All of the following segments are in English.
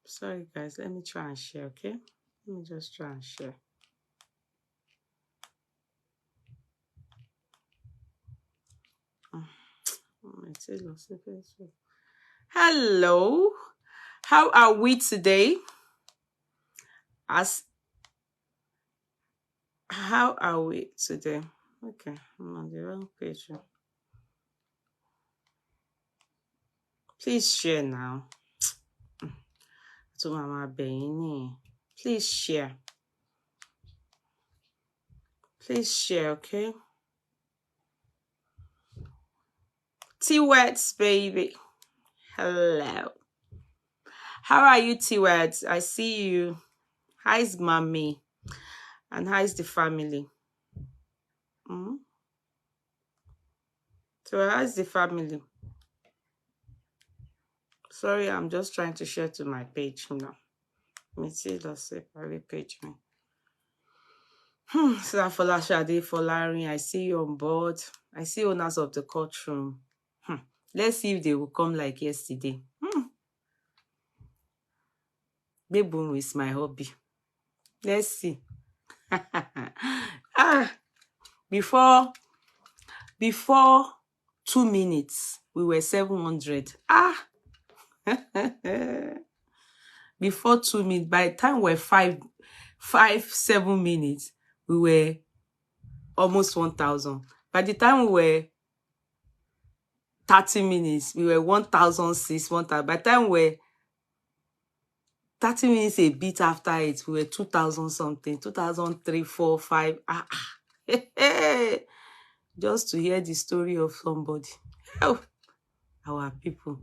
Sorry, guys. Let me try and share, okay? Let me just try and share. Hello. How are we today? As How are we today? Okay, I'm on the wrong page. Please share now. To Mama Beini. Please share. Please share, okay? T-Words, baby. Hello. How are you, T-Words? I see you. How's mommy? And how's the family? So how's the family? Sorry, I'm just trying to share to my page now. Let me see, let's say private page. So for Larry, I see you on board. I see owners of the courtroom. Let's see if they will come like yesterday. Baboon is my hobby. Let's see. Before 2 minutes, we were 700. Before 2 minutes, by the time we're 7 minutes, we were almost 1,000. By the time we were 30 minutes, we were 1,006, 1,000. By the time we were 30 minutes a bit after it, we were 2,000 something, 2,003, 4, 5. Just to hear the story of somebody. Oh, our people.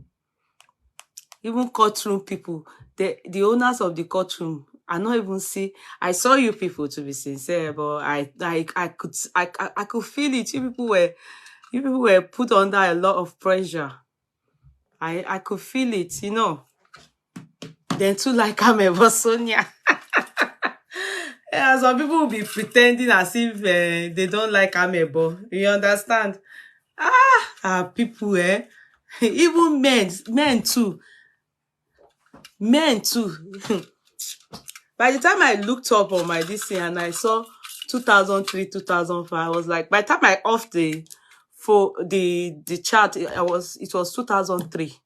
Even courtroom people, the owners of the courtroom, I not even see. I saw you people, to be sincere, but I could feel it. You people were put under a lot of pressure. I could feel it, you know. Then too, like I'm Sonia. Yeah, some people will be pretending as if they don't like Amebo. You understand? People, even men too. Men too. By the time I looked up on my this thing and I saw 2003, 2005, I was like, by the time I off the chart, it was 2003.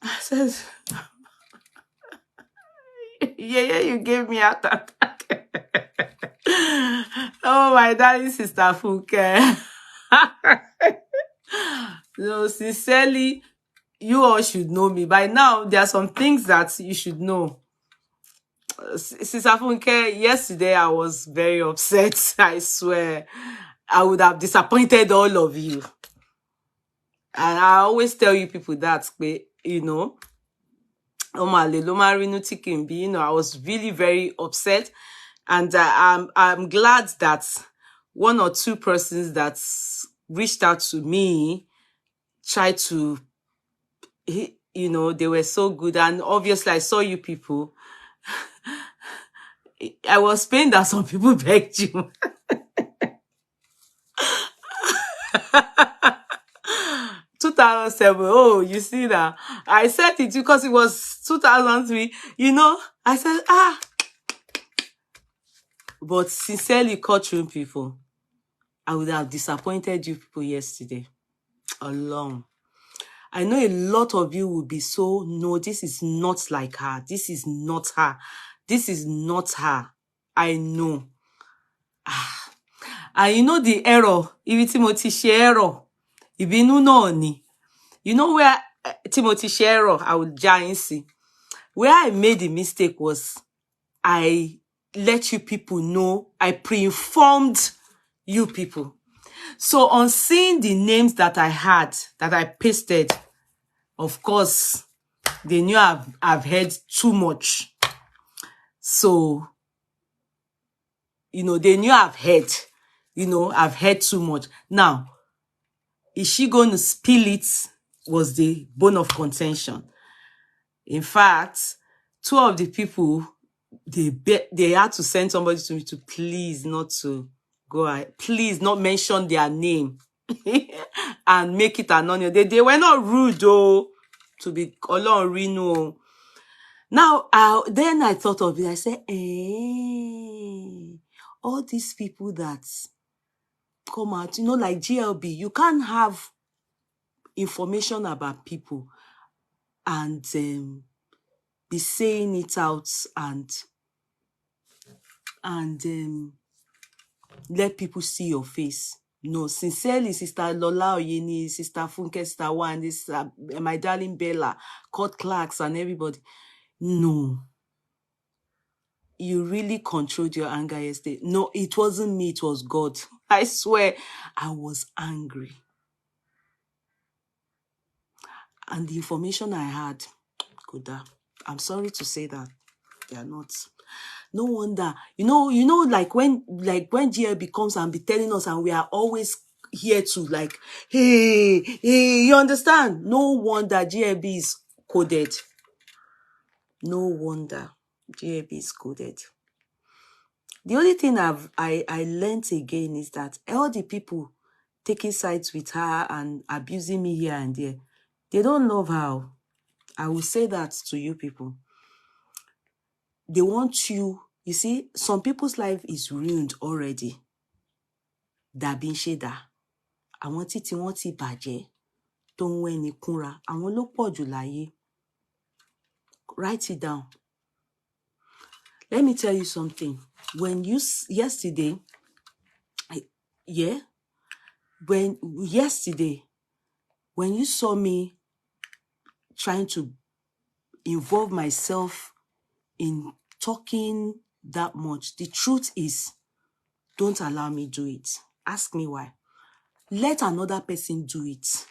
I said, yeah, you gave me heart attack. Oh, my darling sister Funke. No, sincerely, you all should know me. By now, there are some things that you should know. Sister Funke, yesterday I was very upset. I swear. I would have disappointed all of you. And I always tell you people that, you know, I was really very upset. And I'm glad that one or two persons that reached out to me tried to, you know, they were so good. And obviously I saw you people. I was pained that some people begged you. 2007. Oh, you see that? I said it because it was 2003. You know, I said, But sincerely, courtroom people, I would have disappointed you people yesterday. Alone. I know a lot of you will be so, no, this is not like her. This is not her. This is not her. I know. And you know the error. If Timothy share error, if you know ni. You know where Timothy share error, I would giant see. Where I made the mistake was I let you people know, I pre-informed you people. So on seeing the names that I had, that I pasted, of course, they knew I've heard too much. So, you know, they knew I've heard, you know, I've heard too much. Now, is she going to spill it? Was the bone of contention. In fact, two of the people, they had to send somebody to me to please not to go ahead, please not mention their name and make it anonymous. They were not rude though, to be Olorun Rino. Now, then I thought of it. I said, all these people that come out, like GLB, you can't have information about people and be saying it out and let people see your face. No, sincerely, Sister Lola Oyeni, Sister Funke, Sister Wan, this my darling Bella, Court Clarks, and everybody. No, you really controlled your anger yesterday. No, it wasn't me, it was God. I swear, I was angry. And the information I had, Koda, I'm sorry to say that they are not. No wonder, like when GLB comes and be telling us, and we are always here to like, hey, you understand? No wonder GLB is coded. No wonder GLB is coded. The only thing I learned again is that all the people taking sides with her and abusing me here and there, they don't love her. I will say that to you people. They want you. You see, some people's life is ruined already. Dàbí ń ṣe dà. Àwọn tí wọ́n ti bàjẹ́ tó ń wẹ́ni kúnra. Àwọn ló pọ̀ jù láyé. Write it down. Let me tell you something. Yesterday, when you saw me trying to involve myself in talking that much, the truth is, don't allow me do it. Ask me why. Let another person do it.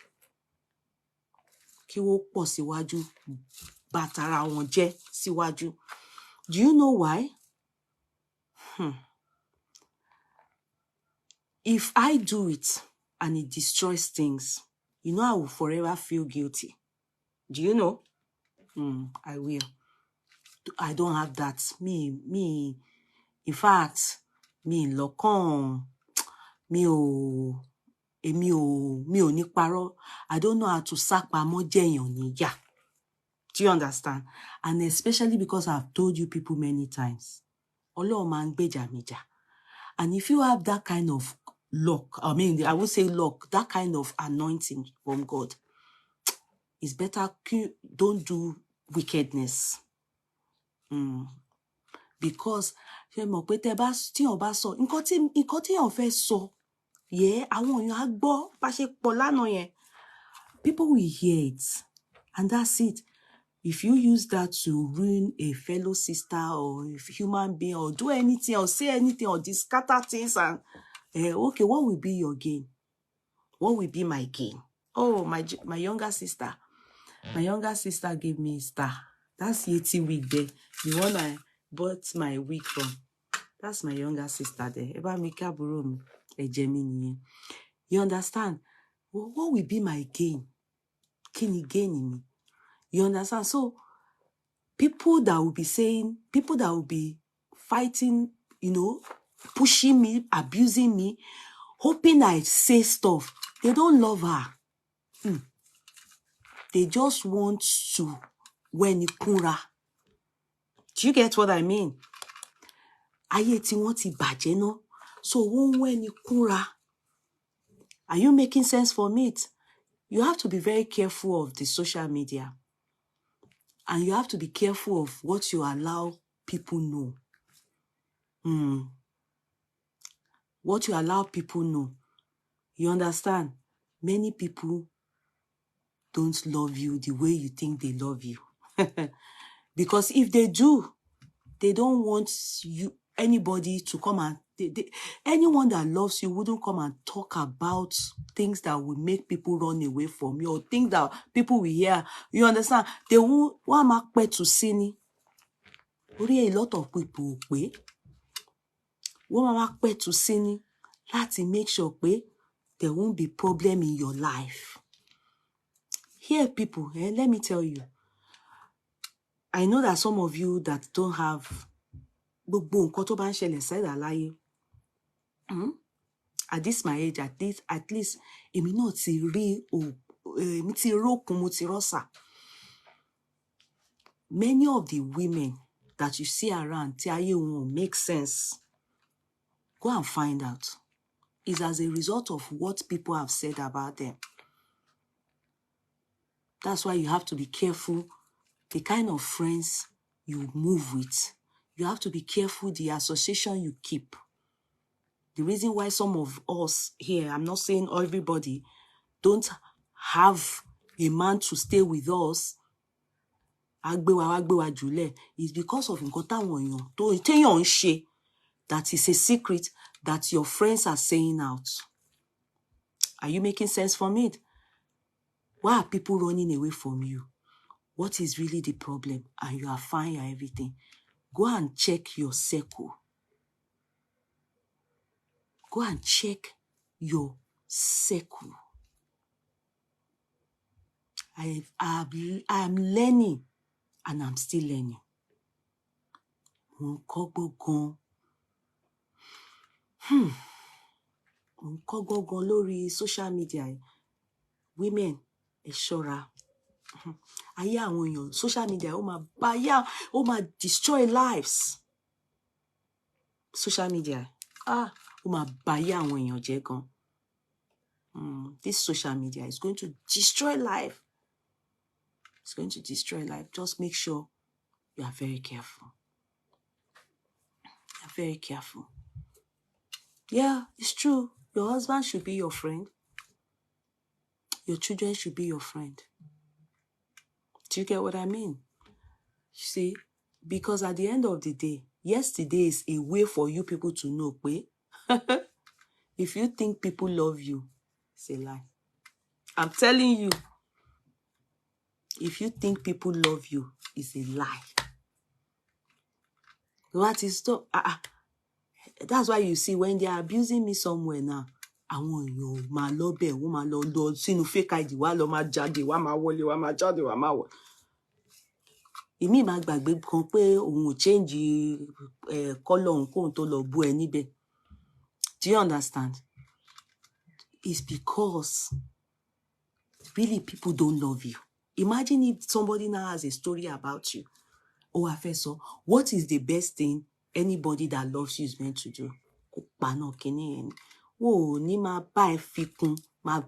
Kí wọ́n pọ̀ síwájú, bàtàrà wọn jẹ́ síwájú. Do you know why? If I do it and it destroys things, I will forever feel guilty. Do you know? I will. I don't have that. Me. In fact, me lọ́kàn, mi ò ní parọ́. I don't know how to sápamọ́ jẹ̀yàn níyà. Do you understand? And especially because I've told you people many times. Ọlọ́run máa ń gbèjà mi jà. And if you have that kind of luck, I would say luck, that kind of anointing from God, it's better don't do wickedness. Because people will hear it. And that's it. If you use that to ruin a fellow sister or a human being or do anything or say anything or scatter things, and okay, what will be your gain? What will be my gain? Oh, my younger sister. My younger sister gave me a star. That's Yeti wig there. The one I bought my wig from. That's my younger sister there. You understand? What will be my gain? Can you gain in me? You understand? So, people that will be fighting, pushing me, abusing me, hoping I say stuff, they don't love her. They just want to weni kúnra. Do you get what I mean? Ayé tí wọ́n ti bàjẹ́ ná. So wọ́n weni kúnra. Are you making sense from it? You have to be very careful of the social media. And you have to be careful of what you allow people know. What you allow people know. You understand? Many people don't love you the way you think they love you. Because if they do, they don't want anybody to come and anyone that loves you wouldn't come and talk about things that will make people run away from you or things that people will hear. You understand? They won't want to see ni. A lot of people won't to see ni. Let's make sure there won't be problem in your life. Here, people, let me tell you. I know that some of you that don't have at this my age, at least, Many of the women that you see around, tí ayé wọn make sense. Go and find out. It's as a result of what people have said about them. That's why you have to be careful the kind of friends you move with. You have to be careful the association you keep. The reason why some of us here, I'm not saying everybody, don't have a man to stay with us, is because of nǹkan táwọn téèyàn ń ṣe that is a secret that your friends are saying out. Are you making sense from it? Why are people running away from you? What is really the problem? And you are fine and everything. Go and check your circle. Go and check your circle. I'm learning and I'm still learning. Mo ń kọ́gbọ́n gan lórí social media. Women, ẹ ṣọ́ra. Ayé àwọn èèyàn, social media, ó máa destroy lives. Social media, ó máa báyé àwọn èèyàn jẹ́ gan. This social media is going to destroy life. It's going to destroy life. Just make sure you are very careful. You are very careful. Yeah, it's true. Your husband should be your friend. Your children should be your friend. Do you get what I mean? You see, because at the end of the day, yesterday is a way for you people to know, if you think people love you, it's a lie. I'm telling you, if you think people love you, it's a lie. What is so? That's why you see when they are abusing me somewhere now, àwọn èèyàn máa lọ bẹ̀, wọ́n máa lọ sínú fake ID, wá lọ máa jáde, wá máa wọlé, wá máa jáde, wá máa wọ̀. Èmi máa gbàgbé kan pé òun ò change color òun kóun tó lọ bú ẹ níbẹ̀. Do you understand? It's because really people don't love you. Imagine if somebody now has a story about you. Oh, Afeso, what is the best thing anybody that loves you is meant to do? Oh, ní máa bá ẹ fi kún, máa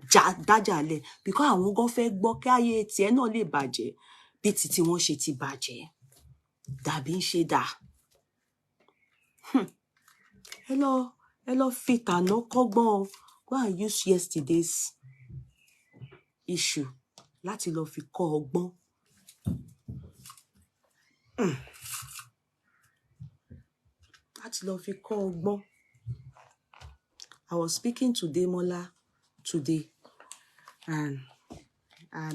dájàlẹ̀, because àwọn gan fẹ́ gbọ́ kí ayé tiẹ̀ náà lè bàjẹ́ bí titi wọn ṣe ti bàjẹ́. Dàbí ń ṣe dà. Ẹ lọ fi tàná kọ́gbọ́n. Go and use yesterday's issue láti lọ fi kọ́ ọgbọ́n. Láti lọ fi kọ́ ọgbọ́n. I was speaking to Demola today, and I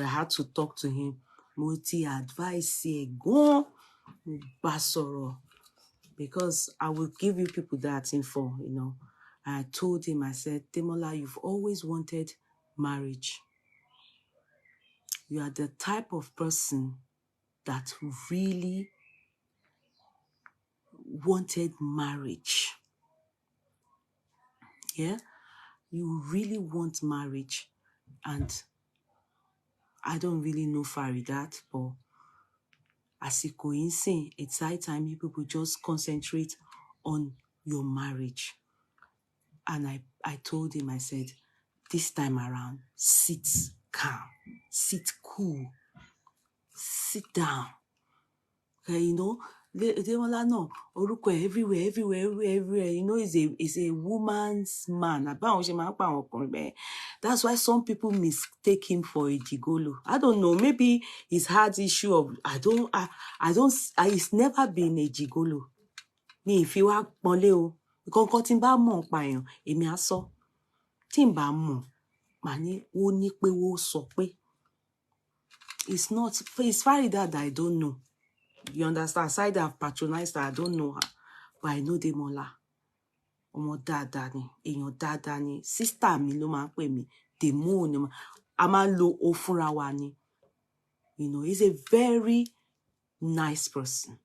had to talk to him. Mo ti advise ẹ gan, mo bá sọ̀rọ̀, because I will give you people that info, I told him, I said, Demola, you've always wanted marriage. You are the type of person that really wanted marriage. Yeah? You really want marriage. And I don't really know Faridat, but àsìkò yìí ńsìn, it's high time you people just concentrate on your marriage. And I told him, I said, this time around, sit calm, sit cool, sit down. Okay, Demola no, orúkọ everywhere, is a woman's man. That's why some people mistake him for a gigolo. I don't know, maybe he's had issue of, he's never been a gigolo. Me, if you are pọ́nlé because tí n bá mọ̀ pa èèyàn, èmi á sọ. Tí n bá mọ̀, màá ní ó ní pé ó sọ pé. It's Farida that I don't know. You understand? Aside I've patronized her, I don't know her. But I know Demola. Ọmọ dáadáa ni, èèyàn dáadáa ni. Sister mi ló máa ń pè mí. Demo ni a máa ń lo o fúnra wa ni. He's a very nice person.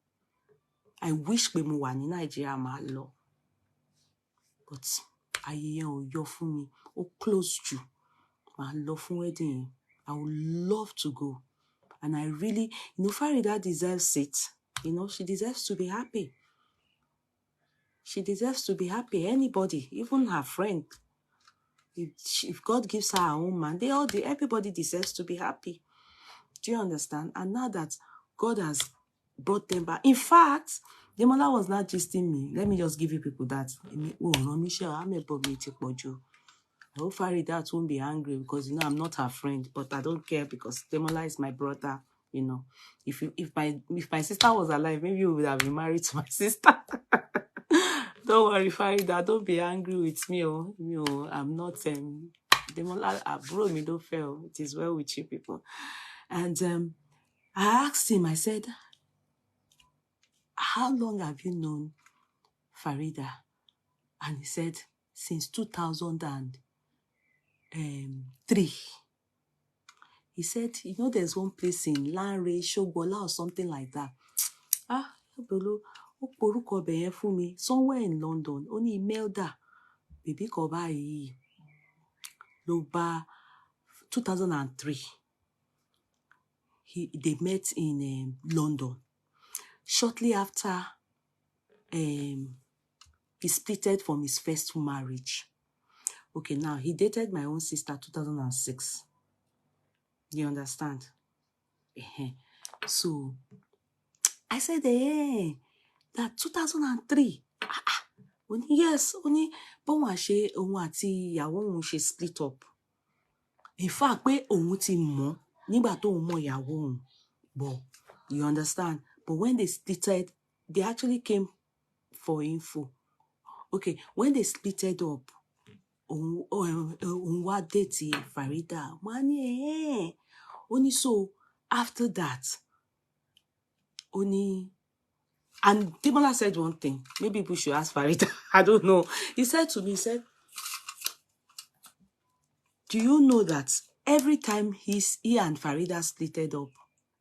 I wish pé mo wà ní Nigeria máa lọ. But ayé yẹn ò yọ fún mi. Ó close jù. Màá lọ fún wedding. I would love to go. And I really, Farida deserves it. She deserves to be happy. She deserves to be happy. Anybody, even her friend, if God gives her own man, everybody deserves to be happy. Do you understand? And now that God has brought them back, in fact, the mother was not gisting me. Let me just give you people that. I hope Farida won't be angry because I'm not her friend, but I don't care because Demola is my brother. If my sister was alive, maybe you would have been married to my sister. Don't worry, Farida, don't be angry with me. I'm not Demola, bro, me don't fail. It is well with you people. And I asked him, I said, how long have you known Farida? And he said, since 2003. He said, there's one place in Lanre, Shogbola or something like that. Somewhere in London. Only Imelda. Baby Kobai. Loba 2003. They met in London. Shortly after, he splitted from his first marriage. Okay, now he dated my own sister 2006. You understand? So I said, that 2003. Yes, only she split up. In fact, but you understand? But when they splitted, they actually came for info. Okay, when they splitted up, Farida, only so after that, only. And Demola said one thing. Maybe we should ask Farida. I don't know. He said to me, do you know that every time he and Farida splitted up,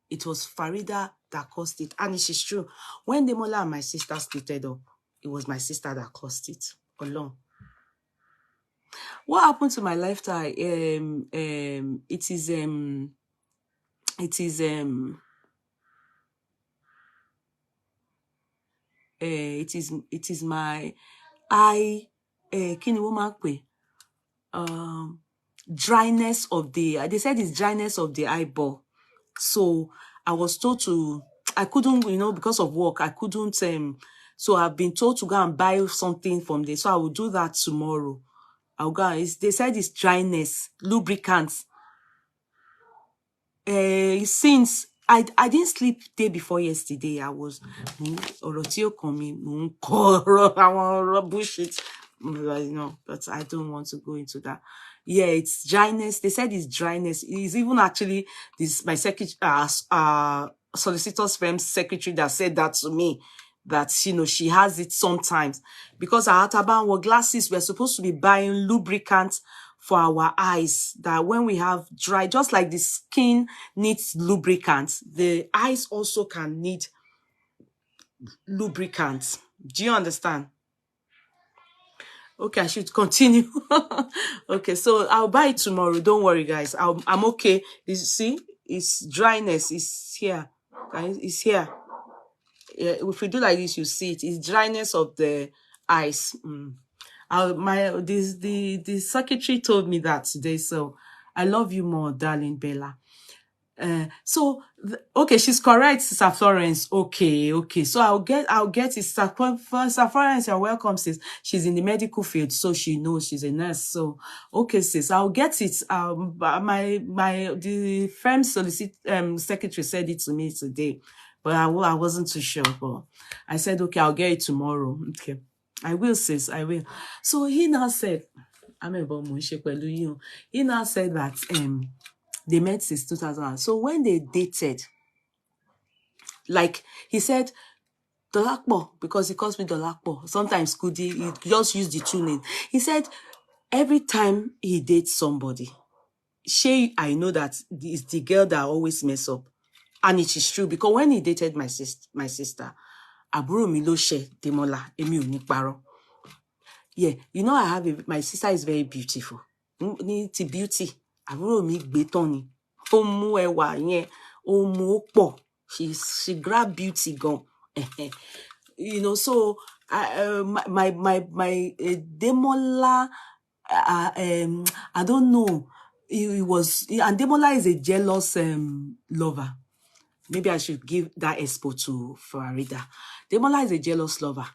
it was Farida that caused it? And it is true. When Demola and my sister splitted up, it was my sister that caused it alone. What happened to my lifetime? It is my dryness of the, they said it's dryness of the eyeball. So I was told I couldn't, because of work, I couldn't, so I've been told to go and buy something from there. So I will do that tomorrow. I'll go, they said it's dryness, lubricants. Since I didn't sleep day before yesterday, I was bullshit. But I don't want to go into that. Yeah, it's dryness. They said it's dryness. It's even actually my secretary, solicitor's firm's secretary that said that to me. That she has it sometimes because our Ataban glasses, we're supposed to be buying lubricants for our eyes, that when we have dry, just like the skin needs lubricants, the eyes also can need lubricants. Do you understand? Okay, I should continue. Okay, so I'll buy it tomorrow. Don't worry, guys. I'm okay. See, it's dryness. It's here. Guys, it's here. Yeah, if we do like this, you see it. It's dryness of the eyes. The secretary told me that today, so I love you more, darling Bella. Okay, she's correct, Sister Florence. Okay. So I'll get it. Sister Florence, you're welcome, sis. She's in the medical field, so she knows, she's a nurse. So okay, sis, I'll get it. The firm secretary said it to me today, but I wasn't too sure. But I said, okay, I'll get it tomorrow. Okay, I will, sis. I will. So he now said, he now said that they met since 2000. So when they dated, like he said, Dolakpo, because he calls me Dolakpo. Sometimes Kudi, he just use the two names. He said every time he dates somebody, I know that it's the girl that always mess up. And it is true, because when he dated my sister, Aburo mi lo she Demola, emi ò ní parọ́. Yeah, my sister is very beautiful. Beauty. Àbúrò mi gbé tán ni. Ó mú ẹwà yẹn, Omopo. She grabbed beauty gone. You know, so my Demola, I don't know. He was, and Demola is a jealous lover. Maybe I should give that expo to Farida. Demola is a jealous lover.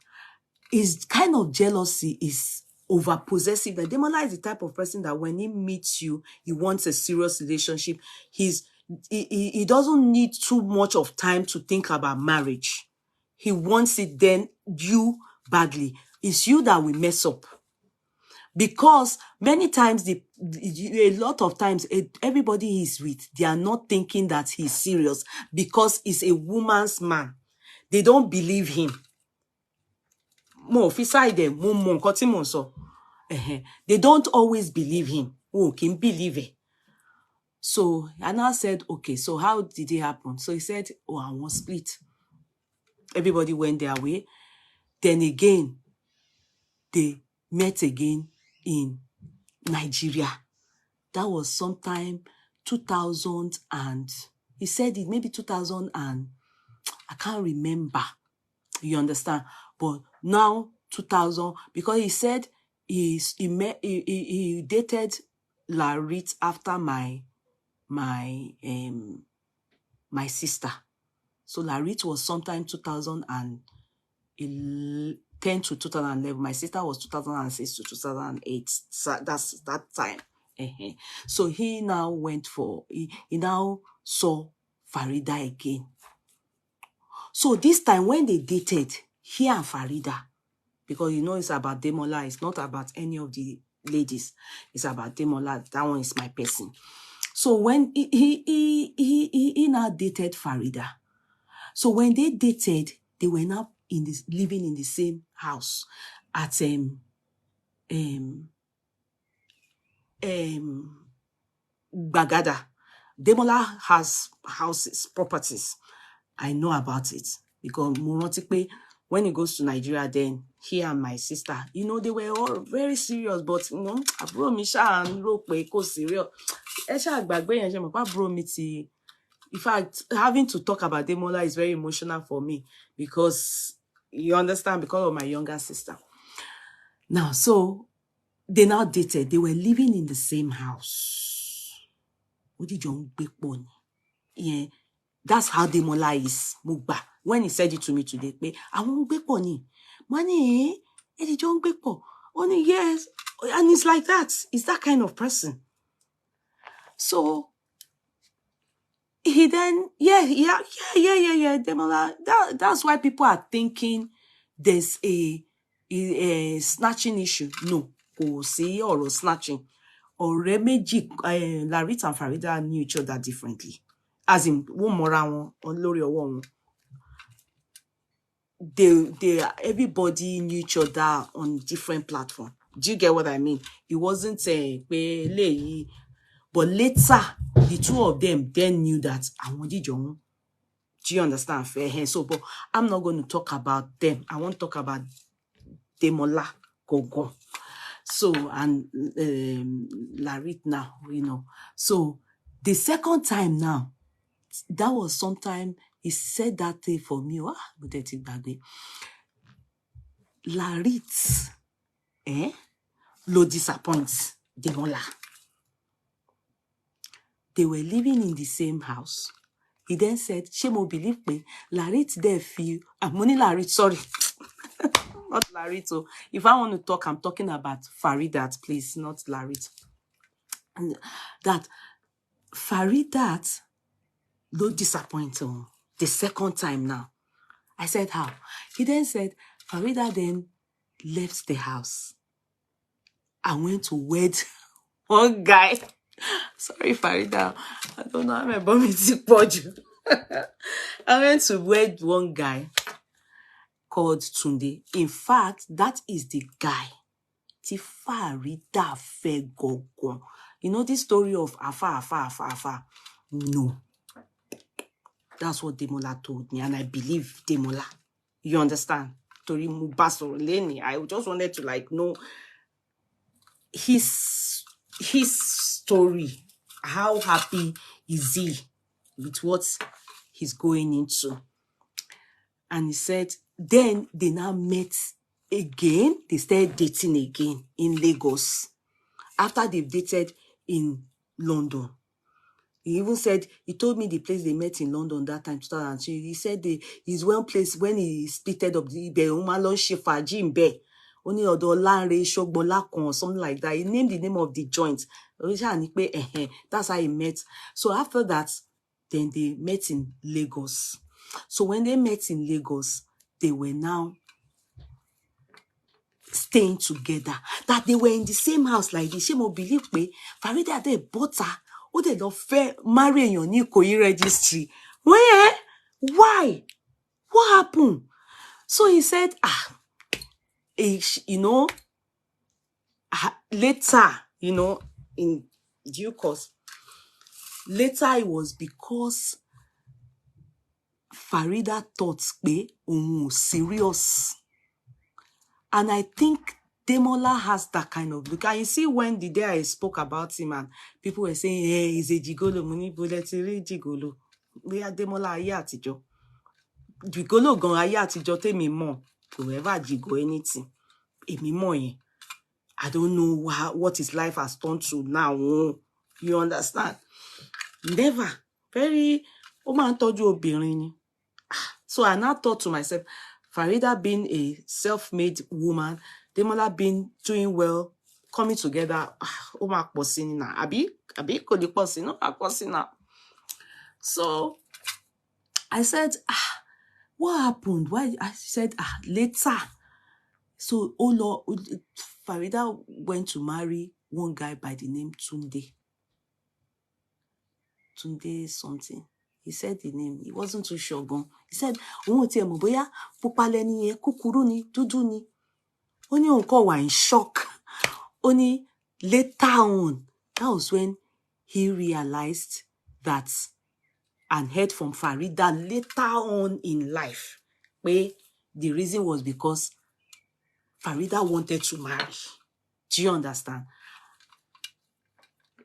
His kind of jealousy is over possessive. That Demola is the type of person that when he meets you, he wants a serious relationship. He doesn't need too much of time to think about marriage. He wants it then, you badly. It's you that will mess up. Because many times, a lot of times, everybody he's with, they are not thinking that he's serious because he's a woman's man. They don't believe him. They don't always believe him. Can believe it. So Anna said, okay, so how did it happen? So he said, oh, I want split. Everybody went their way. Then again, they met again in Nigeria. That was sometime 2000 and he said it maybe 2000 and I can't remember. You understand? But now 2000, because he said he dated Larit after my sister. So Larit was sometime 2010 to 2011. My sister was 2006 to 2008. So that's that time. So he now went for, he now saw Farida again. So this time when they dated, he and Farida, because you know it's about Demola, it's not about any of the ladies. It's about Demola. That one is my person. So when he now dated Farida. So when they dated, they were now living in the same house at Bagada. Demola has houses, properties. I know about it because when he goes to Nigeria, then he and my sister, you know, they were all very serious, but you know, bro, Misha and Rope serious. In fact, having to talk about Demola is very emotional for me because you understand, because of my younger sister. Now, so they now dated. They were living in the same house. What did you do? Yeah, that's how Demola is. Mugba. When he said it to me today, I won't be pony. Money, Eddie John Bepo. Only yes. And it's like that. It's that kind of person. So he then, Demola. That's why people are thinking there's a snatching issue. No, see or snatching. Or Remeji, Larit and Farida knew each other differently. As in, one more on Lori or one. Everybody knew each other on different platforms. Do you get what I mean? It wasn't but later the two of them then knew that I wanted John. Do you understand? So, but I'm not going to talk about them. I want to talk about Demola Gogo. So, and Larit now, you know. So the second time now, that was sometime he said that thing for me. But that day. Larit, lo disappoints Demola. They were living in the same house. He then said, Shemo believe me, Larit there feel, I'm only Larit, sorry. Not Larit. So if I want to talk, I'm talking about Faridat, please, not Larit. And that Faridat lo disappoint the second time now. I said, how? He then said, Farida then left the house. I went to wed one guy. Sorry, Farida. I don't know how my bum you. I went to wed one guy called Tunde. In fact, that is the guy. Ti Farida Fegogon. You know this story of Afa. No. That's what Demola told me, and I believe Demola. You understand? Tori Mubaso Leni. I just wanted to know his story. How happy is he with what he's going into. And he said, then they now met again. They started dating again in Lagos after they've dated in London. He even said, he told me the place they met in London that time, 2002. He said he's well placed when he splitted up the Umalon Shifa Jimbe. Only Odo Lanre Shogbolakon or something like that. He named the name of the joint. That's how he met. So after that, then they met in Lagos. So when they met in Lagos, they were now staying together. That they were in the same house like this. She mo believe me. Farida they bought her. Oh, they don't fair marry your new Koyi registry. Where? Why? What happened? So he said, later, in due course, later it was because Farida thought serious. And I think Demola has that kind of look. And you see, when the day I spoke about him and people were saying, hey, he's a gigolo, money bullet, gigolo. We are Demola ayé àtijọ́. Gigolo gan ayé àtijọ́ tèmi mọ̀. Whoever jigo anything. Èmi mọ̀ yẹn. I don't know what his life has turned to now. You understand? Never. Very, máa ń tọ́jú obìnrin ni. So I now thought to myself, Farida being a self-made woman, Demola being doing well, coming together, So I said, what happened? Why? I said, later. So Farida went to marry one guy by the name Tunde. Tunde something. He said the name. He wasn't too sure. He said, boya pupa leni ye, kúkúrú ni, dúdú ni. Oni unko were in shock. Only later on, that was when he realized that and heard from Farida later on in life, where the reason was because Farida wanted to marry. Do you understand?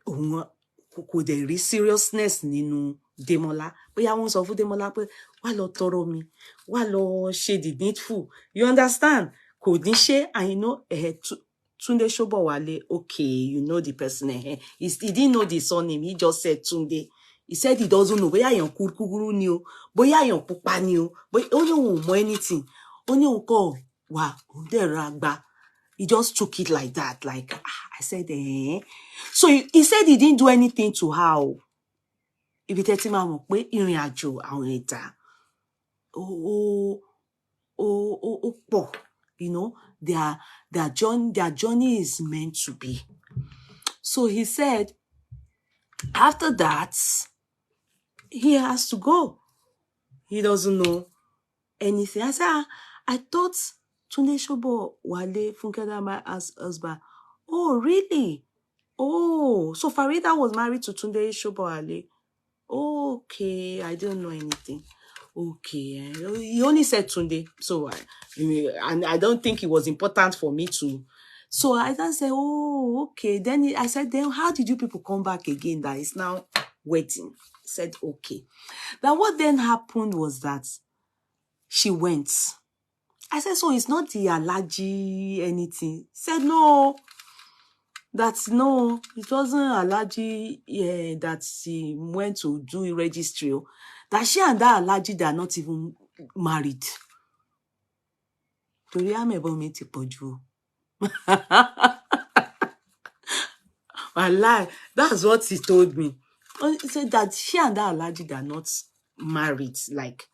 Could there be seriousness nínú Demola? Bóyá wọ́n sọ fún Demola pé wá lọ tọrọ mi, wá lọ ṣe the needful. You understand? Kò ní ṣe, and Tunde Shobowale, okay, you know the person. He didn't know the surname. He just said Tunde. He said he doesn't know. Bóyá èèyàn kúkúrú ni o, bóyá èèyàn pupa ni o, but ó ní òun mọ anything. Ó ní òun kọ́ wà, ó dẹ̀ ra gbà. He just took it like that. Like, I said, So he said he didn't do anything to her. If it ma mọ̀ pé ìrìn àjò àwọn ẹ̀dá, pọ̀, their journey is meant to be. So he said, after that, he has to go. He doesn't know anything. I said, I thought Tunde Shobowale Funkeda, my husband. Oh, really? Oh, so Farida was married to Tunde Shobowale. Okay, I don't know anything. Okay, he only said Tunde. So, and I don't think it was important for me to. So I then said, oh, okay. Then I said, then how did you people come back again? That is now waiting. I said, okay. Now what then happened was that she went. I said, so it's not the allergy anything. He said, no. No, it wasn't allergy that she went to do a registry. That she and that allergy, they are not even married. That's what he told me. He said that she and that allergy, they are not married. Like,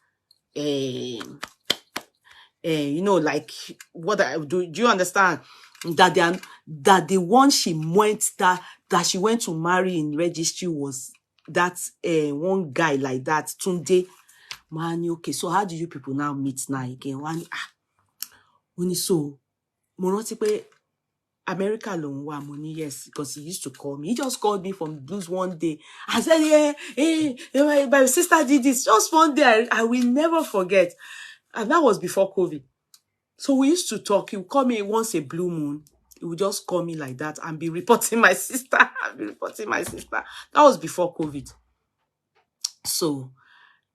like what I do. Do you understand? That the one she went that she went to marry in registry was that one guy like that, Tunde. Man, okay. So how do you people now meet now again? When so Monotipe America alone wa money, yes, because he used to call me. He just called me from blues one day. I said, yeah, my sister did this. Just one day, I will never forget. And that was before COVID. So we used to talk. He would call me once a blue moon. He would just call me like that and be reporting my sister. That was before COVID. So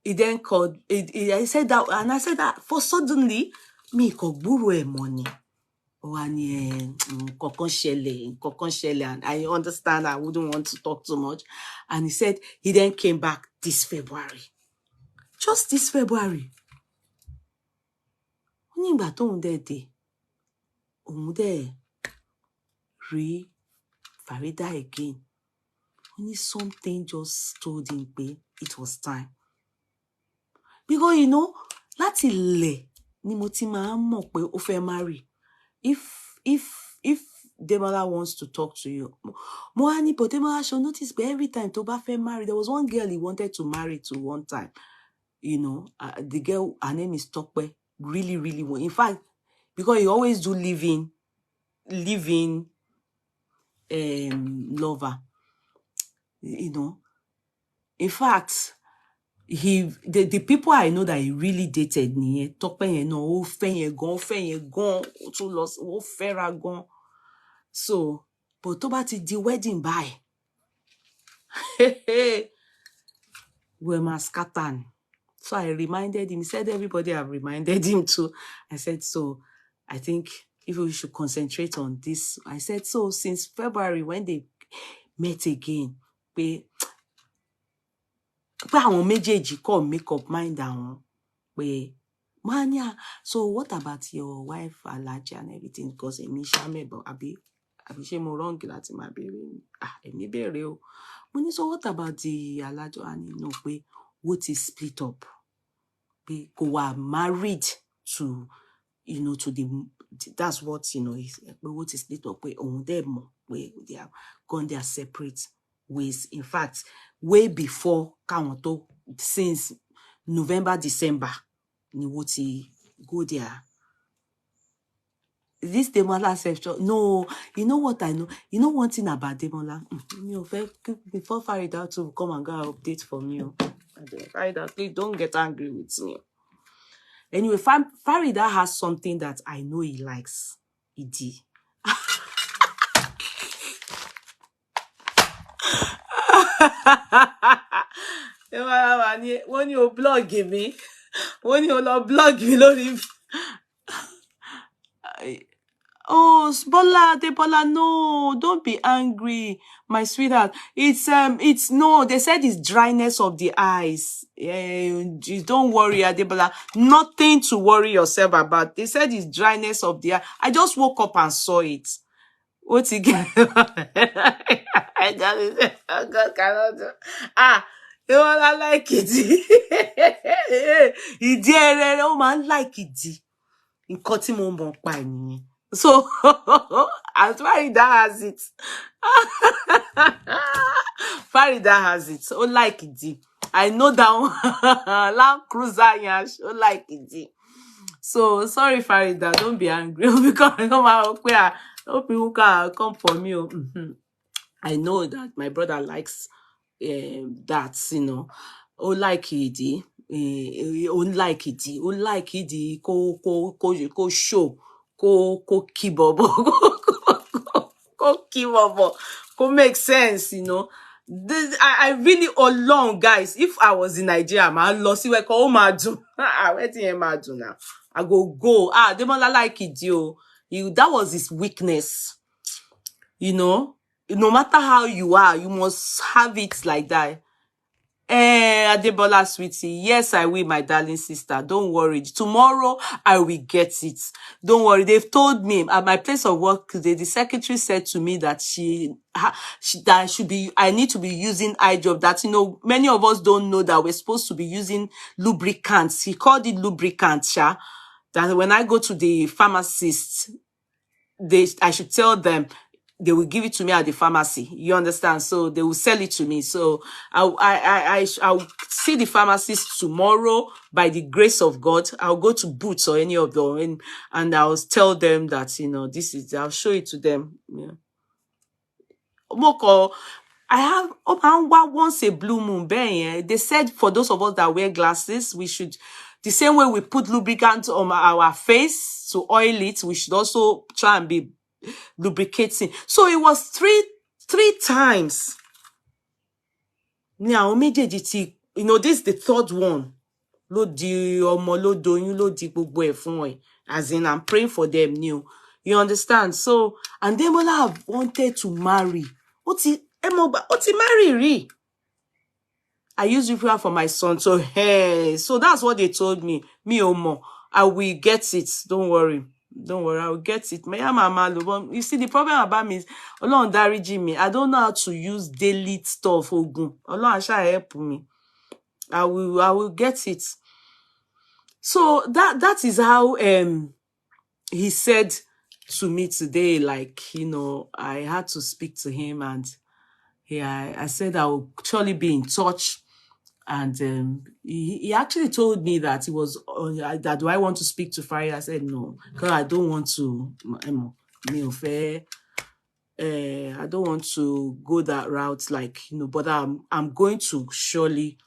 he then called, I said that, and I said that for suddenly, me ko gburo e money. And I understand I wouldn't want to talk too much. And he said he then came back this February. Just this February. Nígbà tóun dẹ̀ dé, òun dẹ̀ rí Farida again. Only something just told him it was time. Because you know, láti ilẹ̀ ni mo ti máa ń mọ̀ pé ó fẹ́ marry. If Demola wants to talk to you, Mohani, but Demola should notice, but every time to ba fẹ́ marry, there was one girl he wanted to marry to one time. You know, the girl, her name is Tokwe, really, really well. In fact, because he always do living lover, you know. In fact, the people I know that he really dated nìyẹn, Tokwe yẹn náà, ó fẹ́ yẹn gan, ó tún lọ, ó fẹ́ra gan. So, but tó bá ti di wedding by, we must scatter. So I reminded him. He said everybody have reminded him too. I said, so I think if we should concentrate on this. I said, so since February when they met again, pé àwọn méjèèjì kò make up mind àwọn pé Mania, so what about your wife Alaja and everything? Because èmi ṣàmẹ̀bọ̀ àbí ṣé mo wrong láti máa béèrè. Èmi béèrè o. Mo ní, so what about the Alaja? And you know pé what is split up? Pé kò wà married to, you know, to the, that's what, you know, is what is split up, pé òun dẹ̀ mọ̀ pé they have gone their separate ways. In fact, way before káwọn tó, since November, December, ni wọ́n ti go there. This Demola self, no, you know what I know? You know one thing about Demola? Before Farida to come and go update from you. Farida, please don't get angry with me. Anyway, Farida has something that I know he likes. Idi. When you blog me, when you blog me, Lord. Oh, Debola, no, don't be angry, my sweetheart. It's no, they said it's dryness of the eyes. Don't worry, Debola. Nothing to worry yourself about. They said it's dryness of the eye. I just woke up and saw it. What's it again? I got it. Oh, God cannot do. I like it. Oh man, like it. Nǹkan tí mo mọ̀ pa nìyẹn. So, as Farida has it. Farida has it. Oh, like it. I know that one. Land Cruiser, yash. Oh, like it. So, sorry, Farida. Don't be angry. Because hope people can come for me. I know that my brother likes that, you know. Oh, like it. Like it. Ko show. Ko kibobo. Ko kibobo. Ko make sense, you know. I really alone, guys. If I was in Nigeria, man, lost it. Oh, my do. Waiting, my do now. I go. Demola like it, yo. That was his weakness. You know, no matter how you are, you must have it like that. Adebola, sweetie, yes, I will, my darling sister. Don't worry. Tomorrow, I will get it. Don't worry. They've told me at my place of work today, the secretary said to me that I need to be using eye drop. That, you know, many of us don't know that we're supposed to be using lubricants. He called it lubricant, that when I go to the pharmacist, I should tell them, they will give it to me at the pharmacy. You understand? So they will sell it to me. So I'll see the pharmacist tomorrow by the grace of God. I'll go to Boots or any of them and I'll tell them that, you know, I'll show it to them. Yeah. Moko, I have once a blue moon. They said for those of us that wear glasses, we should, the same way we put lubricant on our face to oil it, we should also try and be lubricating. So it was three times. Now, you know, this is the third one. Ló di ọmọ ló doyún ló di gbogbo ẹ̀ fún ẹ. As in, I'm praying for them new. You understand? So, and Demola have wanted to marry. Ó ti marry rí. I use prayer for my son. So, hey, so that's what they told me. Me Omo, I will get it. Don't worry. Don't worry, I will get it. You see, the problem about me is, Ọlọ́run dáríjì mi. I don't know how to use daily stuff. Ogun. Ọlọ́run ṣá help me. I will get it. So that is how he said to me today, like, you know, I had to speak to him, and I said I will surely be in touch. And he actually told me that he was that do I want to speak to Farid? I said no, because I don't want to I don't want to go that route, like, you know, but I'm going to surely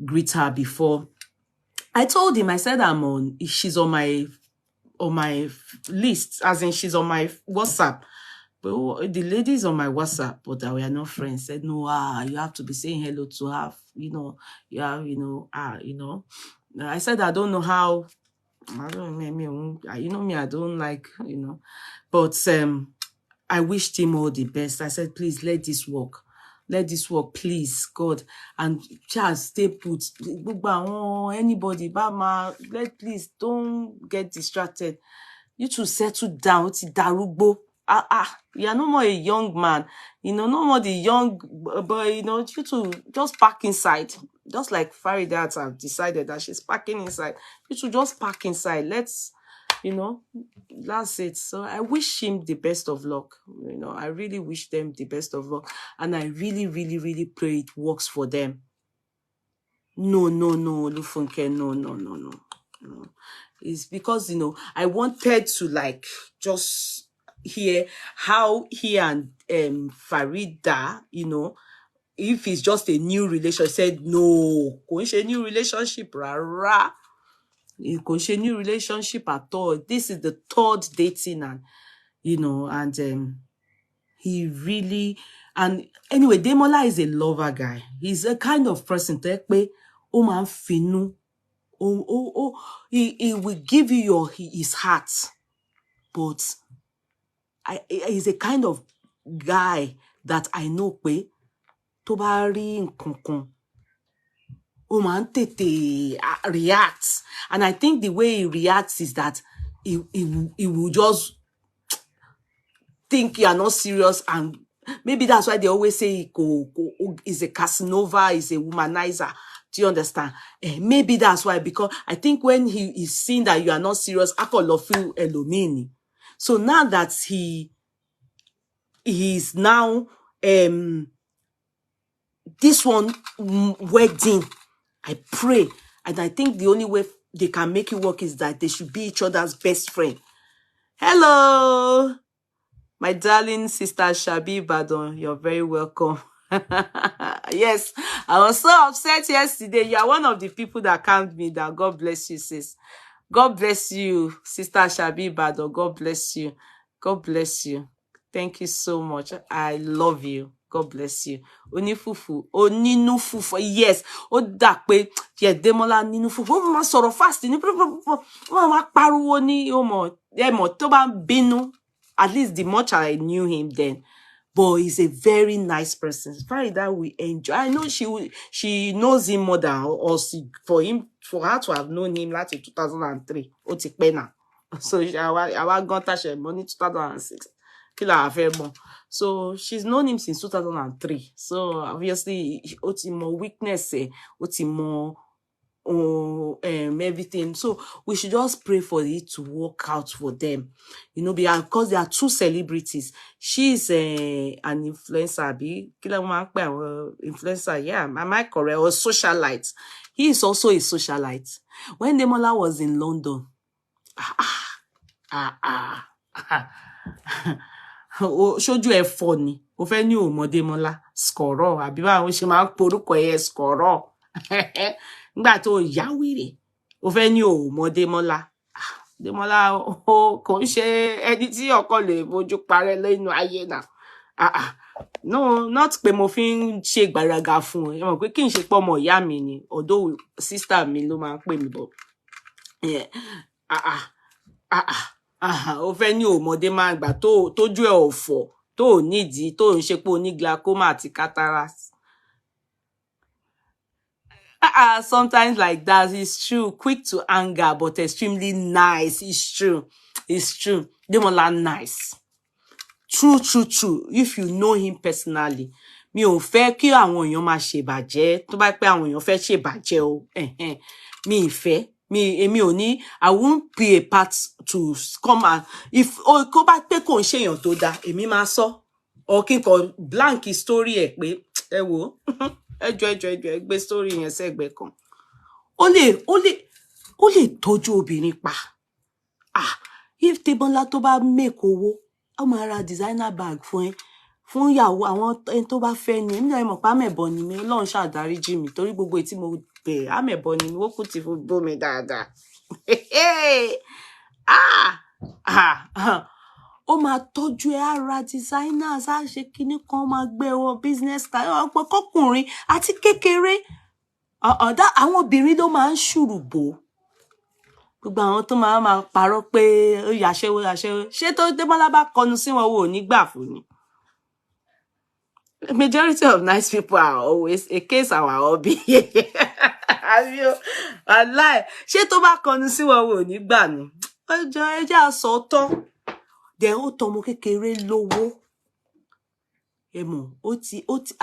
greet her before. I told him, I said she's on my list, as in she's on my WhatsApp. But the ladies on my WhatsApp, but we are not friends, said, no, you have to be saying hello to her, you know, you have, you know, you know. I said, I don't know how, I don't know, you know me, I don't like, you know, but I wished him all the best. I said, please, let this work. Let this work, please, God. And just stay put. Anybody, please don't get distracted. You to settle down. You are no more a young man. You know, no more the young boy. You know, you to just park inside. Just like Faridat have decided that she's parking inside. You to just park inside. Let's, you know, that's it. So I wish him the best of luck. You know, I really wish them the best of luck. And I really, really, really pray it works for them. No, Lufunke, no. It's because, you know, I wanted to, like, just hear how he and Farida, you know, if it's just a new relationship. Said no, it's a new relationship, rara. It's a new relationship at all. This is the third dating, and you know, and he really, and anyway, Demola is a lover guy. He's a kind of person he will give you his heart, but he's a kind of guy that I know tó bá rí nǹkankan reacts, and I think the way he reacts is that he will just think you are not serious, and maybe that's why they always say is a Casanova, is a womanizer. Do you understand? Maybe that's why, because I think when he is seeing that you are not serious, so now that he is now this one wedding, I pray, and I think the only way they can make it work is that they should be each other's best friend. Hello, my darling sister Shabi Badon, you're very welcome. Yes, I was so upset yesterday. You are one of the people that calmed me down. God bless you, sis. God bless you, sister Shabi Badon. God bless you. God bless you. Thank you so much. I love you. God bless you. Onifufu. Oninufufu. Yes. O da pe. Yeah, Demola ninufufu. O ma sọ̀rọ̀ fast. Ni ma pariwo ni o mo. Tó bá bínú. At least the much I knew him then. But he's a very nice person. Very that we enjoy. I know she knows him more than us. For her to have known him like in 2003. So I got her money 2006. So she's known him since 2003. So obviously, more weakness, more everything. So we should just pray for it to work out for them, you know, because there are two celebrities. She's an influencer, influencer, yeah, am I correct? Or socialite. He is also a socialite. When Demola was in London, ṣojú ẹ fọ́ ni ó fẹ́ ní Demola skọ̀rọ̀ àbí báwọn ṣe máa ń porúkọ ẹ skọ̀rọ̀ nígbà tó yá wèrè ó fẹ́ ní Demola. Demola kò ń ṣe ẹni tí ọkọ lè fojú parẹ́ lẹ́nu ayé náà. No, not pé mo fi ń ṣe gbàràgà fún ẹ. Ẹ mọ̀ pé kí n ṣe pé ọmọ ìyá mi ni, although sister mi ló máa ń pè mí bọ̀. Yeah. Ó fẹ́ ní òmọdé máa gbà tójú ẹ̀ ọ̀fọ̀, tó nídìí, tó ń ṣe pé ó ní glaucoma àti cataract. Sometimes like that, it's true. Quick to anger, but extremely nice. It's true. It's true. Demola nice. True. If you know him personally, mi ò fẹ́ kí àwọn èèyàn máa ṣèbàjẹ́. Tó bá pé àwọn èèyàn fẹ́ ṣèbàjẹ́ o. Mi ì fẹ́. Èmi ò ní. I won't be a part to come and if kó bá pé kò ń ṣèyàn tó dáa, èmi máa sọ. Or kí n kọ blank story ẹ̀ pé ẹ wò. Ẹjọ́ gbé story yẹn sẹ́gbẹ̀ẹ́ kan. Ó lè tọ́jú obìnrin pa. If Debola tó bá make owó, ó máa ra designer bag fún ìyàwó àwọn ẹni tó bá fẹ́ ni. Èmi náà mọ̀ pé àmẹ̀bọ ni mi, Ọlọ́run ṣàdáríjì mi torí gbogbo ètí mo bẹ̀ àmẹ̀bọ ni mi, ó kù ti fún bó mi dáadáa. Ó máa tọ́jú ẹ, á ra designers, á ṣe kíní kan, máa gbé wọn business style, ọ̀pọ̀ kọkùnrin àti kékeré. Àwọn obìnrin ló máa ń ṣùrùbò. Gbogbo àwọn tó máa parọ́ pé ó yàṣẹ́wó. Ṣé tó Debola bá kọnu sí wọn wò ní gbà fún ni? Majority of nice people are always a case our hobby. Ṣé tó bá kọnu sí wọn wò ní gbà ni? Ẹjẹ́ àsọtọ́. Then ó tọmọ kékeré lówó. Ẹmọ, ó ti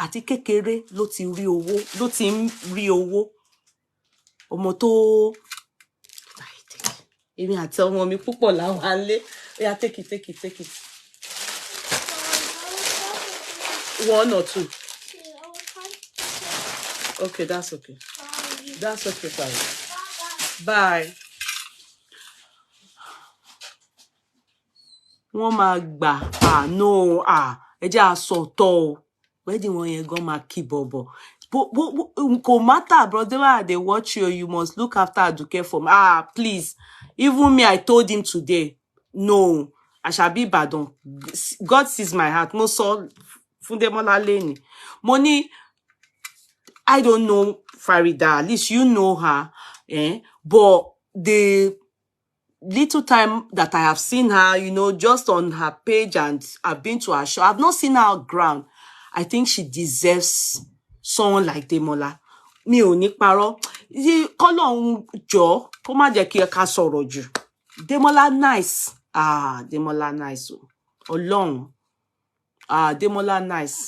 àti kékeré ló ti rí owó, ló ti ń rí owó. Ọmọ tó èmi àti ọmọ mi púpọ̀ láwọn alé. Yeah, take it. One or two. Okay, that's okay. That's okay, fine. Bye. Wọ́n máa gbà. No. Ẹ jẹ́ àsọtọ́ o. Wedding wọn yẹn gan máa kí bọ̀bọ̀. Kò matter, brother, they watch you must look after Aduke for me. Please. Even me, I told him today, no, I shall be Ibadan. God sees my heart. Mo sọ fún Demola leni. Money, I don't know Farida. At least you know her. But the little time that I have seen her, just on her page and I've been to her show, I've not seen her on ground. I think she deserves someone like Demola. Mi ò ní parọ́. Kọ́lọ́run jọ̀ọ́ kó má jẹ́ kí ẹ ká sọ̀rọ̀ jù. Demola nice. Demola nice o. Ọlọ́run. Demola nice.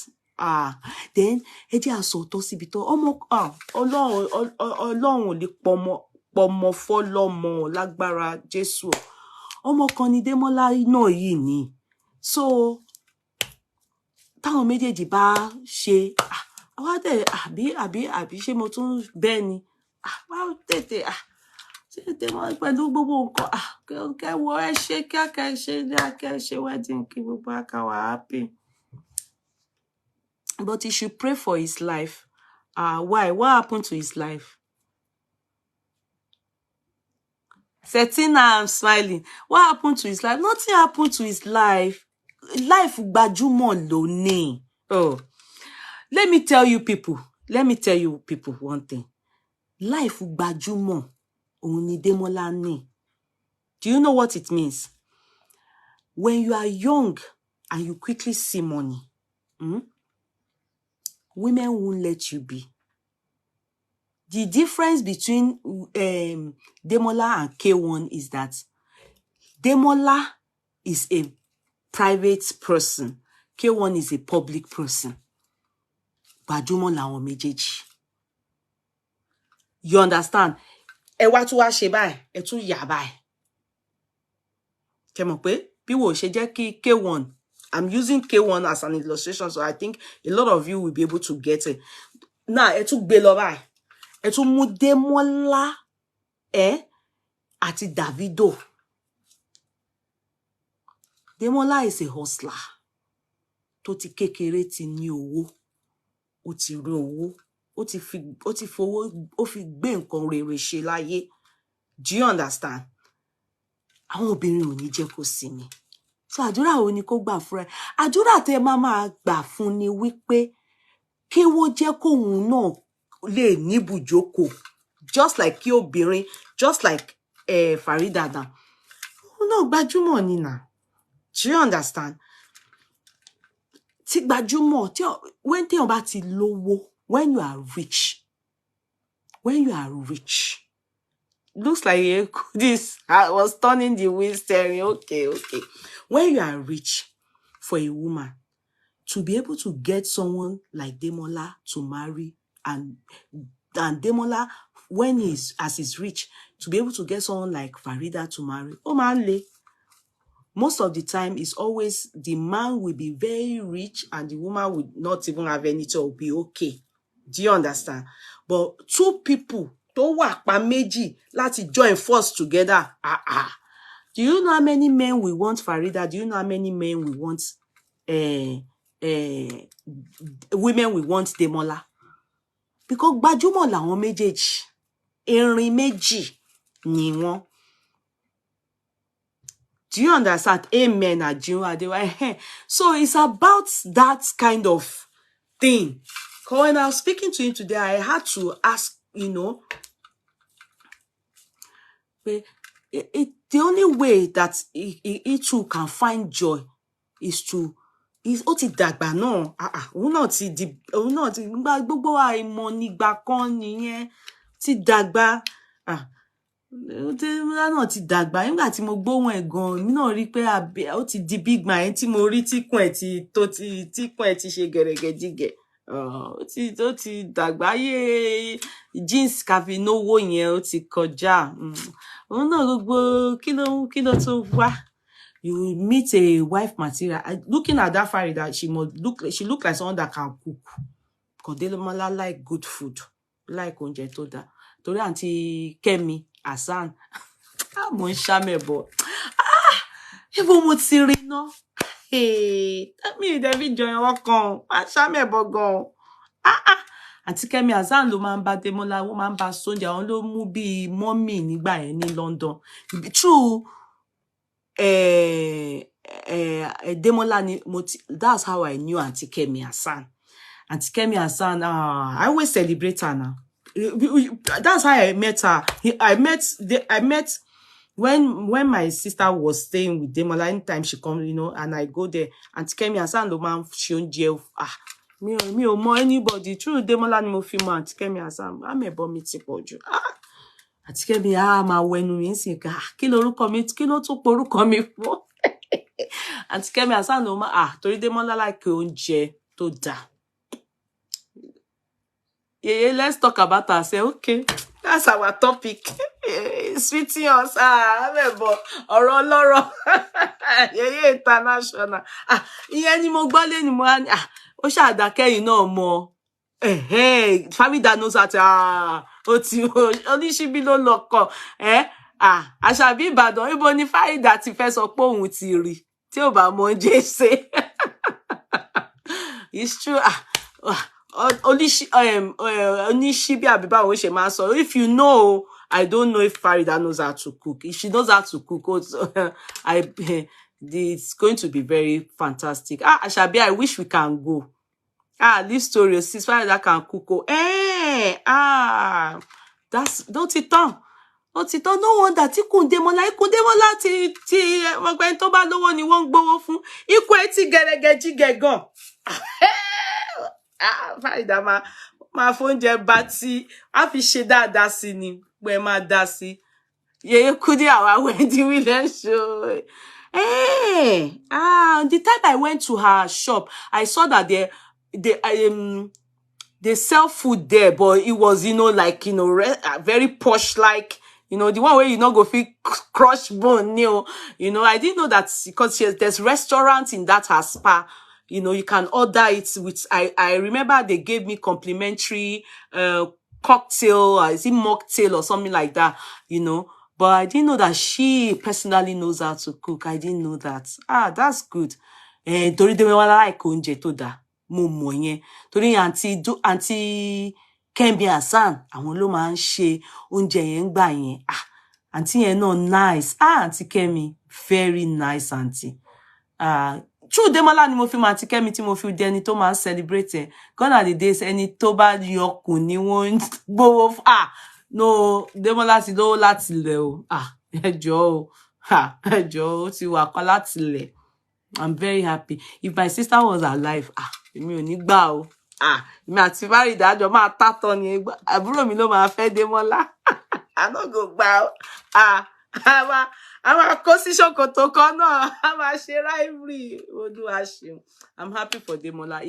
Then ẹ jẹ́ àsọtọ́ síbi tó Ọlọ́run ò lè pọmọ fọ́lọ́mọ lágbára Jésù. Ọmọ kan ni Demola náà yìí ni. So táwọn méjèèjì bá ṣe àwa dẹ̀ àbí ṣé mo tún bẹ́ẹ̀ ni. Wá tètè ṣe pẹ̀lú gbogbo nǹkan kẹwọ ẹ ṣe kẹ́ ṣe wedding kí gbogbo akawa happy. But he should pray for his life. Why? What happened to his life? Setina, I'm smiling. What happened to his life? Nothing happened to his life. Life gbajúmọ̀ ló ní. Let me tell you people one thing. Life gbajúmọ̀ òun ni Demola ní. Do you know what it means? When you are young and you quickly see money, women won't let you be. The difference between Demola and K1 is that Demola is a private person. K1 is a public person. Gbajúmọ̀ làwọn méjèèjì. You understand? Ẹ wá tún wá ṣe báyìí, ẹ tún yà báyìí. Kẹ́ mọ̀ pé bí wo ṣe jẹ́ kí K1. I'm using K1 as an illustration, so I think a lot of you will be able to get it. Now, ẹ tún gbé lọ báyìí. Ẹ tún mú Demola àti Davido. Demola is a hustler. Tó ti kékeré ti ní owó. Ó ti rí owó. Ó ti fowó, ó fi gbé nǹkan rere ṣe láyé. Do you understand? Àwọn obìnrin ò ní jẹ́ kó sinmi. So àdúrà wo ni kó gbà fún ẹ? Àdúrà tẹ́ máa gbà fún ni wípé kí wọ́n jẹ́ kóhun náà lè ní ibùjókòó, just like kí obìnrin, just like Farida now. No, gbajúmọ̀ ni na. Do you understand? Tí gbajúmọ̀, when téèyàn bá ti lówó, when you are rich, looks like this, I was turning the wheel steering. Okay. When you are rich, for a woman to be able to get someone like Demola to marry, and Demola, when he's rich, to be able to get someone like Farida to marry, oh man, most of the time it's always the man will be very rich and the woman will not even have anything, will be okay. Do you understand? But two people tó wà pa méjì láti join force together. Do you know how many men we want Farida? Do you know how many men we want women we want Demola? Because gbajúmọ̀ làwọn méjèèjì, erin méjì ni wọ́n. Do you understand? Amen. So it's about that kind of thing. When I was speaking to him today, I had to ask, the only way that he too can find joy is to, ó ti dàgbà náà. Òun náà ti gbogbo àìmọ̀ nígbà kan nìyẹn, ti dàgbà. Náà ti dàgbà. Nígbà tí mo gbóhùn ẹ̀ gan, mi náà rí pé ó ti di big man tí mo rí tíkùn ẹ̀ ti ṣe gẹ̀rẹ̀gẹ̀dígẹ̀. Ó ti dàgbà. Ayé jeans kàfi náwó yẹn ó ti kọjá. Òun náà gbogbo kí ló tó wá. You meet a wife material. Looking at that Farida, she look like someone that can cook. Because Demola like good food, like oúnjẹ tó dá. Torí àǹtí Kẹ́mi Hasan, mo ń ṣàmẹ̀bọ̀. Ibo mo ti rí ná. Mi David join wọn kan, a ṣàmẹ̀bọ̀ gan. Àǹtí Kẹ́mi Hasan ló máa ń bá Demola, wọ́n máa ń bá sóúnjẹ, àwọn ló mú bí mọ́mì nígbà yẹn ní London. True. Demola ni that's how I knew Auntie Kemi Hasan. Auntie Kemi Hasan, I always celebrate her now. That's how I met her. I met when my sister was staying with Demola. Anytime she comes, and I go there, Auntie Kemi Hasan lo man shonje. Me ò mọ anybody. True, Demola ni mo fi mọ Auntie Kemi Hasan. Amebo mi ti pọ̀jù. Auntie Kemi máa wẹnu mi nsin ka. Kí lorúkọ mi, kí ló tún porúkọ mi fún? Auntie Kemi Hasan lo ma torí Demola like oúnjẹ tó dá. Yeah, let's talk about her. Say, okay, that's our topic. Sweetie us, amebo, ọ̀rọ̀ ọlọ́rọ̀. Yeah, international. Ìyẹn ni mo gbọ́ lẹ́nu mo ní, ó ṣàdákẹ́yìn náà mọ̀. Farida knows that, oníṣíbí ló lọ́kọ. Àṣàbí Ìbàdàn, ibo ni Farida ti fẹ́ sọ pé òun ti rí, tí ò bá mọ oúnjẹ ṣe. It's true. If you know, I don't know if Farida knows how to cook. If she knows how to cook, also, it's going to be very fantastic. Ashabi, I wish we can go. This story, since Farida can cook. That's don't it on. No wonder tí Demola ti mo tó bá lówó ni wọ́n gbówó fún. Ikú ẹ̀ ti gẹ̀rẹ̀gẹ̀jigẹ̀ gan. Farida máa fóúnjẹ bá tí a fi ṣe dáadáa sí ni pé máa dá sí. Yeye Kudi our wedding Williams show. The time I went to her shop, I saw that they sell food there, but it was, like, very posh, like, the one where go feel crush bone, I didn't know that because there's restaurants in that her spa. You can order it with, I remember they gave me complimentary cocktail, is it mocktail or something like that, but I didn't know that she personally knows how to cook. I didn't know that. That's good. Torí Demola like oúnjẹ tó dá, mo mọ̀ yẹn. Torí Auntie Kemi Hasan, àwọn ló máa ń ṣe oúnjẹ yẹn gbà yẹn. Auntie yẹn náà nice. Auntie Kemi, very nice auntie. True Demola ni mo fi ma ti Kemi tí mo fi dẹni tó máa celebrate. Gone are the days ẹni tó bá yọkùn ni wọ́n gbówó no Demola ti lówó láti lẹ̀ o. Ẹ jọ̀ọ́ o. Ẹ jọ̀ọ́ ó ti wà pa láti lẹ̀. I'm very happy. If my sister was alive, èmi ò ní gbà o. Mi àti Farida dájọ́ máa tátọ́ ni àbúrò mi ló máa fẹ́ Demola. I no go gbà o. I'm a position kotokono. I'm a rivalry. I'm happy for Demola.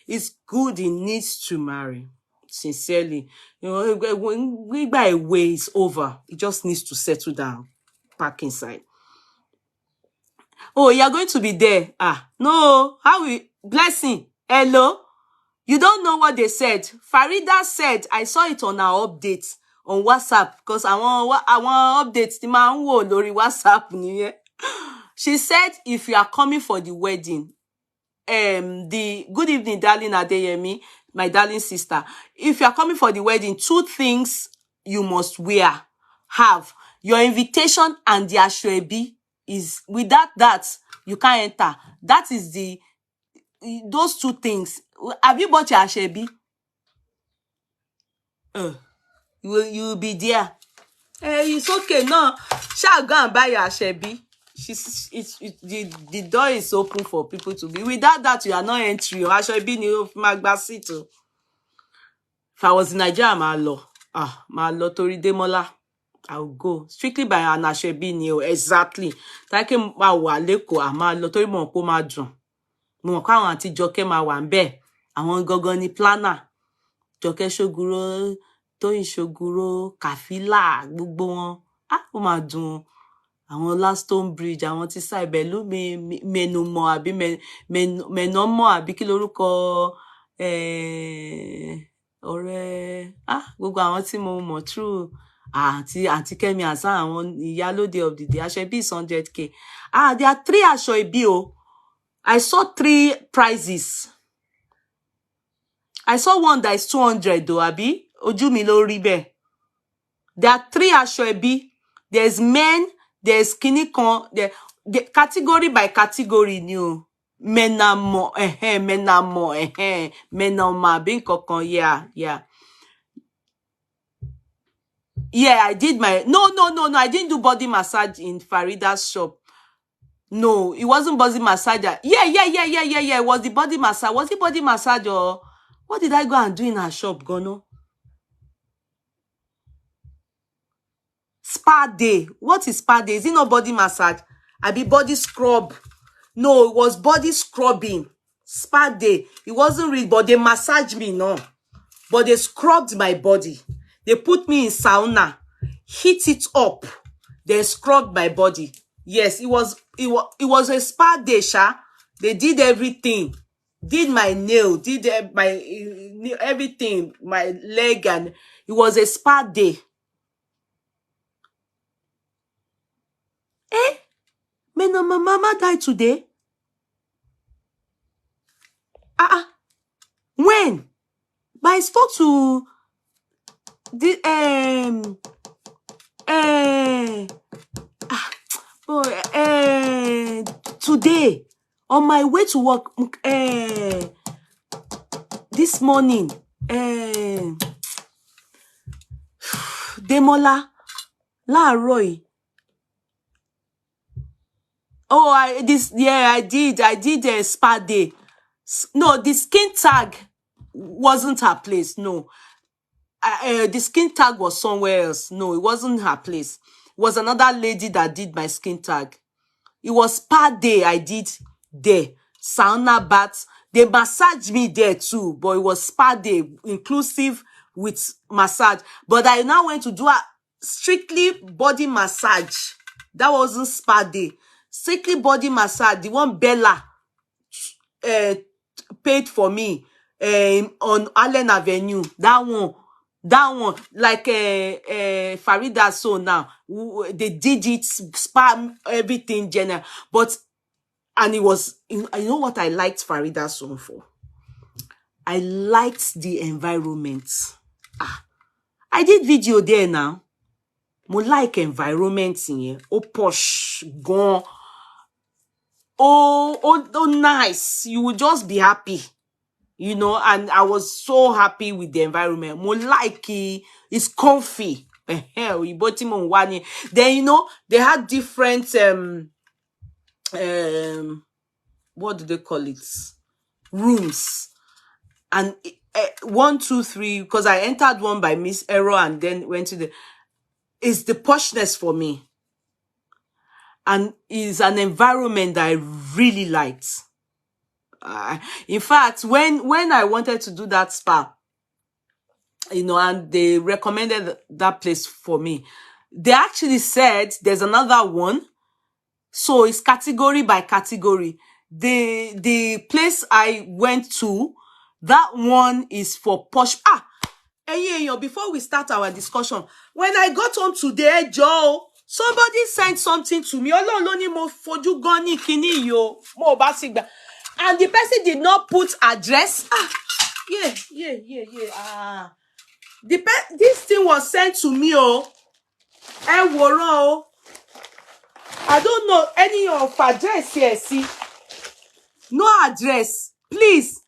It's good. He needs to marry. Sincerely. You know, when we buy away, it's over. He just needs to settle down. Back inside. Oh, you're going to be there. No. How we blessing? Hello? You don't know what they said. Farida said, I saw it on our update on WhatsApp because I want updates the man who lori WhatsApp niye. She said if you are coming for the wedding, the good evening darling Adeyemi, my darling sister. If you are coming for the wedding, 2 things you must have your invitation and the ashwebi is without that you can't enter. That is those 2 things. Have you bought your ashwebi? You will be there. It's okay. No, shall go and buy your ashwebi. The door is open for people to be. Without that, you are not entering. Your ashwebi ni o magba seat. If I was in Nigeria, my law tori Demola, I would go strictly by an ashwebi ni o. Exactly. Take ma wa leko ma lọ tori mo ko ma dùn. Mo ko àwọn àti Jọkẹ́ ma wà ńbẹ̀. Àwọn gangan ni planner. Jọkẹ́ Ṣògùrọ̀, Tóyìn Ṣògùrọ̀, Kàfílà, gbogbo wọn. Ó máa dùn. Àwọn Lastone Bridge, àwọn tí sá ibẹ̀ ló mẹ́numọ̀ àbí mẹ́nọ́mọ̀ àbí kí lorúkọ ọ̀rẹ́ gbogbo àwọn tí mo mọ̀ true àti Kẹ́mi Hasan àwọn ìyálóde of the day ashwebi is 100k. There are 3 ashwebi o. I saw 3 prizes. I saw one that is 200 though, abi ojú mi ló rí bẹ́ẹ̀. There are 3 ashwebi. There's men, there's kinikon, the category by category ni o. Menamo, menoma, bin kokon, yeah. Yeah, I did my no, I didn't do body massage in Farida's shop. No, it wasn't body massage. Yeah. It was the body massage. Was it body massage or what did I go and do in her shop, Gono? Spa day. What is spa day? Is it not body massage? I be body scrub. No, it was body scrubbing. Spa day. It wasn't real, but they massaged me, no. But they scrubbed my body. They put me in sauna, heat it up. They scrubbed my body. Yes, it was a spa day, Sha. They did everything. Did my nail, did my everything, my leg, and it was a spa day. My mama died today. When? But I spoke to the today on my way to work this morning Demola láàárọ̀. I did a spa day. No, the skin tag wasn't her place. No. The skin tag was somewhere else. No, it wasn't her place. It was another lady that did my skin tag. It was spa day I did there. Sauna bath. They massaged me there too, but it was spa day, inclusive with massage. But I now went to do a strictly body massage. That wasn't spa day. Strictly body massage. The one Bella paid for me on Allen Avenue. That one, like Farida so now, they did it, spa, everything general. But, and it was, you know what I liked Farida song for? I liked the environment. I did video there now. Mo like environment in here. Oh, posh, gone. oh, nice. You will just be happy, you know. And I was so happy with the environment. More like it's comfy. Then, you know, they had different what do they call it? Rooms. And 1, 2, 3, because I entered one by Miss Error and then went to it's the poshness for me. And it's an environment that I really liked. In fact, when I wanted to do that spa, you know, and they recommended that place for me, they actually said there's another one. So it's category by category. The place I went to, that one is for posh. Before we start our discussion, when I got home today, Joe, somebody sent something to me. And the person did not put address. This thing was sent to me. I don't know any of address here. See, no address, please.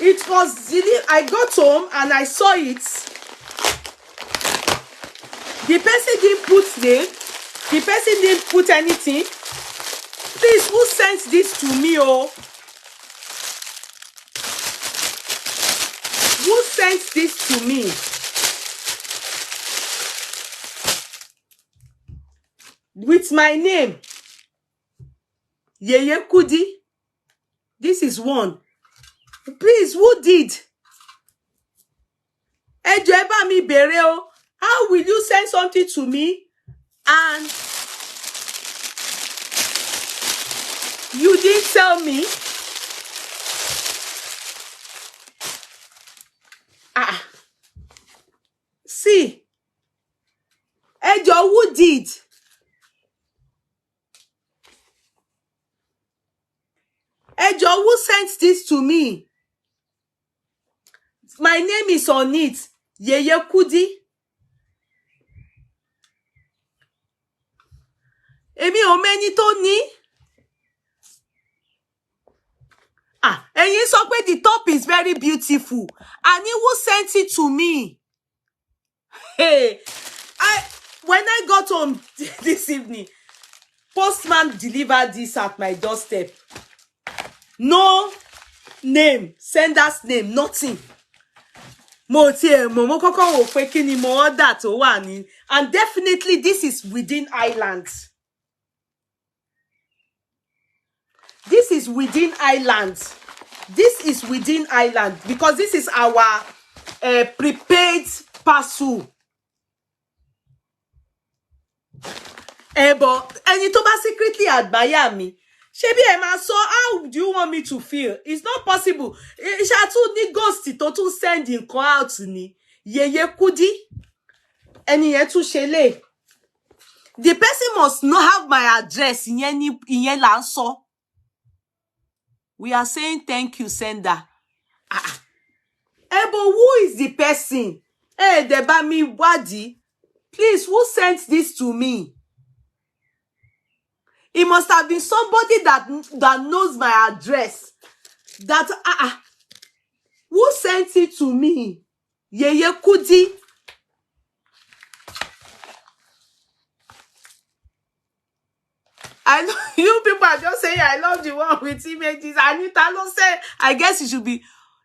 It was I got home and I saw it. The person didn't put name. The person didn't put anything. Please, who sent this to me? Who sent this to me? With my name, Yeye Kudi. This is one. Please, who did? How will you send something to me and you didn't tell me? See, who did? Who sent this to me? My name is on it. Yeye Kudi. Èmi ò mẹ́ni tó ní. Ẹ̀yin sọ pé the top is very beautiful. And who sent it to me? Hey, when I got home this evening, postman delivered this at my doorstep. No name, sender's name, nothing. And definitely this is within Ireland. This is within Ireland. This is within Ireland because this is our prepaid parcel. But ẹni tó bá secretly admire me, ṣebí ẹ máa sọ, how do you want me to feel? It's not possible. Ṣá tún ní ghost tó tún send nǹkan out ni. Yeye Kudi. Ẹni yẹn tún ṣe lé. The person must not have my address. Ìyẹn là ń sọ. We are saying thank you, sender. But who is the person? Debami Wadi. Please, who sent this to me? It must have been somebody that knows my address. That who sent it to me? Yeye Kudi. I know you people are just saying I love the one with images. Anita don't say. I guess it should be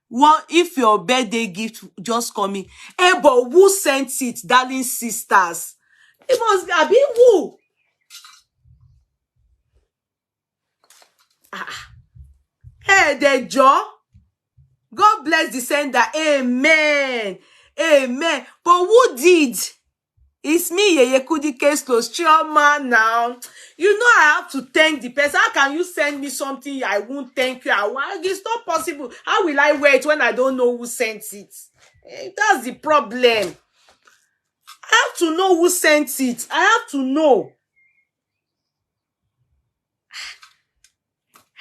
one. If your birthday gift just coming. But who sent it, darling sisters? It must be who? The jaw. God bless the sender. Amen. Amen. But who did? It's me, Yeye Kudi case closed. Chairman now. You know I have to thank the person. How can you send me something I won't thank you? It's not possible. How will I wait when I don't know who sent it? That's the problem. I have to know who sent it. I have to know.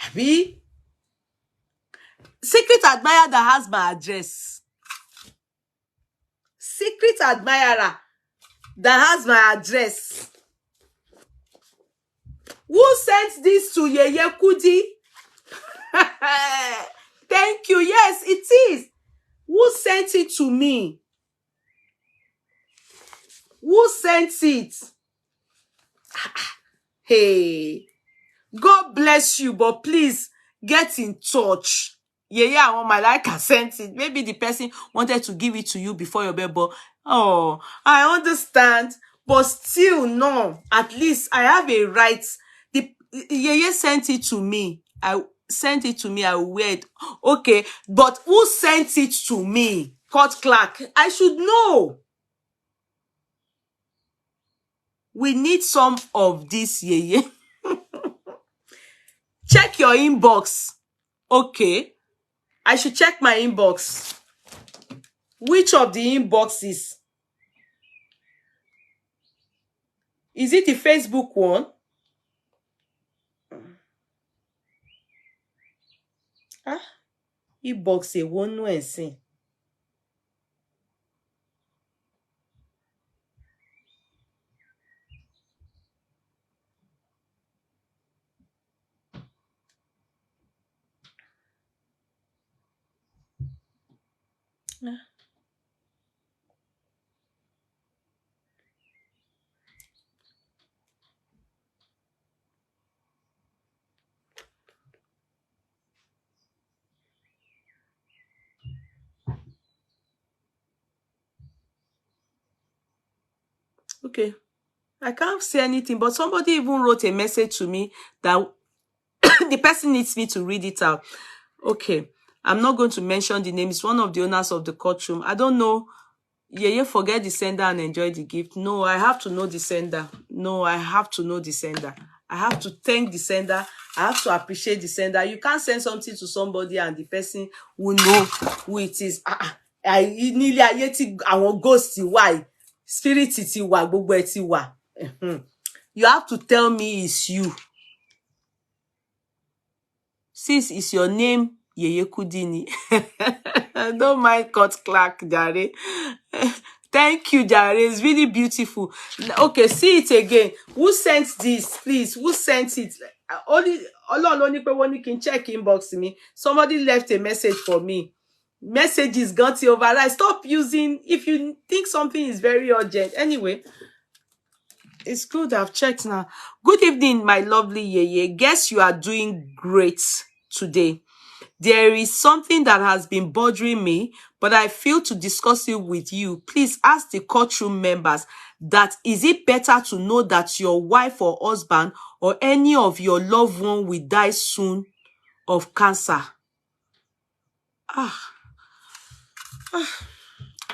Abi? Secret admirer that has my address. Secret admirer that has my address. Who sent this to Yeye Kudi? Thank you. Yes, it is. Who sent it to me? Who sent it? Hey, God bless you, but please get in touch. Yeah, I want my like I sent it. Maybe the person wanted to give it to you before your bed, but oh, I understand. But still, no. At least I have a right. The Yeye sent it to me. I sent it to me. I wear it. Okay, but who sent it to me? Court clerk. I should know. We need some of this, Yeye. Check your inbox. Okay. I should check my inbox. Which of the inboxes? Is it the Facebook one? Ah, inbox a one no ẹ̀sìn. Okay. I can't say anything, but somebody even wrote a message to me that the person needs me to read it out. Okay. I'm not going to mention the name. It's one of the owners of the courtroom. I don't know. Yeah, forget the sender and enjoy the gift. No, I have to know the sender. No, I have to know the sender. I have to thank the sender. I have to appreciate the sender. You can't send something to somebody and the person will know who it is. Nílé ayé tí àwọn ghost wà, spirit ti wà, gbogbo ẹ̀ ti wà. You have to tell me it's you. Since it's your name, Yeye Kudini. Don't mind Court Clerk, Jare. Thank you, Jare. It's really beautiful. Okay, see it again. Who sent this, please? Who sent it? Only people can check inbox me. Somebody left a message for me. Messages got to override. Stop using if you think something is very urgent. Anyway, it's good. I've checked now. Good evening, my lovely Yeye. Guess you are doing great today. There is something that has been bothering me, but I feel to discuss it with you. Please ask the courtroom members that is it better to know that your wife or husband or any of your loved one will die soon of cancer?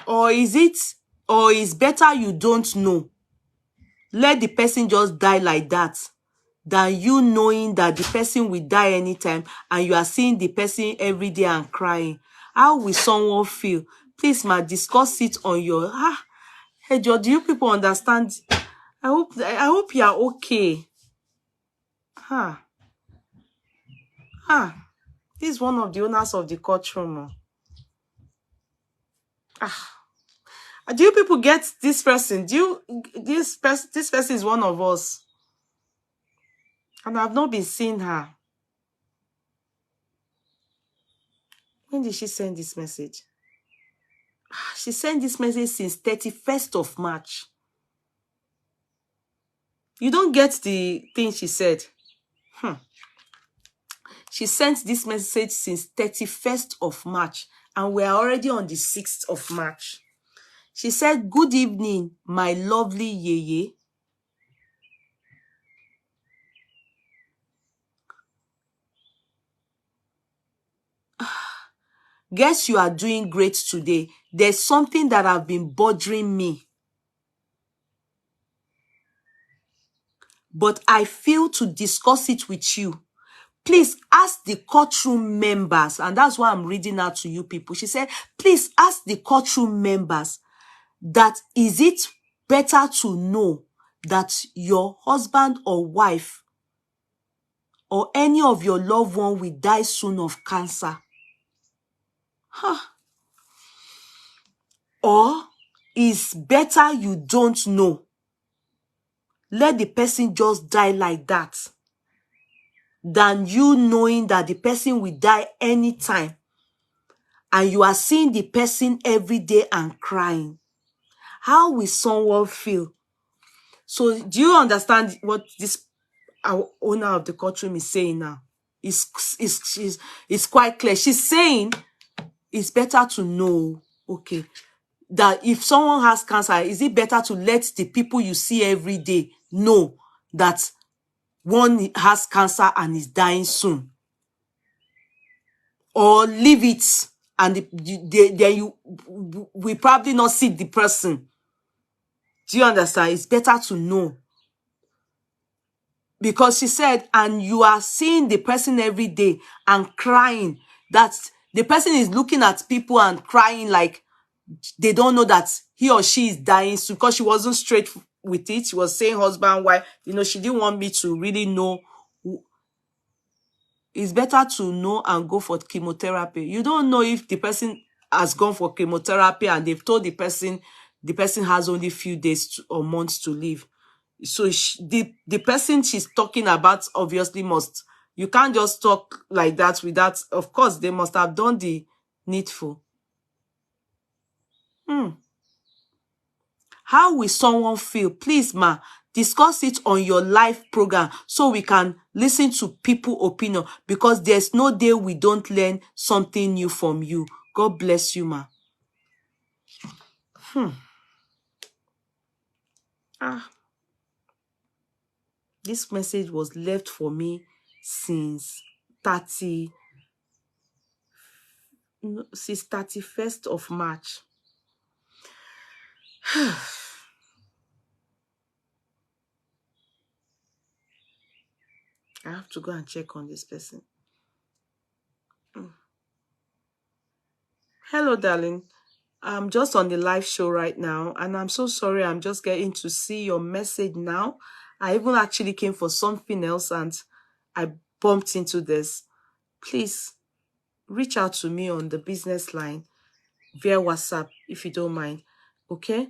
Or is better you don't know? Let the person just die like that than you knowing that the person will die anytime and you are seeing the person every day and crying. How will someone feel? Please, ma, discuss it on your... Hey, Joe, do you people understand? I hope you are okay. This is one of the owners of the courtroom. Do you people get this person? This person is one of us. And I've not been seeing her. When did she send this message? She sent this message since 31st of March. You don't get the thing she said. She sent this message since 31st of March. And we are already on the 6th of March. She said, good evening, my lovely Yeye. Guess you are doing great today. There's something that have been bothering me. But I feel to discuss it with you. Please ask the courtroom members. And that's why I'm reading out to you people. She said, please ask the courtroom members that is it better to know that your husband or wife or any of your loved one will die soon of cancer? Or is better you don't know? Let the person just die like that. than you knowing that the person will die anytime and you are seeing the person every day and crying? How will someone feel? So do you understand what this our owner of the courtroom is saying now? It's quite clear. She's saying it's better to know, okay, that if someone has cancer, is it better to let the people you see every day know that one has cancer and is dying soon? Or leave it and then you will probably not see the person. Do you understand? It's better to know. Because she said, and you are seeing the person every day and crying, that the person is looking at people and crying like they don't know that he or she is dying soon, because she wasn't straight with it. She was saying husband, wife, she didn't want me to really know. It's better to know and go for chemotherapy. You don't know if the person has gone for chemotherapy and they've told the person has only few days or months to live. So the person she's talking about obviously must, you can't just talk like that without, of course, they must have done the needful. How will someone feel? Please, ma, discuss it on your live program so we can listen to people's opinion, because there's no day we don't learn something new from you. God bless you, ma. This message was left for me since 31st of March. I have to go and check on this person. Hello, darling. I'm just on the live show right now, and I'm so sorry. I'm just getting to see your message now. I even actually came for something else, and I bumped into this. Please reach out to me on the business line via WhatsApp if you don't mind, okay?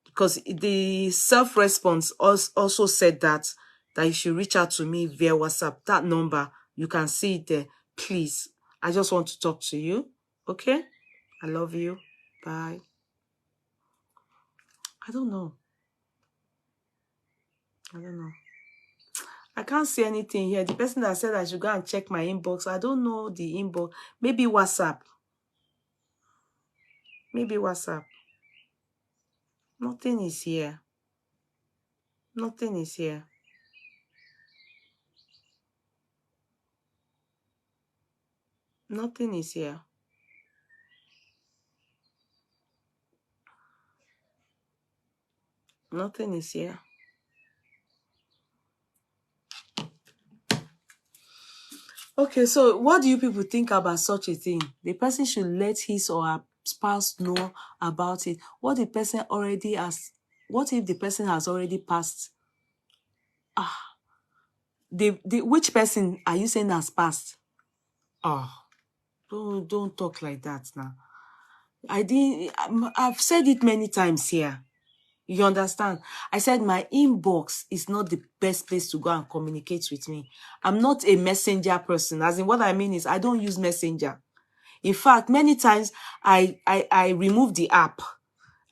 Because the self-response also said that you should reach out to me via WhatsApp. That number, you can see it there. Please, I just want to talk to you, okay? I love you. Bye. I don't know. I can't see anything here. The person that said I should go and check my inbox, I don't know the inbox. Maybe WhatsApp. Nothing is here. Nothing is here. Nothing is here. Nothing is here. Okay, so what do you people think about such a thing? The person should let his or her spouse know about it. What if the person has already passed? Which person are you saying has passed? Don't talk like that now. I've said it many times here. You understand? I said my inbox is not the best place to go and communicate with me. I'm not a messenger person. As in, what I mean is I don't use messenger. In fact, many times I remove the app.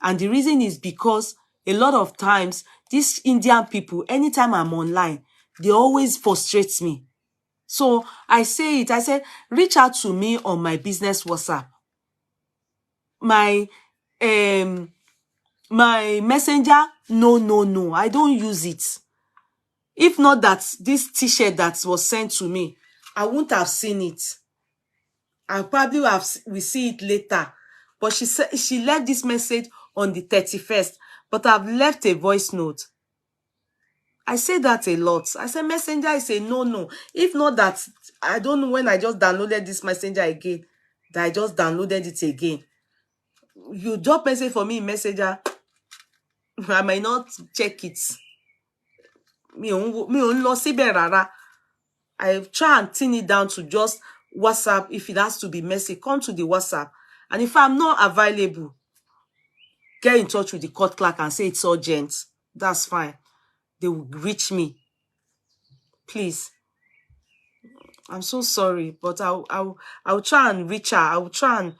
And the reason is because a lot of times these Indian people, anytime I'm online, they always frustrate me. So I said, reach out to me on my business WhatsApp. My messenger, no, I don't use it. If not that this t-shirt that was sent to me, I wouldn't have seen it. I probably will see it later. But she said she left this message on the 31st, but I've left a voice note. I say that a lot. I say messenger is a no. If not that, I don't know when I just downloaded this messenger again, that I just downloaded it again. You drop message for me in messenger, I might not check it. Mi ò ń lọ síbẹ̀ rárá. I try and thin it down to just WhatsApp. If it has to be messy, come to the WhatsApp. And if I'm not available, get in touch with the court clerk and say it's urgent. That's fine. They will reach me. Please. I'm so sorry, but I'll try and reach her. I'll try and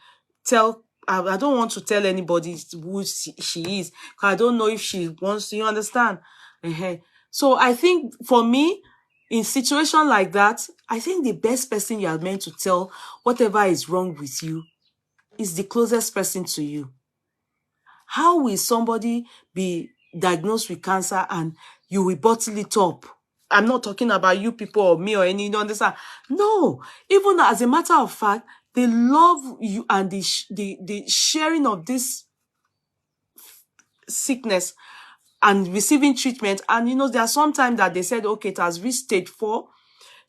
tell. I don't want to tell anybody who she is, because I don't know if she wants to. You understand? So I think for me, in situation like that, I think the best person you are meant to tell whatever is wrong with you is the closest person to you. How will somebody be diagnosed with cancer and you will bottle it up? I'm not talking about you people or me or any, you understand? No, even as a matter of fact, the love you and the sharing of this sickness and receiving treatment. And there are some times that they said, okay, it has reached stage 4.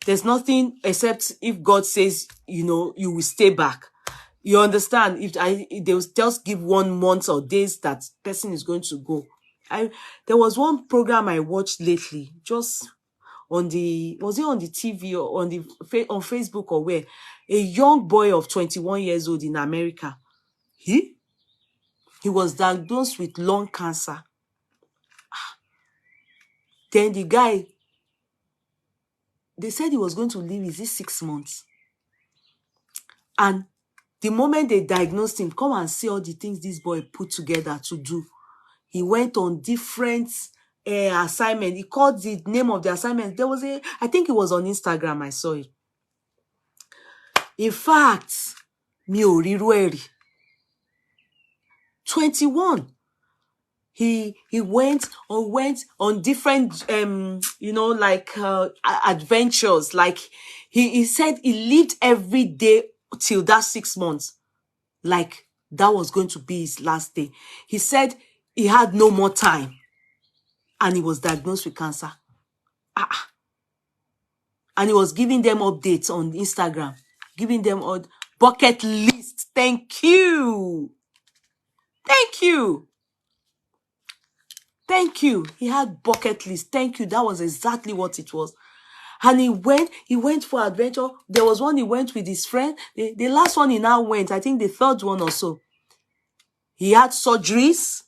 There's nothing except if God says, you will stay back. You understand? If they will just give 1 month or days that person is going to go. There was one program I watched lately, just was it on the TV or on Facebook or where? A young boy of 21 years old in America. He was diagnosed with lung cancer. Then the guy, they said he was going to live, is it 6 months? And the moment they diagnosed him, come and see all the things this boy put together to do. He went on different assignment. He called the name of the assignment. There was I think it was on Instagram, I saw it. In fact, mi ò ríru ẹ̀ rí. 21. He went on different adventures. Like he said he lived every day till that 6 months. Like that was going to be his last day. He said he had no more time and he was diagnosed with cancer. And he was giving them updates on Instagram, giving them a bucket list. Thank you. Thank you. Thank you. He had bucket list. Thank you. That was exactly what it was. And he went for adventure. There was one he went with his friend. The last one he now went, I think the third one or so. He had surgeries.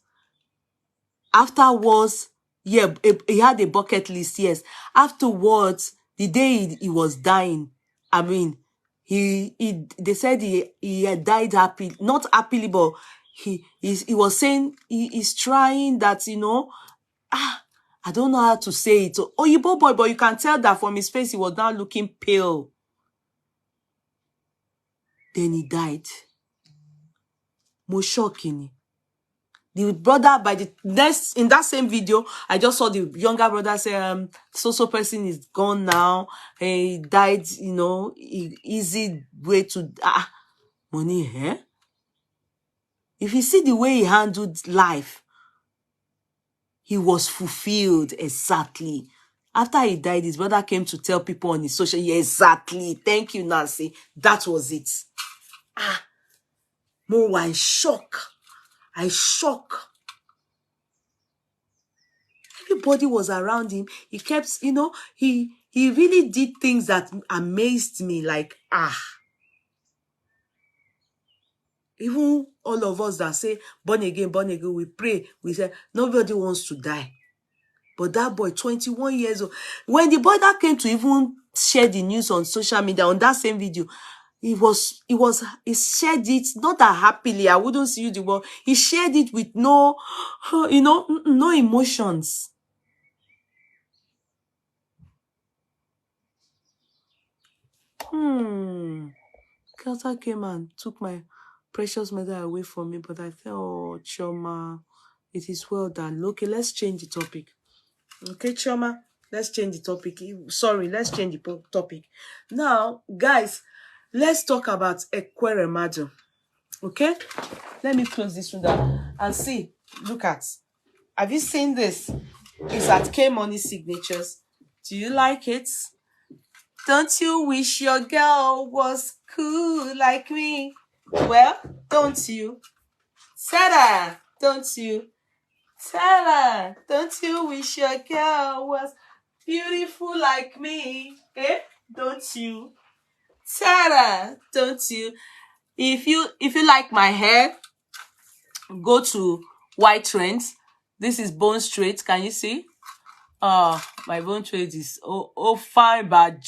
Afterwards, yeah, he had a bucket list, yes. Afterwards, the day he was dying, I mean, they said he had died happy, not happily, but he was saying he's trying that, I don't know how to say it. Oh, you boy, but you can tell that from his face, he was now looking pale. Then he died. Mo shocking. The brother, in that same video, I just saw the younger brother say, so person is gone now. He died, easy way to, money, eh? If you see the way he handled life, he was fulfilled, exactly. After he died, his brother came to tell people on his social, yeah, exactly. Thank you, Nancy. That was it. Mo, I shock. Everybody was around him. He kept, he really did things that amazed me. Like, even all of us that say, born again, we pray. We say, nobody wants to die. But that boy, 21 years old, when the boy that came to even share the news on social media, on that same video, he shared it, not that happily, I wouldn't use the word, he shared it with no, no emotions. Cancer came and took my precious mother away from me, but I thought, oh, Chioma, it is well done. Okay, let's change the topic. Okay, Chioma, let's change the topic. Sorry, let's change the topic. Now, guys, let's talk about Ekeremadu. Okay? Let me close this window and see. Look at. Have you seen this? It's at K Money Signatures. Do you like it? Don't you wish your girl was cool like me? Well, don't you? Sarah, don't you? Tell her, don't you wish your girl was beautiful like me? Eh? Don't you? Tell her, don't you? If you like my hair, go to White Trends. This is Bone Straight. Can you see? My bone straight is fine, but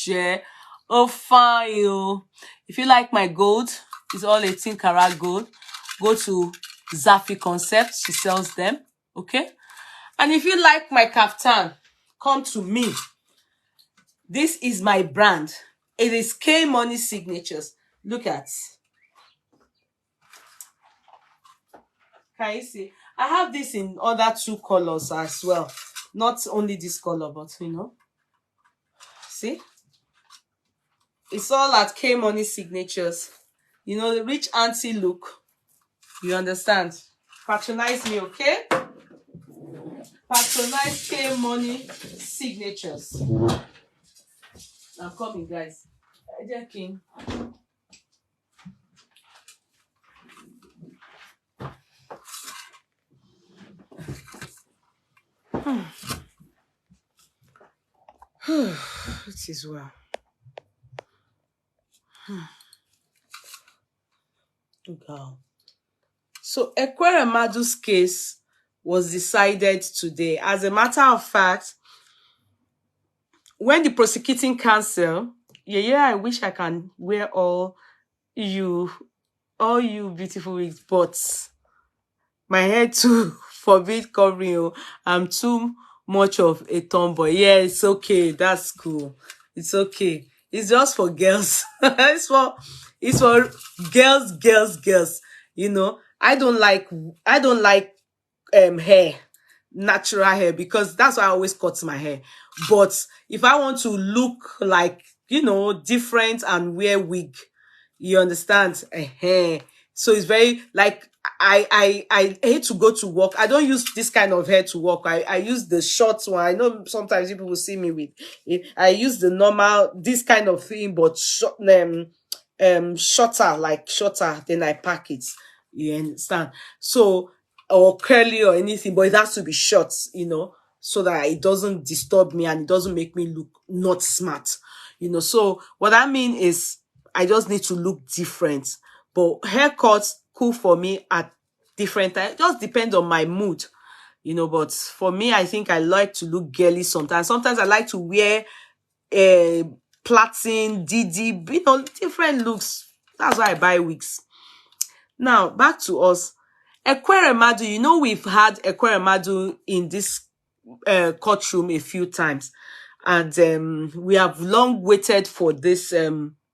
Oh, fine. Oh. If you like my gold, it's all 18 karat gold. Go to Zafi Concept. She sells them. Okay. And if you like my kaftan, come to me. This is my brand. It is K Money Signatures. Look at. Can you see? I have this in other 2 colors as well. Not only this color, but you know. See? It's all at K Money Signatures. You know, the rich auntie look. You understand? Patronize me, okay? Patronize K Money Signatures. I'm coming, guys. Dear King. It is well. Wow. So Ekeremadu's case was decided today. As a matter of fact, when the prosecuting counsel, I wish I can wear all you beautiful wigs, but my hair too forbid covering. Oh, I'm too much of a tomboy. Yeah, it's okay. That's cool. It's okay. It's just for girls. it's for girls. You know, I don't like hair, natural hair, because that's why I always cut my hair. But if I want to look like, you know, different and wear wig, you understand? So it's very like I hate to go to work. I don't use this kind of hair to work. I use the short one. I know sometimes people will see me with it. I use the normal this kind of thing, but shorter, then I pack it. You understand? So, or curly or anything, but it has to be short, you know, so that it doesn't disturb me and it doesn't make me look not smart, you know. So what I mean is I just need to look different. But haircuts cool for me at different times. It just depends on my mood, you know. But for me, I think I like to look girly sometimes. Sometimes I like to wear platin, DD, you know, different looks. That's why I buy wigs. Now, back to us. Ekeremadu, you know, we've had Ekeremadu in this courtroom a few times. And we have long waited for this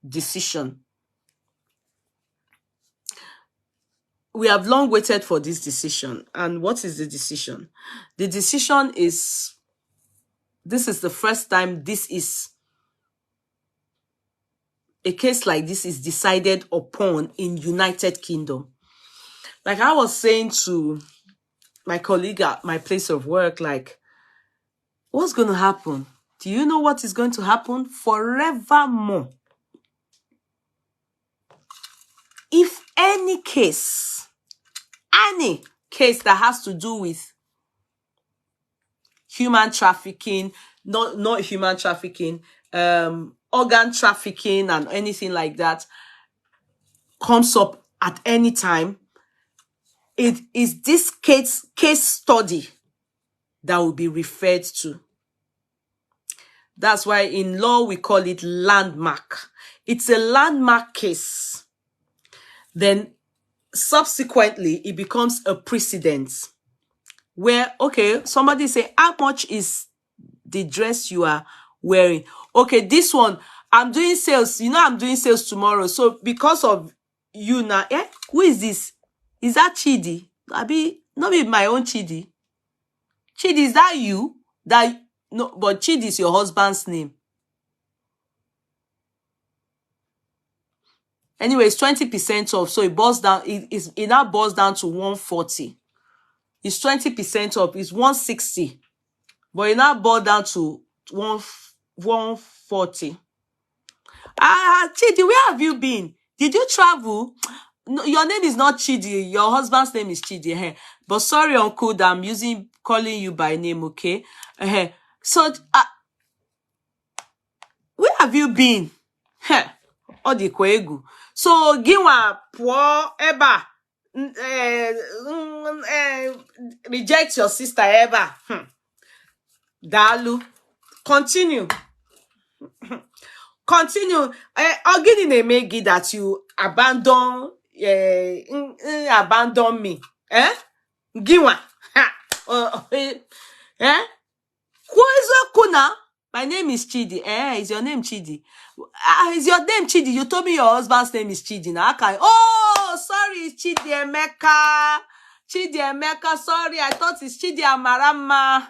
decision. We have long waited for this decision. And what is the decision? The decision is, this is the first time a case like this is decided upon in United Kingdom. Like I was saying to my colleague at my place of work, like, what's going to happen? Do you know what is going to happen? Forevermore. If any case that has to do with human trafficking, not human trafficking, organ trafficking and anything like that comes up at any time, it is this case study that will be referred to. That's why in law we call it landmark. It's a landmark case. Then subsequently it becomes a precedent where, okay, somebody say, how much is the dress you are wearing? Okay, this one, I'm doing sales. You know, I'm doing sales tomorrow. So because of you now, who is this? Is that Chidi? Not be my own Chidi. Chidi, is that you? No, but Chidi is your husband's name. Anyway, it's 20% off. So it boils down, it now boils down to 140. It's 20% off. It's 160. But it now boils down to 140. Chidi, where have you been? Did you travel? No, your name is not Chidi. Your husband's name is Chidi. But sorry, uncle, that I'm calling you by name, okay? So, where have you been? Odikwegu. So, giwa poor eba. Reject your sister eba. Dalu. Continue. Continue. Ogini Megi that you abandon abandon me. Giwa. Kuna. My name is Chidi. Is your name Chidi? Is your name Chidi? You told me your husband's name is Chidi. Now I can. Oh, sorry, it's Chidi Emeka. Chidi Emeka, sorry, I thought it's Chidi Amarama.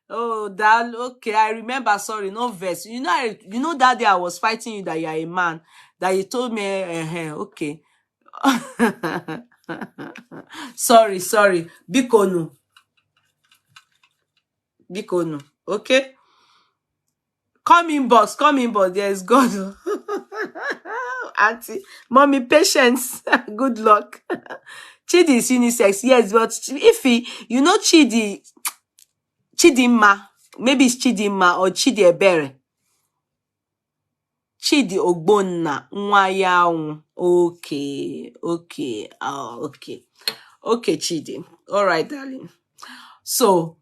Oh, that okay. I remember. Sorry, no verse. You know that day I was fighting you that you are a man. That you told me. Okay. sorry. Bikonu. Okay. Come in, boss. There's God. Auntie, mommy, patience. Good luck. Chidi is unisex, yes, but if you know Chidimma, maybe it's Chidimma or Chidi Ebere. Chidi Ogbonna, Nwayaun. Okay. Okay, Chidi. All right, darling. So,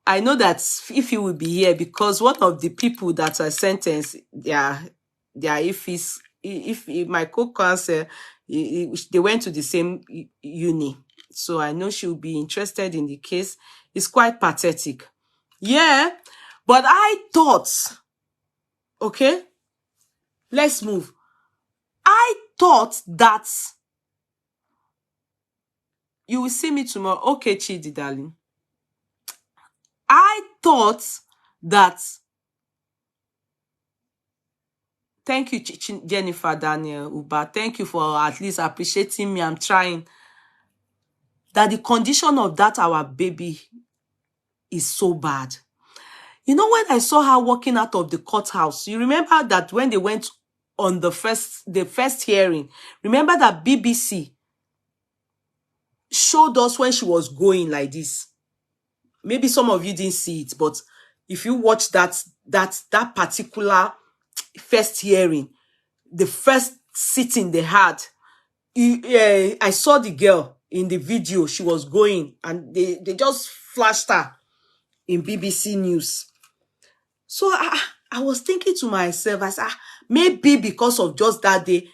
I know that if he will be here, because one of the people that are sentenced, if my co-counsel, they went to the same uni. So I know she'll be interested in the case. It's quite pathetic. Yeah, but I thought, okay, let's move. I thought that you will see me tomorrow. Okay, Chidi, darling. I thought that, thank you, Jennifer Daniel Uba. Thank you for at least appreciating me. I'm trying. That the condition of that our baby is so bad. You know, when I saw her walking out of the courthouse, you remember that when they went on the first hearing, remember that BBC showed us when she was going like this. Maybe some of you didn't see it, but if you watch that particular first hearing, the first sitting they had, I saw the girl in the video. She was going, and they just flashed her in BBC News. So I was thinking to myself, I said, maybe because of just that day,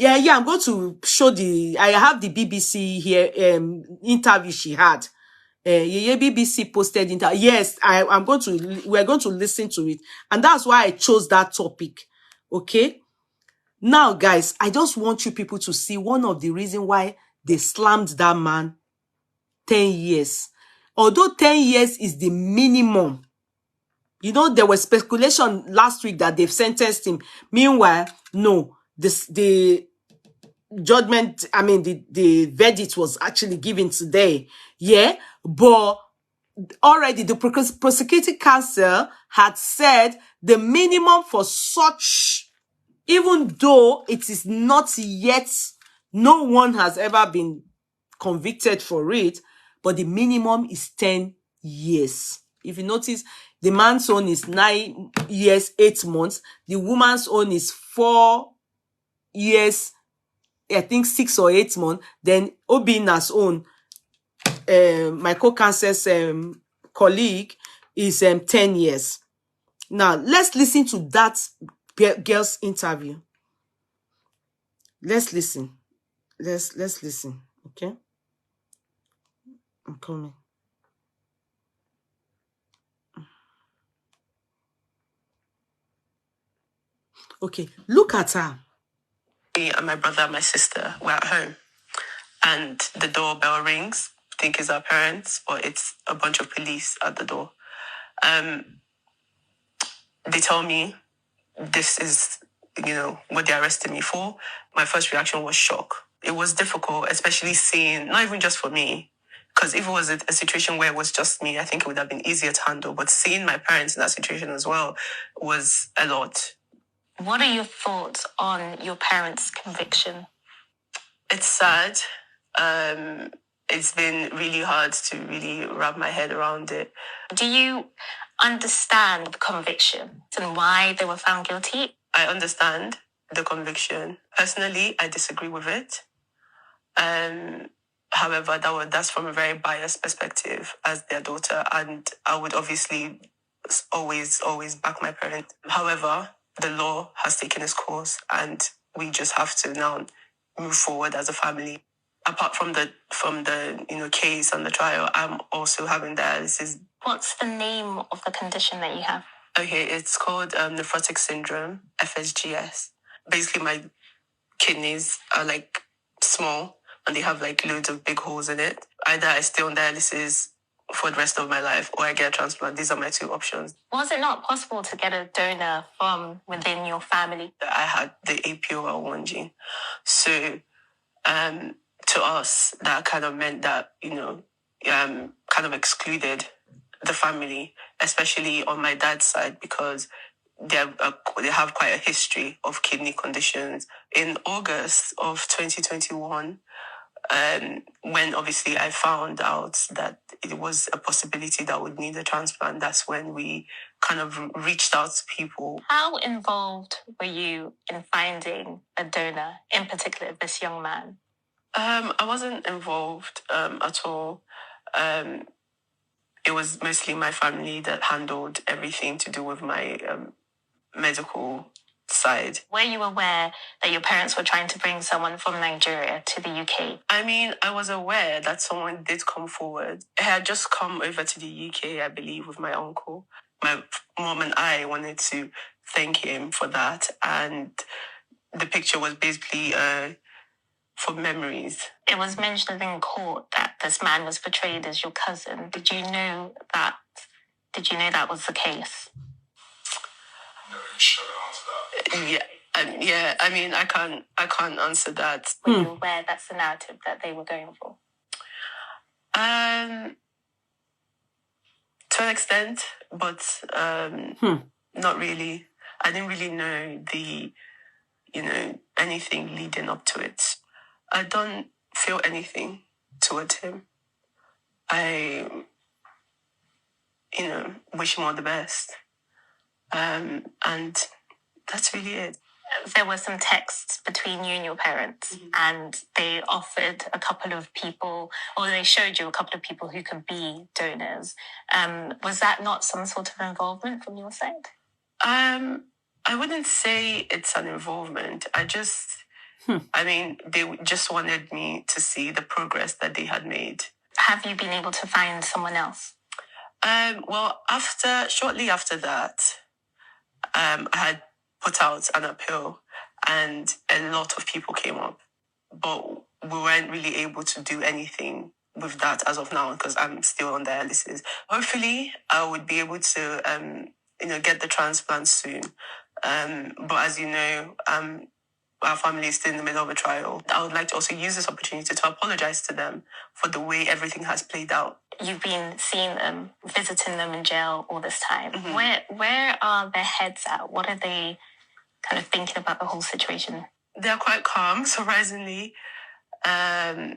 I'm going to show I have the BBC here, interview she had. BBC posted interview. Yes, we're going to listen to it. And that's why I chose that topic. Okay. Now, guys, I just want you people to see one of the reasons why they slammed that man 10 years. Although 10 years is the minimum. You know, there was speculation last week that they've sentenced him. Meanwhile, no, the judgment, I mean, the verdict was actually given today. Yeah, but already the prosecuting counsel had said the minimum for such, even though it is not yet, no one has ever been convicted for it, but the minimum is 10 years. If you notice, the man's own is 9 years, 8 months. The woman's own is 4 years, I think 6 or 8 months. Then Obina's own, my co-counsel's colleague, is 10 years. Now, let's listen to that girl's interview. Let's listen. Let's listen, okay? I'm coming. Okay, look at her. Me and my brother and my sister were at home, and the doorbell rings. I think it's our parents, or it's a bunch of police at the door. They tell me this is, what they arrested me for. My first reaction was shock. It was difficult, especially seeing, not even just for me, because if it was a situation where it was just me, I think it would have been easier to handle. But seeing my parents in that situation as well was a lot. What are your thoughts on your parents' conviction? It's sad. It's been really hard to really wrap my head around it. Do you understand the conviction and why they were found guilty? I understand the conviction. Personally, I disagree with it. However, that's from a very biased perspective as their daughter, and I would obviously always back my parents. However, the law has taken its course, and we just have to now move forward as a family. Apart from the case and the trial, I'm also having dialysis. What's the name of the condition that you have? Okay, it's called nephrotic syndrome, FSGS. Basically, my kidneys are like small and they have like loads of big holes in it. Either I stay on dialysis for the rest of my life or I get a transplant. These are my two options. Was it not possible to get a donor from within your family? I had the APOL1 gene. So to us, that kind of meant that, kind of excluded the family, especially on my dad's side, because they have quite a history of kidney conditions. In August of 2021, when obviously I found out that it was a possibility that I would need a transplant, that's when we kind of reached out to people. How involved were you in finding a donor, in particular this young man? I wasn't involved at all. It was mostly my family that handled everything to do with my medical side. Were you aware that your parents were trying to bring someone from Nigeria to the UK? I mean, I was aware that someone did come forward. I had just come over to the UK, I believe, with my uncle. My mom and I wanted to thank him for that. And the picture was basically for memories. It was mentioned in court that this man was portrayed as your cousin. Did you know that was the case? No, you shut answer that. Yeah. I mean, I can't answer that. Were you aware that's the narrative that they were going for? To an extent, but not really. I didn't really know anything leading up to it. I don't feel anything towards him. I, wish him all the best. And that's really it. There were some texts between you and your parents, and they offered a couple of people, or they showed you a couple of people who could be donors. Was that not some sort of involvement from your side? I wouldn't say it's an involvement. They just wanted me to see the progress that they had made. Have you been able to find someone else? Well, shortly after that, I had put out an appeal and a lot of people came up, but we weren't really able to do anything with that as of now because I'm still on dialysis. Hopefully, I would be able to, get the transplant soon. But as you know, our family is still in the middle of a trial. I would like to also use this opportunity to apologize to them for the way everything has played out. You've been seeing them, visiting them in jail all this time. Mm-hmm. Where are their heads at? What are they kind of thinking about the whole situation? They're quite calm, surprisingly. Yeah.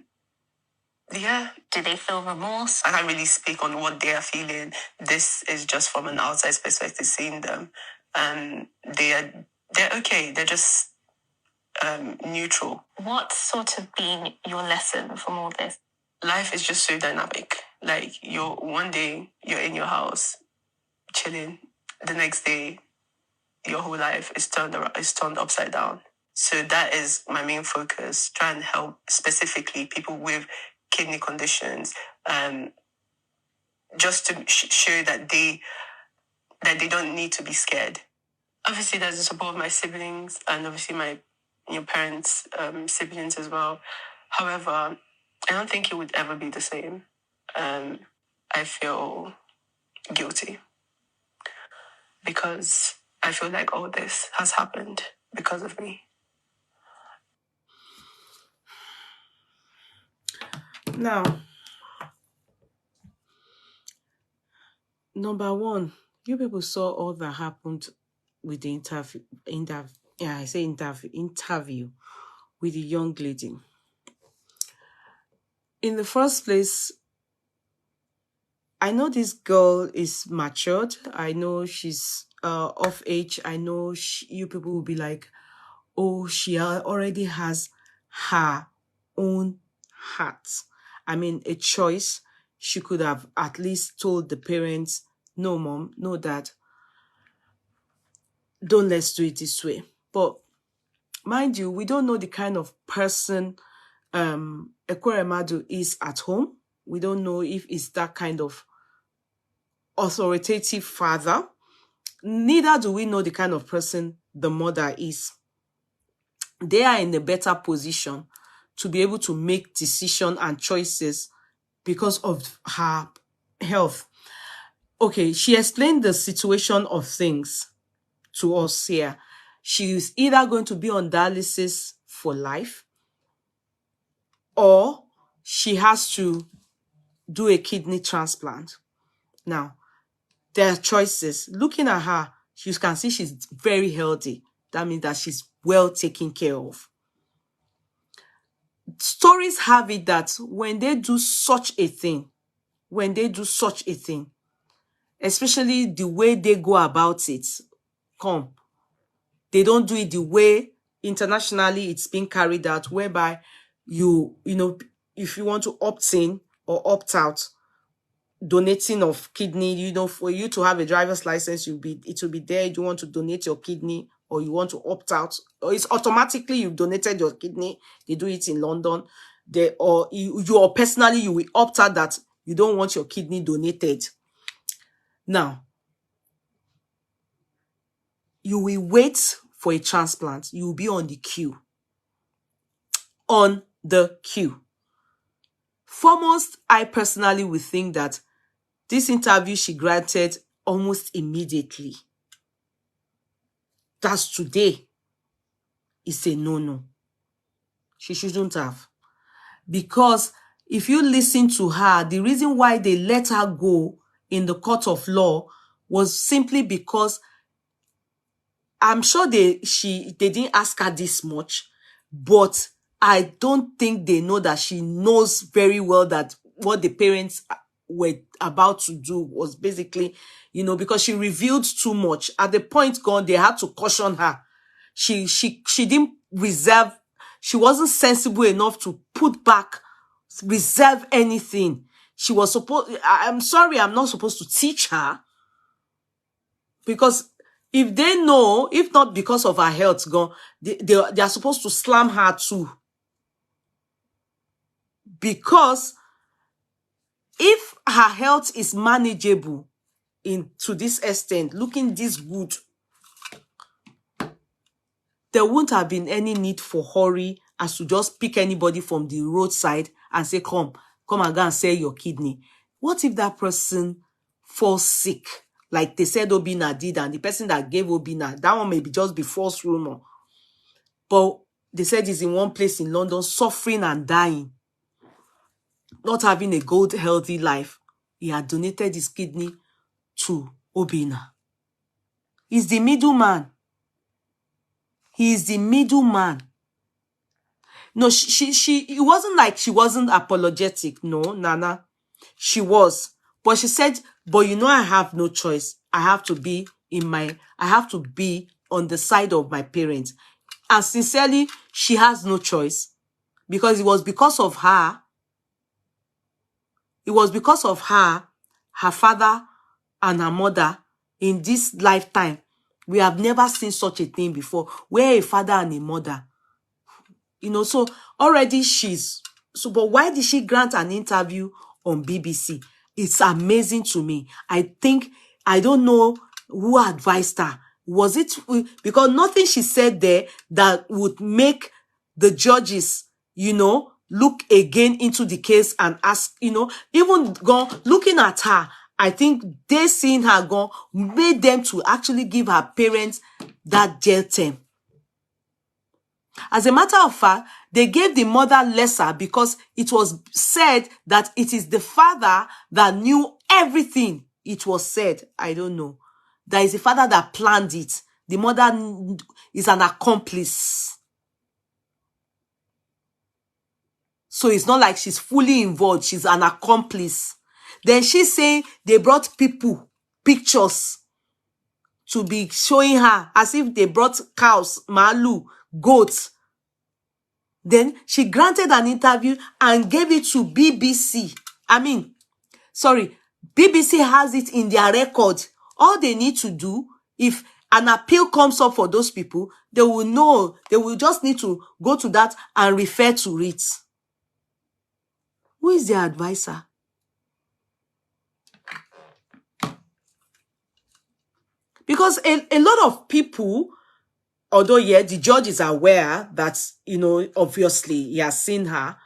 Do they feel remorse? I can't really speak on what they are feeling. This is just from an outside perspective, seeing them. They're okay. They're just neutral. What's sort of been your lesson from all this? Life is just so dynamic. Like one day you're in your house chilling. The next day, your whole life is turned upside down. So that is my main focus, try and help specifically people with kidney conditions, just to show that they don't need to be scared. Obviously, there's the support of my siblings and obviously my parents' siblings as well. However, I don't think it would ever be the same. I feel guilty because I feel like all this has happened because of me. Now, number one, you people saw all that happened with the interview with the young lady. In the first place, I know this girl is matured. I know she's of age. I know you people will be like, oh, she already has her own heart. I mean, a choice. She could have at least told the parents, no, mom, no, dad, don't let's do it this way. But mind you, we don't know the kind of person Ekeremadu is at home. We don't know if it's that kind of authoritative father. Neither do we know the kind of person the mother is. They are in a better position to be able to make decisions and choices because of her health. Okay, she explained the situation of things to us here. She is either going to be on dialysis for life, or she has to do a kidney transplant. Now, there are choices. Looking at her, you can see she's very healthy. That means that she's well taken care of. Stories have it that when they do such a thing, especially the way they go about it, they don't do it the way internationally it's being carried out, whereby you know, if you want to opt in or opt out, donating of kidney, you know, for you to have a driver's license, it will be there. You want to donate your kidney or you want to opt out, or it's automatically you've donated your kidney. They do it in London. Or you personally, you will opt out that you don't want your kidney donated. Now, you will wait for a transplant. You will be on the queue. On the queue. Foremost, I personally would think that this interview she granted almost immediately. That's today. It's a no-no. She shouldn't have. Because if you listen to her, the reason why they let her go in the court of law was simply because I'm sure they didn't ask her this much, but I don't think they know that she knows very well that what the parents were about to do was basically, you know, because she revealed too much. At the point gone, they had to caution her. She didn't reserve, she wasn't sensible enough to reserve anything. She was supposed, I'm sorry, I'm not supposed to teach her, because if they know, if not because of her health gone, they are supposed to slam her too. Because if her health is manageable to this extent, looking this good, there won't have been any need for hurry as to just pick anybody from the roadside and say, come and go and sell your kidney. What if that person falls sick, like they said Obina did, and the person that gave Obina, that one may just be false rumor, but they said he's in one place in London suffering and dying, not having a good, healthy life. He had donated his kidney to Obina. He's the middleman. He is the middleman. No, it wasn't like she wasn't apologetic. No, Nana. She was. But she said, but you know, I have no choice. I have to be on the side of my parents. And sincerely, she has no choice. Because it was because of her. It was because of her father and her mother in this lifetime. We have never seen such a thing before, where a father and a mother, you know, so already but why did she grant an interview on BBC? It's amazing to me. I don't know who advised her. Was it, because nothing she said there that would make the judges, you know, look again into the case and ask, you know, even looking at her, I think they seeing her made them to actually give her parents that jail term. As a matter of fact, they gave the mother lesser because it was said that it is the father that knew everything. It was said, I don't know. There is a father that planned it. The mother is an accomplice. So it's not like she's fully involved. She's an accomplice. Then she's saying they brought pictures to be showing her as if they brought cows, malu, goats. Then she granted an interview and gave it to BBC. BBC has it in their record. All they need to do, if an appeal comes up for those people, they will know. They will just need to go to that and refer to it. Who is their advisor? Because a lot of people, although, yeah, the judge is aware that, obviously he has seen her,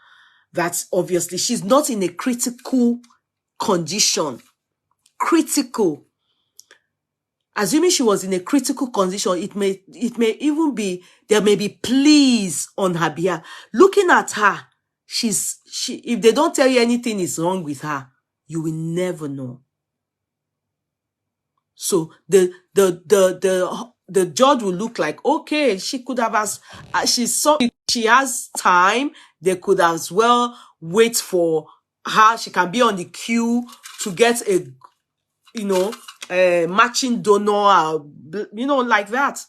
that obviously she's not in a critical condition. Critical. Assuming she was in a critical condition, it may even be, there may be pleas on her behalf. Looking at her, if they don't tell you anything is wrong with her, you will never know. So the judge will look like, okay, she could have asked, she has time. They could as well wait for her. She can be on the queue to get a, matching donor, like that.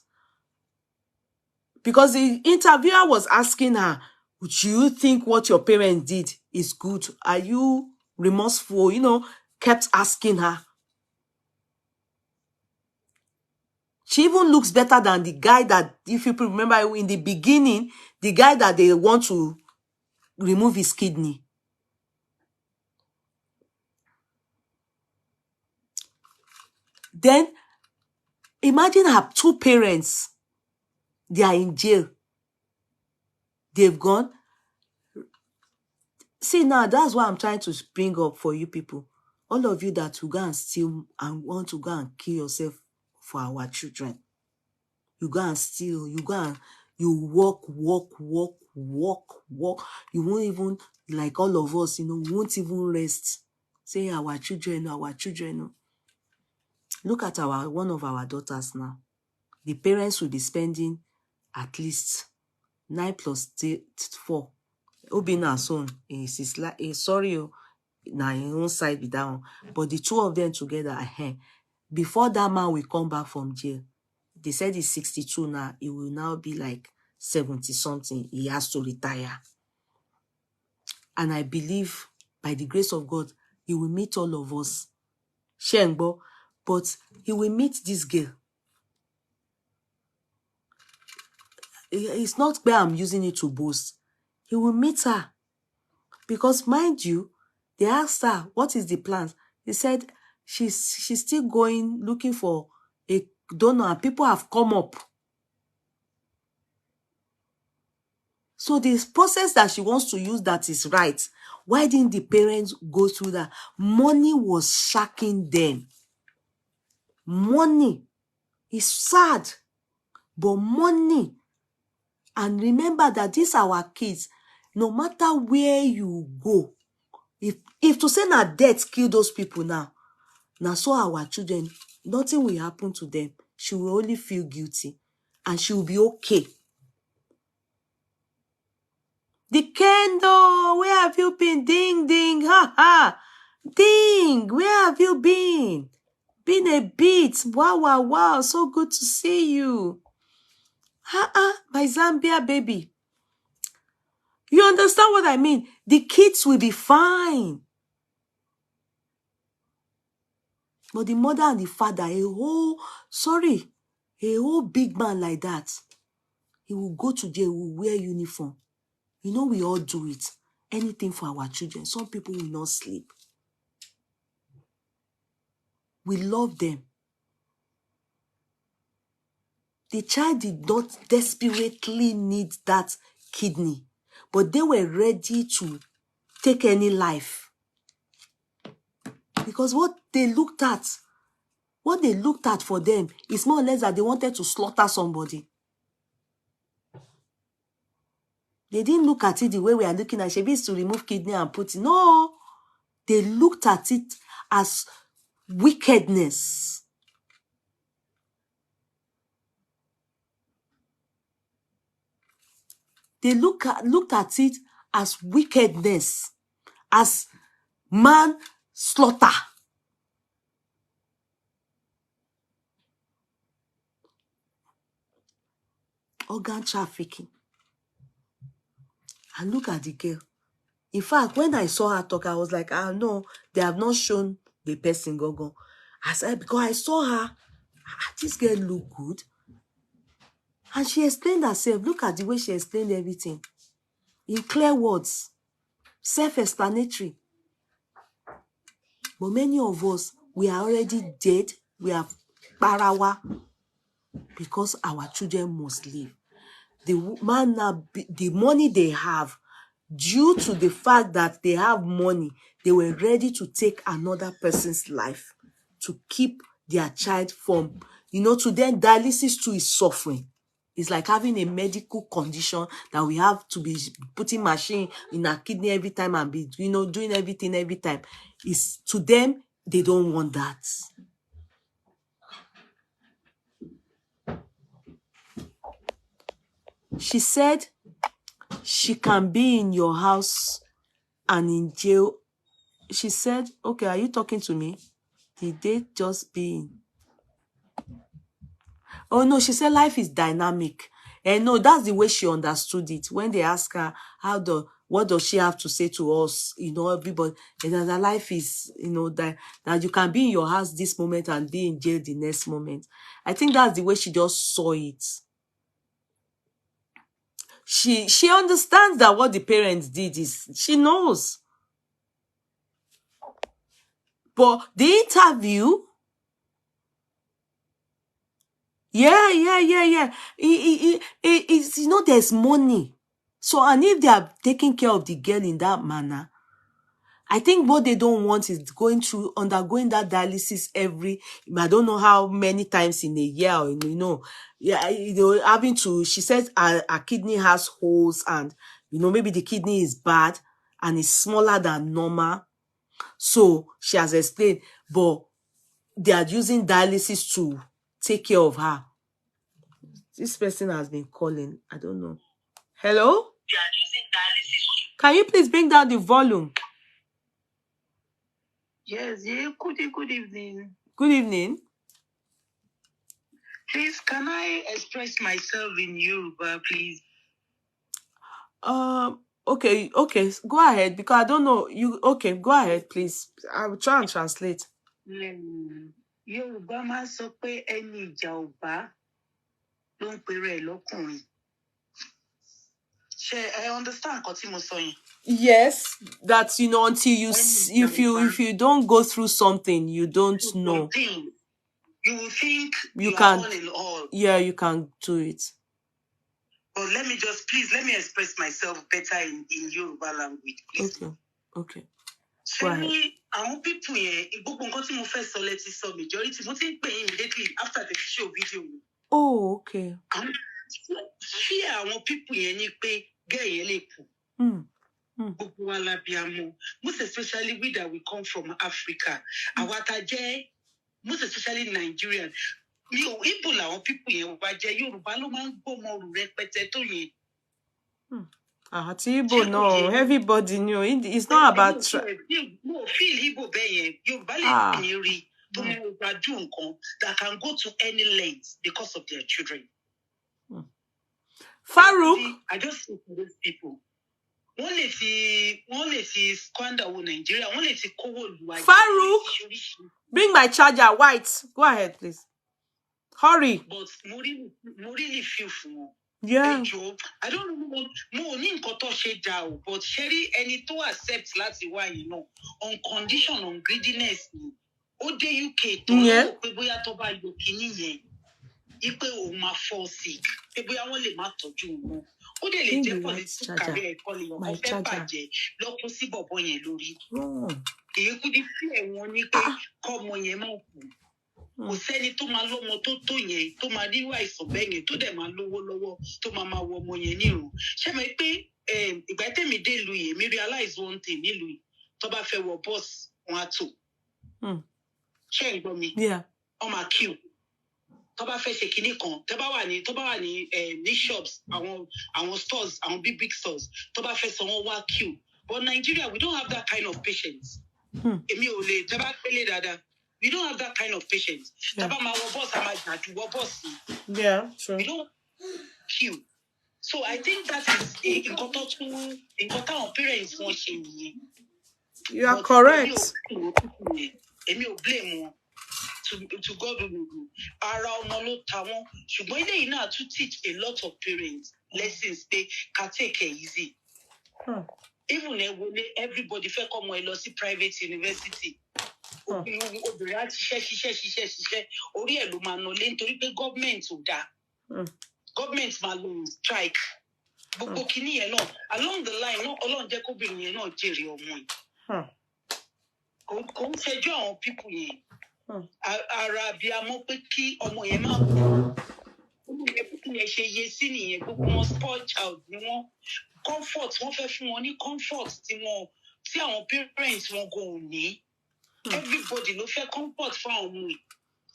Because the interviewer was asking her, do you think what your parents did is good? Are you remorseful? Kept asking her. She even looks better than the guy that, if you remember in the beginning, the guy that they want to remove his kidney. Then, imagine her two parents. They are in jail. They've gone. See, now, that's what I'm trying to bring up for you people. All of you that will go and steal and want to go and kill yourself for our children. You go and steal. You go and you walk. You won't even, like all of us, won't even rest. Say our children. Look at one of our daughters now. The parents will be spending at least 9 plus 4. Obina's son is like, sorry, now his own side be down. But the two of them together, before that man will come back from jail, they said he's 62 now. He will now be like 70 something. He has to retire. And I believe, by the grace of God, he will meet all of us. Shengbo, but he will meet this girl. It's not where I'm using it to boast. He will meet her. Because mind you, they asked her, what is the plan? He said, she's still going, looking for a donor, and people have come up. So this process that she wants to use that is right. Why didn't the parents go through that? Money was shacking them. Money is sad, but money. And remember that these are our kids. No matter where you go, if to say that death kill those people now so our children, nothing will happen to them. She will only feel guilty, and she will be okay. The candle, where have you been? Ding, ding, ha, ha. Ding, where have you been? Been a bit. Wow. So good to see you. My Zambia baby. You understand what I mean? The kids will be fine. But the mother and the father, a whole big man like that, he will go to jail, will wear uniform. We all do it. Anything for our children. Some people will not sleep. We love them. The child did not desperately need that kidney, but they were ready to take any life. Because what they looked at for them is more or less that they wanted to slaughter somebody. They didn't look at it the way we are looking at Shebi is to remove kidney and put it. No. They looked at it as wickedness. They looked at it as wickedness, as man slaughter. Organ trafficking. And look at the girl. In fact, when I saw her talk, I was like, no, they have not shown the person go. I said, because I saw her, this girl look good. And she explained herself. Look at the way she explained everything. In clear words. Self-explanatory. But many of us, we are already dead. We have parawa because our children must live. The money they have, due to the fact that they have money, they were ready to take another person's life to keep their child from, to them, dialysis too is suffering. It's like having a medical condition that we have to be putting machine in our kidney every time and be, doing everything every time. It's to them, they don't want that. She said she can be in your house and in jail. She said, okay, are you talking to me? Did they just be in? Oh, no, she said life is dynamic. And no, that's the way she understood it. When they ask her, what does she have to say to us? Everybody, and that life is, that you can be in your house this moment and be in jail the next moment. I think that's the way she just saw it. She understands that what the parents did is, she knows. But the interview, yeah. It's, there's money. So, and if they are taking care of the girl in that manner, I think what they don't want is undergoing that dialysis I don't know how many times in a year, having to, she says her kidney has holes and, maybe the kidney is bad and it's smaller than normal. So she has explained, but they are using dialysis to take care of her. This person has been calling. I don't know. Hello? They are using dialysis. Can you please bring down the volume? Yes, good evening. Good evening. Please, can I express myself in Yoruba, please? Okay. Go ahead, because I don't know. Okay, go ahead, please. I will try and translate. Yoruba máa sọ pé ẹni ìjà ò bá ló ń pèrè lọ́kùnrin. I understand nǹkan tí mo sọ yẹn. Yes, that until you if you don't go through something, you don't know. You will think you can all in all. Yeah, you can do it. But let me express myself better in Yoruba language, please. Okay. Ṣé àwọn people yẹn gbogbo nǹkan tí mo fẹ́ sọ lẹ́tí sọ majority mo ti ń pè yín immediately after the show video. Oh, okay. Ṣé àwọn people yẹn ní pé girl yẹn lè kú? Gbogbo wa la bí amọ̀. Most especially we that we come from Africa. Àwa tá jẹ́ most especially Nigerian. Mi ò Igbo làwọn people yẹn wá jẹ́ Yorùbá ló máa ń gbọ́mọ ọrù rẹpẹtẹ tó yẹn. Àti Igbo no, everybody knew. It's not about. No, feel Igbo bẹ́ẹ̀ yẹn. Yorùbá lè ní rí tó máa ń gbájú nǹkan that can go to any length because of their children. Farouk, I just say to those people. Wọ́n lè fi squander wo Nigeria. Wọ́n lè fi kówó lu ayé. Farouk, bring my charger. White, go ahead, please. Hurry. But mo really feel fún wọn. Yeah. I don't know. Mo ní nǹkan tó ṣe dá o, but ṣé rí ẹni tó accept láti wá yìí náà on condition on greediness ni. Ó dé UK tó lọ́wọ́ pé bóyá tó bá yọ kíní yẹn. Ipe òun máa fall sick. Pé bóyá wọ́n lè má tọ́jú wọn. Ó dẹ̀ lè jẹ́ political career ẹ̀kọ́ lè wọ́n fẹ́ bàjẹ́ lọ́kùn sí bọ̀bọ̀ yẹn lórí. Èyí kú di fí ẹ̀wọ̀n ní pé kọ́ ọmọ yẹn máa kú. Kò sẹ́ni tó máa lọ́mọ tó yẹn tó máa rí àìsàn bẹ́ẹ̀ yẹn tó dẹ̀ máa lówó lọ́wọ́ tó máa wọ ọmọ yẹn nírun. Ṣé mo pé ìgbà tẹ̀mí dé ìlú yìí mi realize one thing nílùú yìí tó bá fẹ́ wọ bọ́ọ̀sì wọn á tò. Ṣé ń gbọ́ mi? Wọ́n máa queue. Tó bá fẹ́ ṣe kinní kan tó bá wà ní shops àwọn stores àwọn big stores tó bá fẹ́ sọ wọ́n wá queue. But Nigeria we don't have that kind of patience. Èmi ò lè tẹ́ bá pélé dáadáa. We don't have that kind of patience. Yeah. Yeah, true. We don't queue. So I think that is important parents want. You are correct. Èmi ò blame wọn. To God be glory. Ara ọmọ ló ta wọ́n. Ṣùgbọ́n eléyìí náà tún teach a lot of parents lessons pé ká take it easy. Even everybody fẹ́ kọ́ ọmọ ẹ lọ sí private university. Obìnrin á ṣiṣẹ́. Orí ẹ̀ ló máa nà lé nítorí pé government ò dáa. Government máa lọ strike. Gbogbo kìíní yẹn náà along the line náà Ọlọ́run jẹ́ kóbìnrin yẹn náà jèrè ọmọ ẹ̀. Kò ń fẹjọ́ àwọn people yẹn. Ara abiyamọ pé kí ọmọ yẹn máa kú. Gbogbo yẹn ṣe yé sí nìyẹn. Gbogbo wọn spoil child ni wọ́n. Comfort wọ́n fẹ́ fún wọn ní comfort tí àwọn parents wọn kò ní. Everybody ló fẹ́ comfort fún àwọn ọmọ ẹ̀.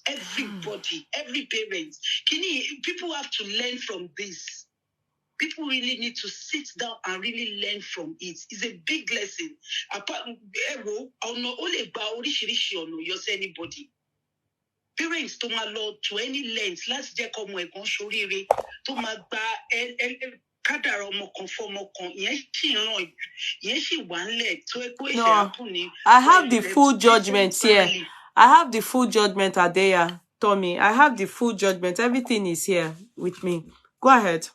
Everybody, every parent. People have to learn from this. People really need to sit down and really learn from it. It's a big lesson. Anybody. Parents tó máa lọ to any length láti jẹ́ kọ́ ọmọ ẹ̀gbọ́n ṣoríire tó máa gba kádàrá ọmọ kan fọ́mọ kan ìyẹn sì wà ńlẹ̀ tó ẹ pé ìṣẹ̀rápù ni. I have the full judgment here. I have the full judgment, Adeya, Tommy. I have the full judgment. Everything is here with me. Go ahead.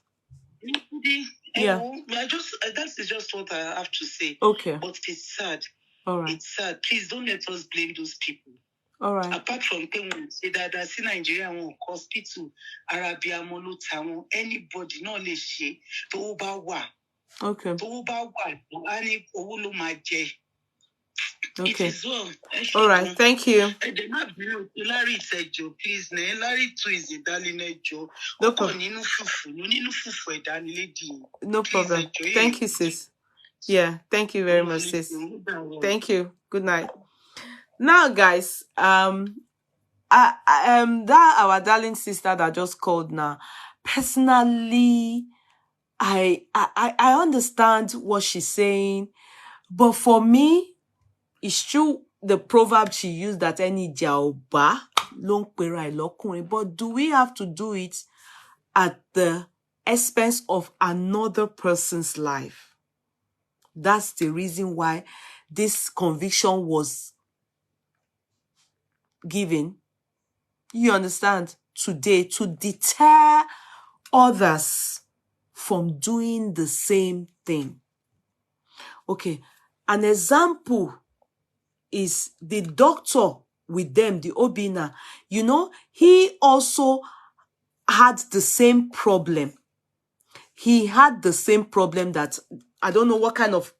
Yeah. That is just what I have to say. Okay. But it's sad. All right. It's sad. Please don't let us blame those people. All right. Apart from payments, say that I see Nigeria hospital, Arabia Molo Town, anybody no le ṣe tó bá wà. Okay. Tó bá wà, ani owó ló máa jẹ. Okay. It is well. All right. Thank you. Larry said, Joe, please. Larry too is a darling, Joe. No problem. No problem. Thank you, sis. Yeah. Thank you very much, sis. Thank you. Good night. Now, guys, that our darling sister that just called now, personally, I understand what she's saying, but for me, it's true the proverb she used that any jaoba long pera lokunrin, but do we have to do it at the expense of another person's life? That's the reason why this conviction was given. You understand? Today, to deter others from doing the same thing. Okay, an example is the doctor with them, the Obina. You know, he also had the same problem. He had the same problem that, I don't know what kind of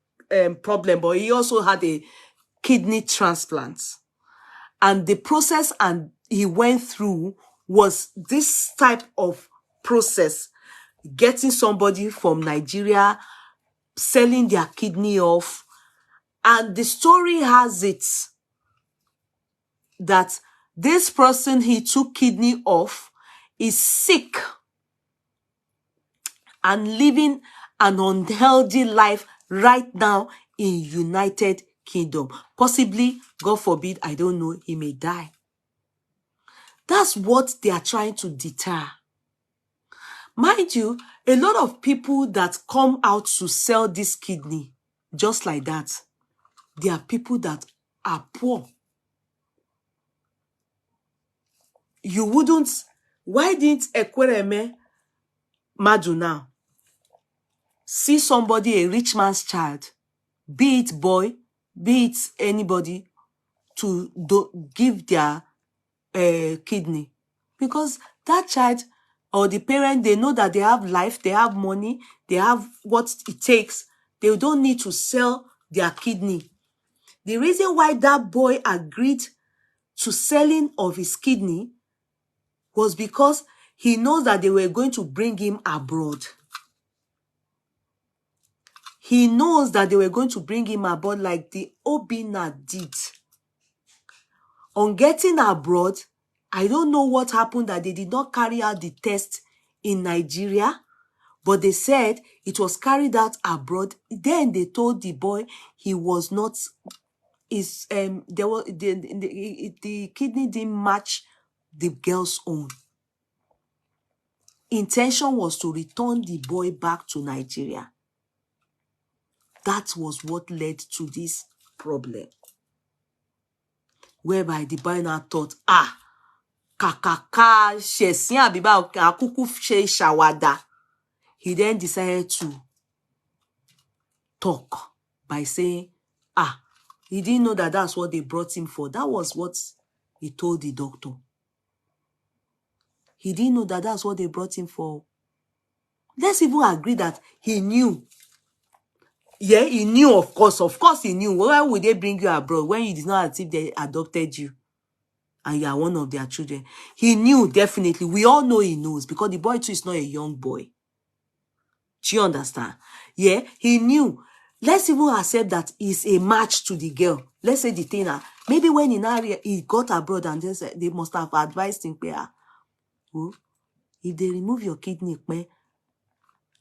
problem, but he also had a kidney transplant. And the process and he went through was this type of process, getting somebody from Nigeria, selling their kidney off. And the story has it that this person he took kidney off is sick and living an unhealthy life right now in United Kingdom. Possibly, God forbid, I don't know, he may die. That's what they are trying to deter. Mind you, a lot of people that come out to sell this kidney, just like that, they are people that are poor. You wouldn't, why didn't Ekeremadu now see somebody, a rich man's child, be it boy, be it anybody, to give their kidney? Because that child or the parent, they know that they have life, they have money, they have what it takes. They don't need to sell their kidney. The reason why that boy agreed to selling of his kidney was because he knows that they were going to bring him abroad. He knows that they were going to bring him abroad like the Obina did. On getting abroad, I don't know what happened that they did not carry out the test in Nigeria, but they said it was carried out abroad. Then they told the boy he was not, the kidney didn't match the girl's own. Intention was to return the boy back to Nigeria. That was what led to this problem. whereby the boy now thought, kakaka, shesin abiba, akuku she shawada. He then decided to talk by saying, he didn't know that that's what they brought him for. That was what he told the doctor. He didn't know that that's what they brought him for. Let's even agree that he knew. Yeah, he knew, of course he knew. Why would they bring you abroad when you did not as if they adopted you and you are one of their children? He knew, definitely. We all know he knows because the boy too is not a young boy. Do you understand? Yeah, he knew. Let's even accept that he's a match to the girl. Let's say the thing, maybe when he got abroad and they must have advised him, if they remove your kidney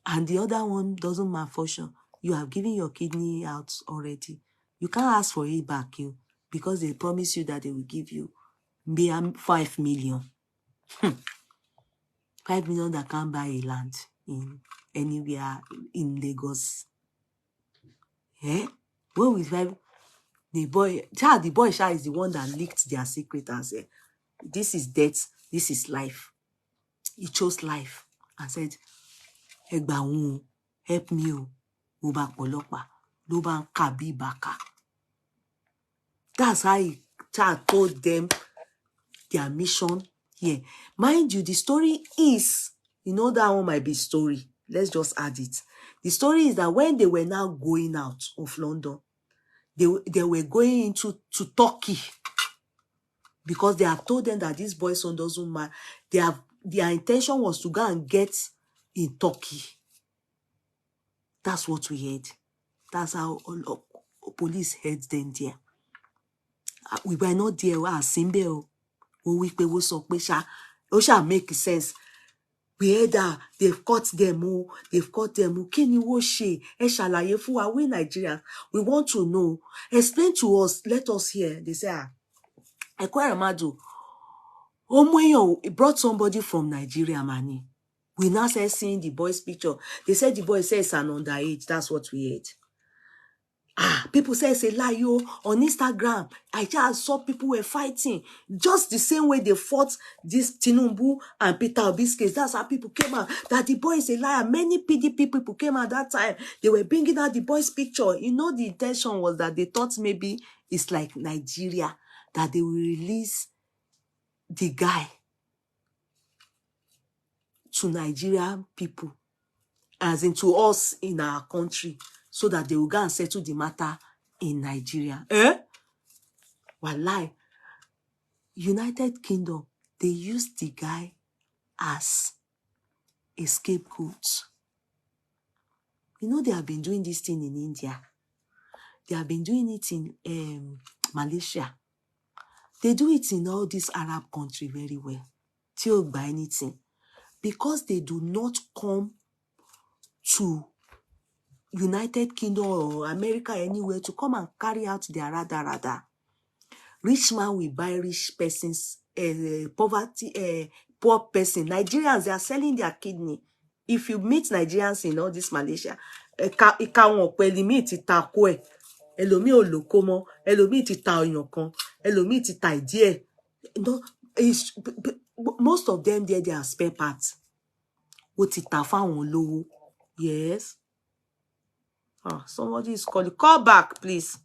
and the other one doesn't malfunction, you have given your kidney out already. You can't ask for it back, because they promise you that they will give you 5 million. 5 million that can't buy a land in anywhere in Lagos. Eh? What with 5? The boy is the one that leaked their secret and said, this is death, this is life. He chose life and said, help me, That's how he told them their mission here. Mind you, the story is, that one might be story. Let's just add it. The story is that when they were now going out of London, they were going into Turkey because they have told them that this boy's son doesn't matter. Their intention was to go and get in Turkey. That's what we heard. That's how all police heard them there. We were not there. We shall make sense. We heard that they've caught them. Kini wo she? Shalaye fu wa we Nigerians. We want to know. Explain to us. Let us hear. They say, Ekeremadu, he brought somebody from Nigeria, money. We now start seeing the boy's picture. They said the boy says an underage. That's what we heard. People say it's a lie, on Instagram. I just saw people were fighting. Just the same way they fought this Tinubu and Peter Obi's case. That's how people came out. That the boy is a liar. Many PDP people came out that time. They were bringing out the boy's picture. The intention was that they thought maybe it's like Nigeria, that they will release the guy to Nigerian people, as into us in our country, so that they will go and settle the matter in Nigeria. Wallahi, United Kingdom, they used the guy as a scapegoat. They have been doing this thing in India. They have been doing it in Malaysia. They do it in all these Arab countries very well. Till by anything. Because they do not come to United Kingdom or America anywhere to come and carry out their rada. Rich man will buy rich person's poor person. Nigerians, they are selling their kidney. If you meet Nigerians in all this Malaysia, elomi ti ta ko e, elomi o loko mo, elomi ti ta oyan kan, elomi ti ta idi e. Most of them there, they are spare parts. What ti ta fáwọn olówó. Yes. Somebody is calling. Call back, please.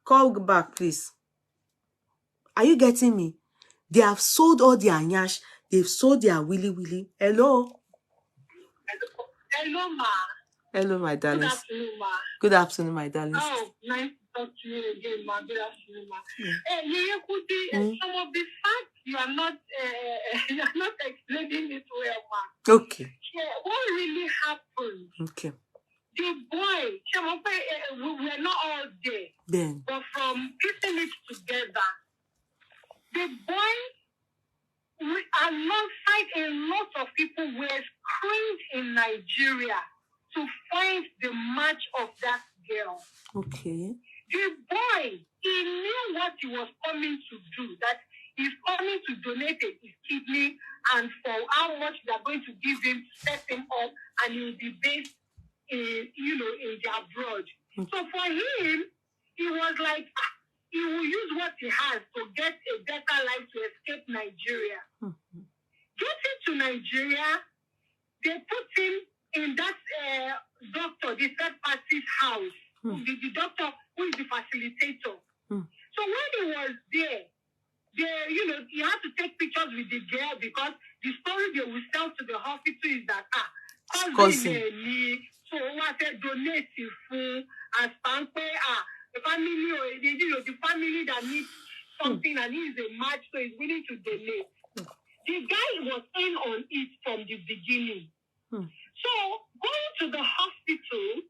Call back, please. Are you getting me? They have sold all their nyash. They've sold their willy. Hello? Hello, ma. Hello, my darling. Good afternoon, ma. Good afternoon, my darling. Oh, nice to talk to you again, ma. Good afternoon, ma. Some of the facts you are not explaining it well, ma. Okay. What really happened? Okay. The boy, we are not all there. Then. But from piecing it together, the boy, alongside a lot of people, were screened in Nigeria to find the match of that girl. Okay. The boy, he knew what he was coming to do, that he's coming to donate his kidney, and for how much they're going to give him to set him up, and he will be based in the abroad. So for him, he was like, he will use what he has to get a better life to escape Nigeria. Getting to Nigeria, they put him in that doctor, the third party's house, the doctor who is the facilitator. So when he was there, he had to take pictures with the girl because the story they will tell to the hospital is that so what they donate for as the family the family that needs something and he is a match, so he's willing to donate. The guy was in on it from the beginning. So going to the hospital,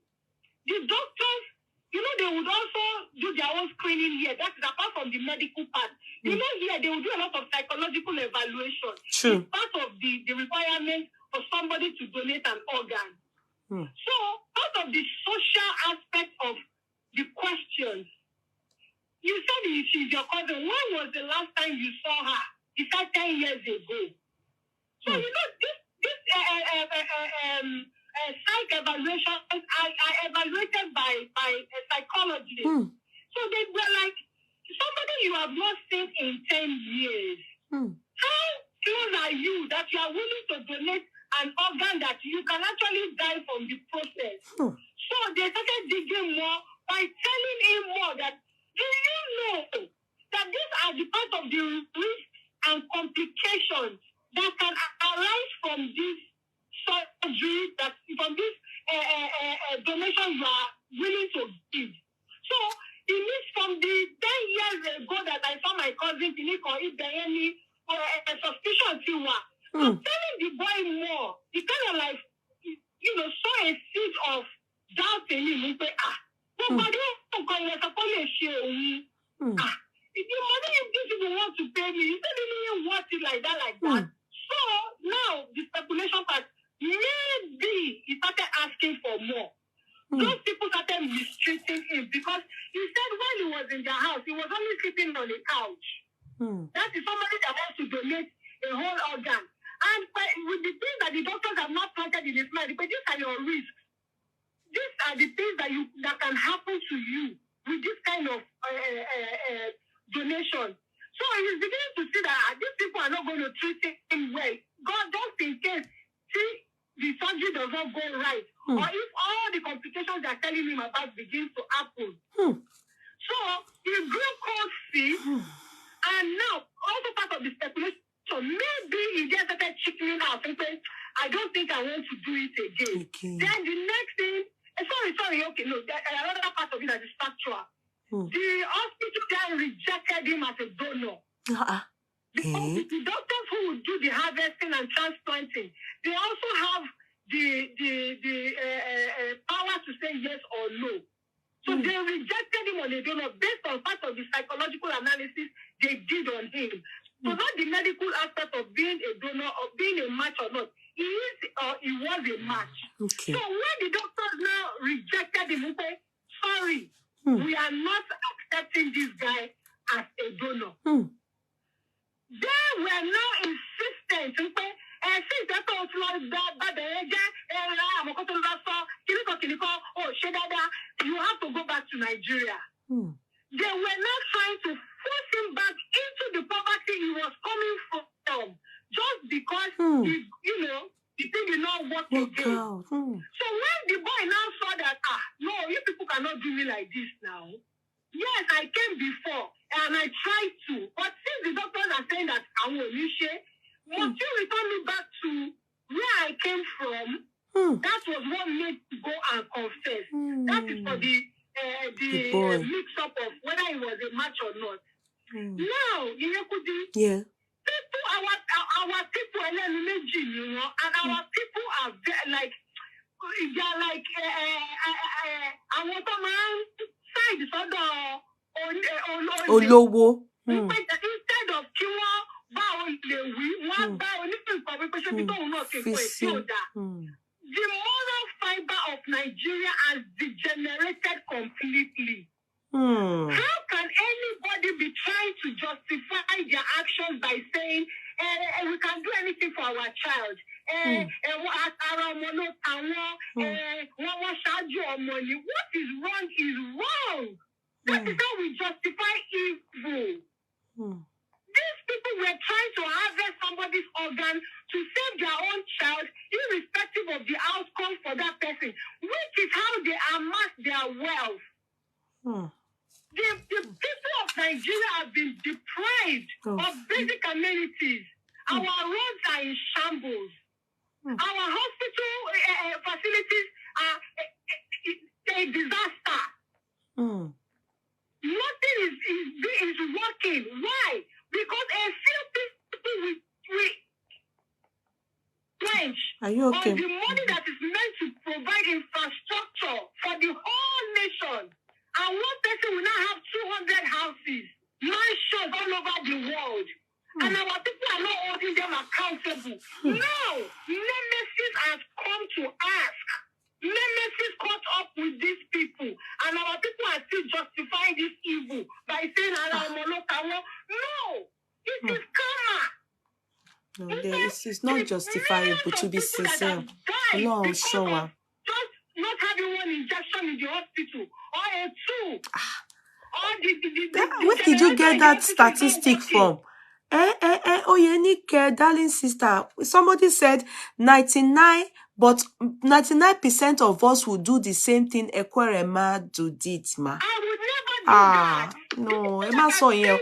the doctors, they would also do their own screening here. That is apart from the medical part. Here they will do a lot of psychological evaluation. True. It's part of the requirement for somebody to donate an organ. So part of the social aspect of the questions, you said she's your cousin. When was the last time you saw her? You said 10 years ago. So this psych evaluations are evaluated by a psychologist. So they were like, somebody you have not seen in 10 years. How close are you that you are willing to donate an organ that you can actually die from the process? So they started digging more by telling him more that, do you know that these are the part of the risks and complications that can arise from this surgery, that from this donation you are willing to give? So it means from the 10 years ago that I saw my cousin Tiniko, if there any suspicion to her, I'm telling the boy more. He kind of like, saw a seed of doubt in him. He said, nobody will support you. The money if these people want to pay me, he said they didn't want it like that. So now the speculation part, maybe he started asking for more. Those people started mistreating him because he said when he was in their house, he was only sleeping on a couch. That is somebody that wants to donate a whole organ. And with the things that the doctors have not planted in his mind, but these are your risks. These are the things that can happen to you with this kind of donation. So he's beginning to see that these people are not going to treat him well. God, just in case, see, the surgery does not go right, or if all the complications they're telling him about begins to happen. So he grew cold feet, and now also part of the speculation, maybe he just started chickening out and saying, I don't think I want to do it again. Then the next thing, another part of it that is factual. The hospital then rejected him as a donor. The doctors who would do the harvesting and transplanting, they also have the power to say yes or no. So they rejected him on a donor based on part of the psychological analysis they did on him. So not the medical aspect of being a donor or being a match or not. He was a match. So when the doctors now rejected him, okay, sorry, we are not accepting this guy as a donor. They were now insistent, okay, since they told you have to go back to Nigeria. They were now trying to force him back into the poverty he was coming from, just because the thing did not work again. So when the boy now saw that, no, you people cannot do me like this now. Yes, I came before and I tried to, but since the doctors are saying that I will must you return me back to where I came from? That was what made me go and confess. That is for the mix-up of whether it was a match or not. Now, people, our people are and our people are like, they are like, I want a man side Olowo. Instead of the moral fiber of Nigeria has degenerated completely. How can anybody be trying to justify their actions by saying, we can do anything for our child? What is wrong is wrong. That is how we justify evil. These people were trying to harvest somebody's organ to save their own child, irrespective of the outcome for that person, which is how they amass their wealth. The people of Nigeria have been deprived of basic amenities. Our roads are in shambles. Our hospital facilities are a disaster. Nothing is working. Why? Because a few people will quench on the money that is meant to provide infrastructure for the whole nation. And one person will now have 200 houses, mansions all over the world. And our people are not holding them accountable. No, Nemesis has come to ask. Nemesis caught up with these people. And our people are still justifying this evil by saying, no, it is karma. No, it's not justifiable to be sincere. No, I'm sure. Just not having one injection in the hospital or a two. Where did you get that statistic from? Darling sister. Somebody said 99, but 99% of us will do the same thing Ekeremadu did, ma. I would never do that. No, Emma saw you.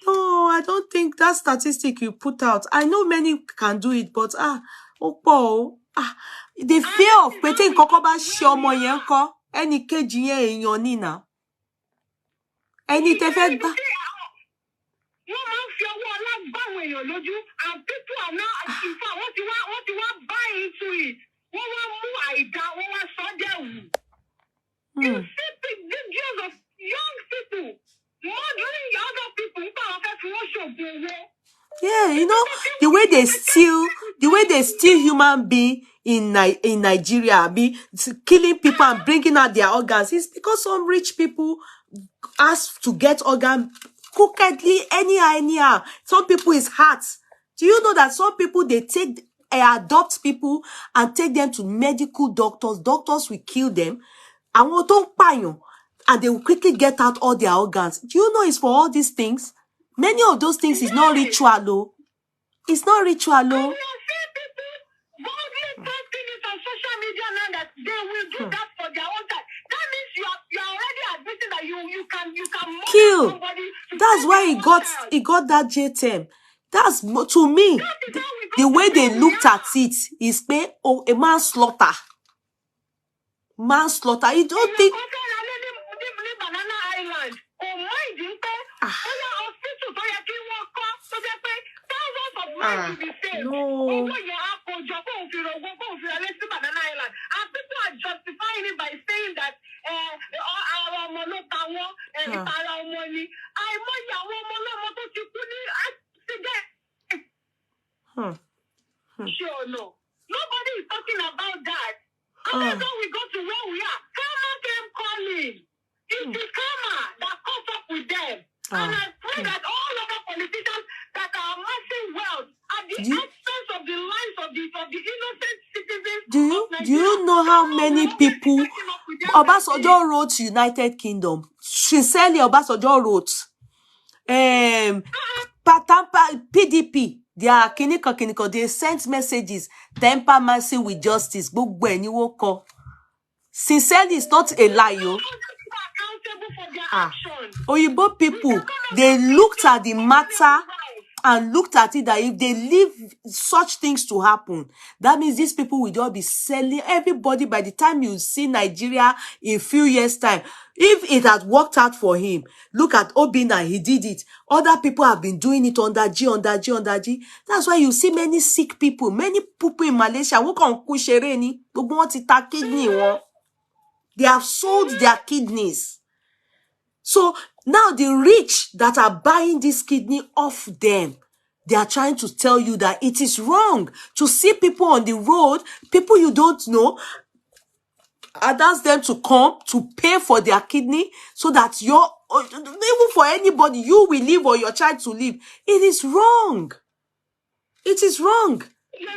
No, I don't think that statistic you put out. I know many can do it, but the fear of waiting kokoba shomo yenko any keji yen yon nina. Any te fe gba. And people are now, in fact, what you want buy into it? What you see big videos of young people murdering other people. Yeah, you know, the way they steal human being in Nigeria, be killing people and bringing out their organs, is because some rich people ask to get organ crookedly, anyhow. Some people is heart. Do you know that some people, they adopt people and take them to medical doctors. Doctors will kill them. And they will quickly get out all their organs. Do you know it's for all these things? Many of those things is not ritual, though. It's not ritual, though. You see people boldly posting it on social media now that they will do that for their own time. That means you are already admitting that you can kill somebody. That's why he got that J-term. That's, to me, the way they looked at it is a manslaughter. Manslaughter. You don't think... Banana Island. No. And people are justifying it by saying that our money. Sure, no. Nobody is talking about that. And that's how we got to where we are. Karma came calling. It is karma that caught up with them. And I pray that all other politicians that are amassing wealth at the expense of the lives of the innocent citizens. Do you know how many people Obasanjo wrote United Kingdom? Sincerely, Obasanjo wrote PDP. They are kiniko. They sent messages. Temper mercy with justice. Sincerely, it's not a lie, yo. Oyibo people, they looked at the matter and looked at it that if they leave such things to happen, that means these people will just be selling everybody. By the time you see Nigeria in a few years' time, if it had worked out for him, look at Obina, he did it. Other people have been doing it under G. That's why you see many sick people, many people in Malaysia who can't kushereni, kidney. They have sold their kidneys. So now the rich that are buying this kidney off them, they are trying to tell you that it is wrong to see people on the road, people you don't know, and ask them to come to pay for their kidney so that even for anybody, you will live or your child to live. It is wrong. It is wrong. When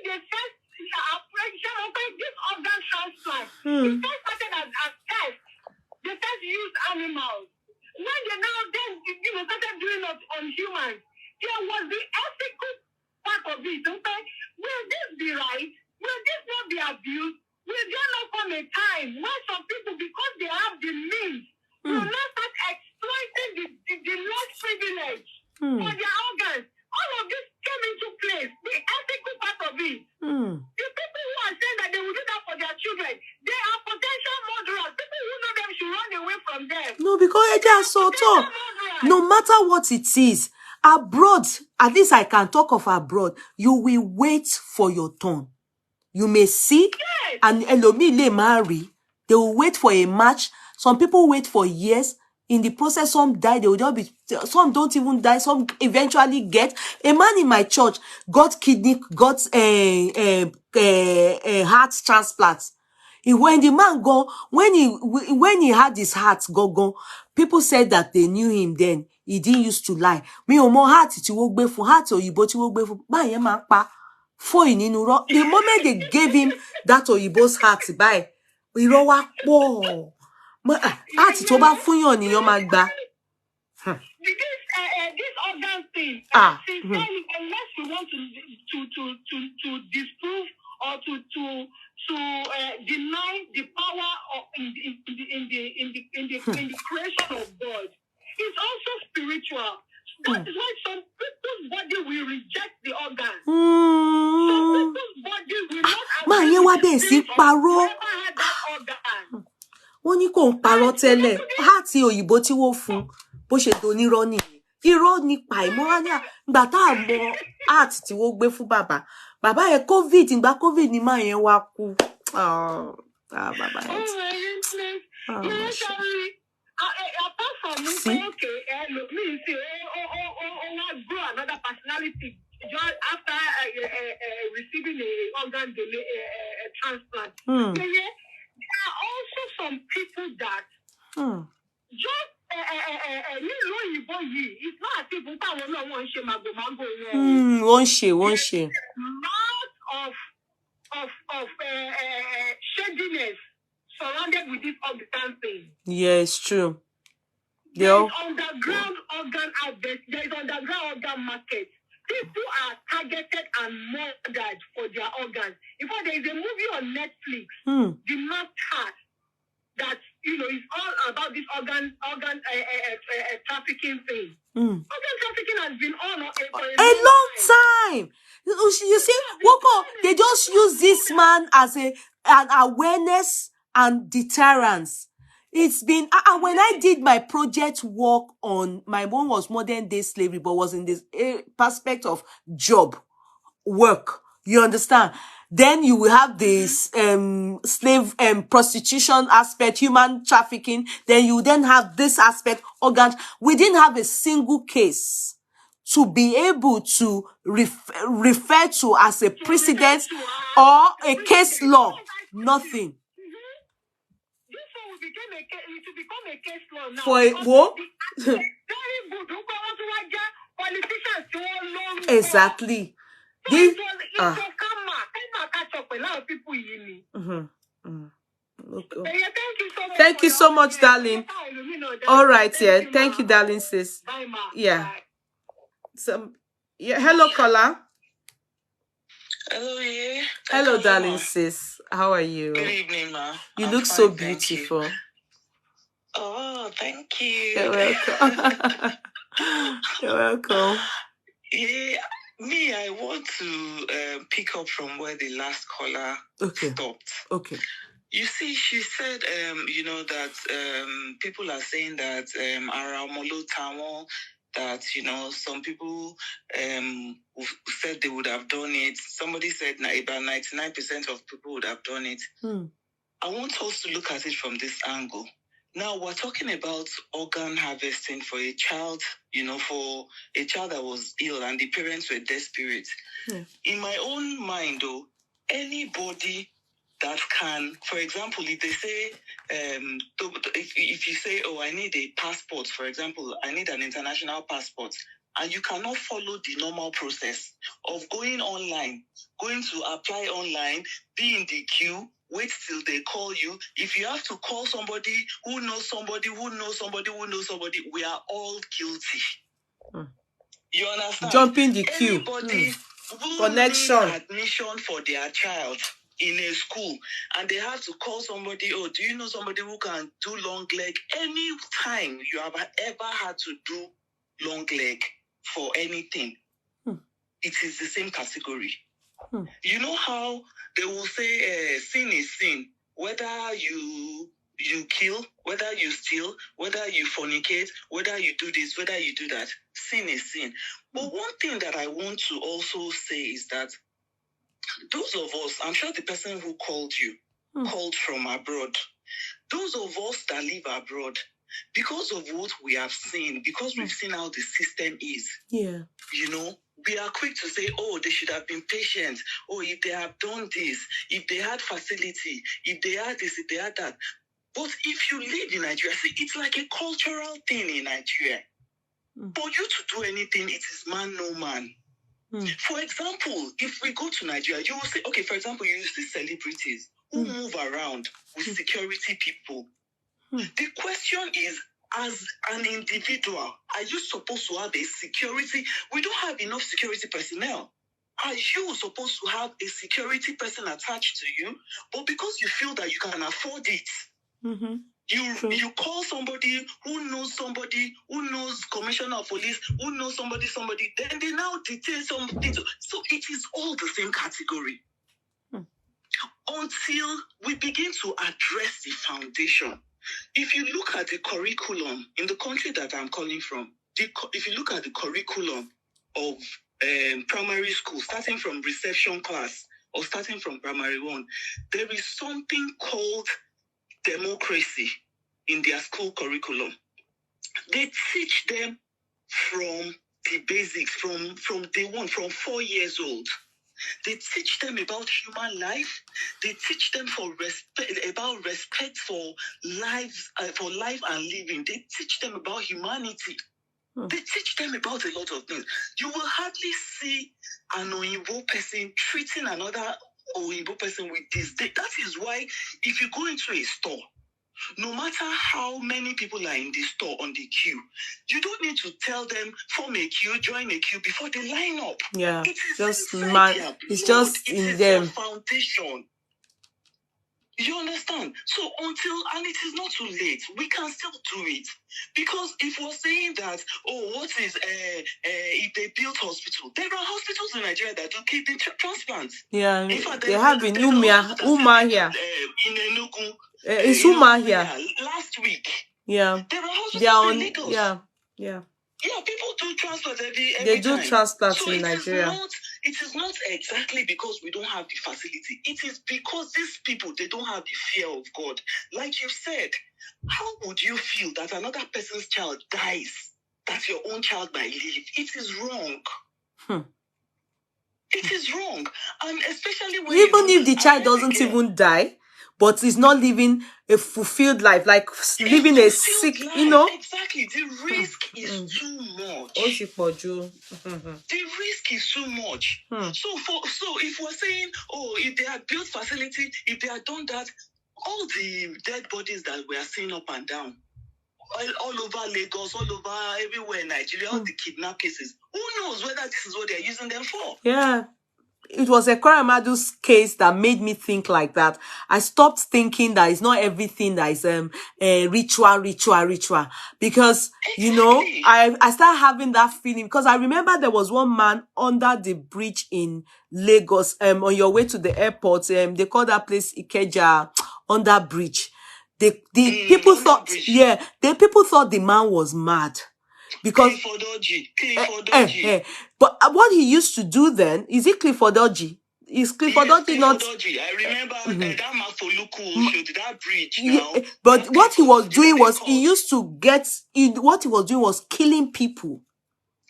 they first operation, this organ transplant, it first started as test. they first used animals. When they now started doing it on humans, there was the ethical part of it. Okay, will this be right? Will this not be abused? Will there not come a time when some people, because they have the means, will not start exploiting the less privilege for their organs? All of this came into place. The ethical part of it. The people who are saying that they will do that for their children, they are potential murderers. People who know them should run away from them. No, because they are so tall. No matter what it is, abroad, at least I can talk of abroad, you will wait for your turn. You may see, and Elomi le marry. They will wait for a match. Some people wait for years. In the process, some die. They will just be. Some don't even die. Some eventually get. A man in my church got heart transplant. When the man gone, when he had his heart gone, people said that they knew him then. He didn't used to lie. Me o mo heart ti wo gbe fún heart òyìnbó ti wo gbe fún. Ba yen ma pa. The moment they gave him that Oyibo's heart, by irọ́ wá pọ̀. Heart tó bá fún yàn nìyàn máa gbà. This organ thing, sincerely, unless you want to disprove or to deny the power of in the creation of God, it's also spiritual. That is why some people's body will reject the organ. Some people's body will not agree with the spirit of whoever had that organ. Wọ́n ní kò ń parọ́ tẹ́lẹ̀. Heart òyìnbó tí wọ́n fún bó ṣe donírọ́ nìyẹn. Irọ́ nípa ìmọ̀ra ní àgbà tá a mọ heart tí wọ́n gbé fún bàbá. Bàbá yẹn COVID, ìgbà COVID ni máa yẹn wá kú. Bàbá yẹn. Oh my goodness. Apart from me, okay, me say, grow another personality just after receiving a organ transplant. There are also some people that just it's not as if won't she. Lot of shadiness surrounded with this organ thing. Yeah, it's true. There is underground organ harvest. There is underground organ market. People are targeted and murdered for their organs. In fact, there is a movie on Netflix, The Lost Heart, that is all about this organ trafficking thing. Organ trafficking has been on for a long time. You see, they just use this man as an awareness and deterrence. It's been when I did my project work on my one was modern day slavery, but was in this perspective of job work. You understand? Then you will have this slave prostitution aspect, human trafficking. Then you then have this aspect, organs. We didn't have a single case to be able to refer to as a precedent or a case law. Nothing. To become a case law now. For a what? Exactly. Okay. Thank you so much, darling. All right, yeah. Thank you, darling, sis. Yeah. Hello, caller. Hello, yeah. Hello, darling, sis. How are you? Good evening, ma. You look so beautiful. Oh, thank you. You're welcome. You're welcome. Yeah, me, I want to pick up from where the last caller stopped. Okay. You see, she said, that people are saying that Aramolo Tamo, that, some people said they would have done it. Somebody said about 99% of people would have done it. I want us to look at it from this angle. Now, we're talking about organ harvesting for a child, for a child that was ill and the parents were desperate. In my own mind, though, anybody that can, for example, if they say, if you say, oh, I need a passport, for example, I need an international passport, and you cannot follow the normal process of going online, going to apply online, be in the queue, wait till they call you. If you have to call somebody who knows somebody, who knows somebody, who knows somebody, we are all guilty. You understand? Jumping the queue. Anybody who Connection. needs admission for their child in a school and they have to call somebody, oh, do you know somebody who can do long leg? Any time you have ever had to do long leg for anything, it is the same category. You know how they will say sin is sin, whether you kill, whether you steal, whether you fornicate, whether you do this, whether you do that, sin is sin. But one thing that I want to also say is that those of us, I'm sure the person who called you called from abroad. Those of us that live abroad, because of what we have seen, because we've seen how the system is, you know, we are quick to say, oh, they should have been patient. Oh, if they have done this, if they had facility, if they had this, if they had that. But if you live in Nigeria, see, it's like a cultural thing in Nigeria. For you to do anything, it is man, no man. For example, if we go to Nigeria, you will say, okay, for example, you see celebrities who move around with security people. The question is, as an individual, are you supposed to have a security? We don't have enough security personnel. Are you supposed to have a security person attached to you? But because you feel that you can afford it, you call somebody who knows commissioner of police, who knows somebody, then they now detain something. So it is all the same category. Until we begin to address the foundation. If you look at the curriculum in the country that I'm calling from, if you look at the curriculum of primary school, starting from reception class or starting from primary 1, there is something called democracy in their school curriculum. They teach them from the basics, from day 1, from 4 years old. They teach them about human life. They teach them about respect for life and living. They teach them about humanity. They teach them about a lot of things. You will hardly see an Oyinbo person treating another Oyinbo person with this. That is why if you go into a store, no matter how many people are in the store on the queue, you don't need to tell them, form a queue, join a queue before they line up. Yeah, it is just it's just in them. Their foundation. You understand? So and it is not too late, we can still do it. Because if we're saying that, what is if they build hospital, there are hospitals in Nigeria that do kidney transplants. Yeah, in fact, they have in Uma here. In Enugu. It's Uma here. Last week. Yeah. There are hospitals in Lagos. Yeah. Yeah, people do transplants every They do time. transplants So in Nigeria. It is not exactly because we don't have the facility. It is because these people, they don't have the fear of God. Like you said, how would you feel that another person's child dies, that your own child might live? It is wrong. It is wrong. And especially when even if the child doesn't even die, but is not living a fulfilled life, like living a sick, life. you know. Exactly. The risk is too much. The risk is too much. So if we're saying, if they had built facility, if they had done that, all the dead bodies that we are seeing up and down, all over Lagos, all over everywhere in Nigeria, all the kidnap cases, who knows whether this is what they're using them for? Yeah. It was Ekeremadu's case that made me think like that. I stopped thinking that it's not everything that is ritual. Because, you know, I started having that feeling. Because I remember there was one man under the bridge in Lagos, on your way to the airport. They call that place Ikeja, under bridge. The people thought, the people thought the man was mad. Because but what he used to do then, is it Cliffordogy? Is Cliffordogy not? I remember that Mafoluku showed that bridge now. But that what he was doing was he used to what he was doing was killing people.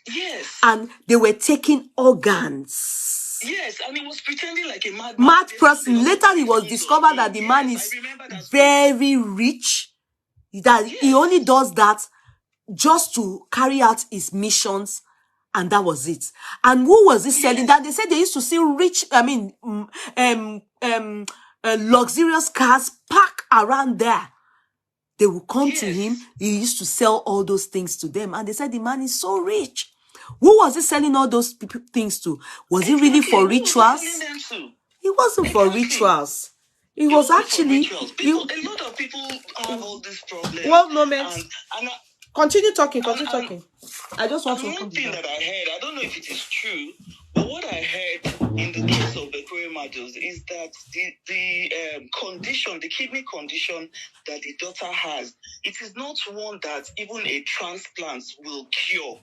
Yes. And they were taking organs. Yes, and he was pretending like a mad person. Later he was discovered that the man is very rich. That he only does that just to carry out his missions, and that was it. And who was he selling that? They said they used to see rich, luxurious cars parked around there. They will come to Yes. him. He used to sell all those things to them. And they said the man is so rich. Who was he selling all those things to? Was it really for Who was he rituals? selling them to? It wasn't for rituals. It was wasn't for actually... rituals. A lot of people have all these problems. One moment. And Continue talking. I just want to... one thing that I heard, I don't know if it is true, but what I heard in the case of Ekeremadu is that the condition, the kidney condition that the daughter has, it is not one that even a transplant will cure.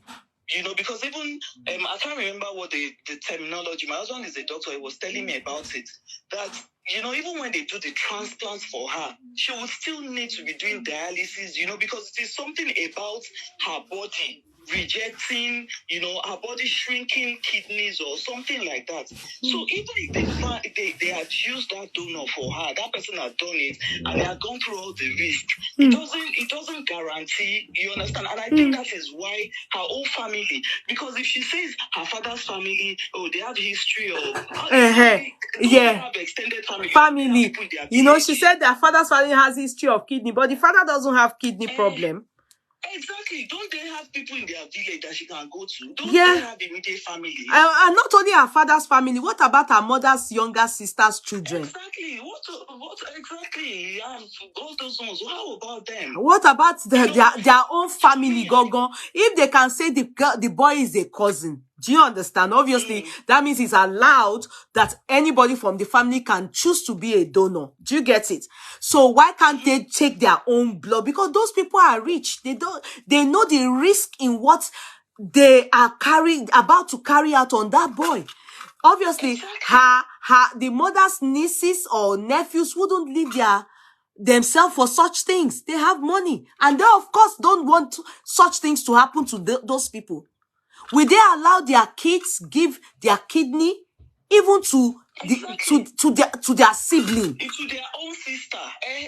You know, because even, I can't remember what the terminology, my husband is a doctor, he was telling me about it, that, you know, even when they do the transplant for her, she would still need to be doing dialysis, you know, because it is something about her body rejecting, you know, her body shrinking kidneys or something like that. So even if they had used that donor for her, that person had done it, and they had gone through all the risk, it doesn't guarantee, you understand? And I think that is why her whole family, because if she says her father's family, oh, they have history of have extended family. You know, she said their father's family has history of kidney, but the father doesn't have kidney problem. Exactly. Don't they have people in their village that she can go to? Don't they have immediate family? And not only her father's family, what about her mother's younger sister's children? Exactly. What exactly? All those ones. How about them? What about their own family, Gogon? If they can say the boy is a cousin, do you understand? Obviously, that means it's allowed that anybody from the family can choose to be a donor. Do you get it? So why can't they take their own blood? Because those people are rich. They know the risk in what they are about to carry out on that boy. Obviously, the mother's nieces or nephews wouldn't leave themselves for such things. They have money, and they of course don't want such things to happen to those people. Will they allow their kids give their kidney even to their sibling? To their own sister.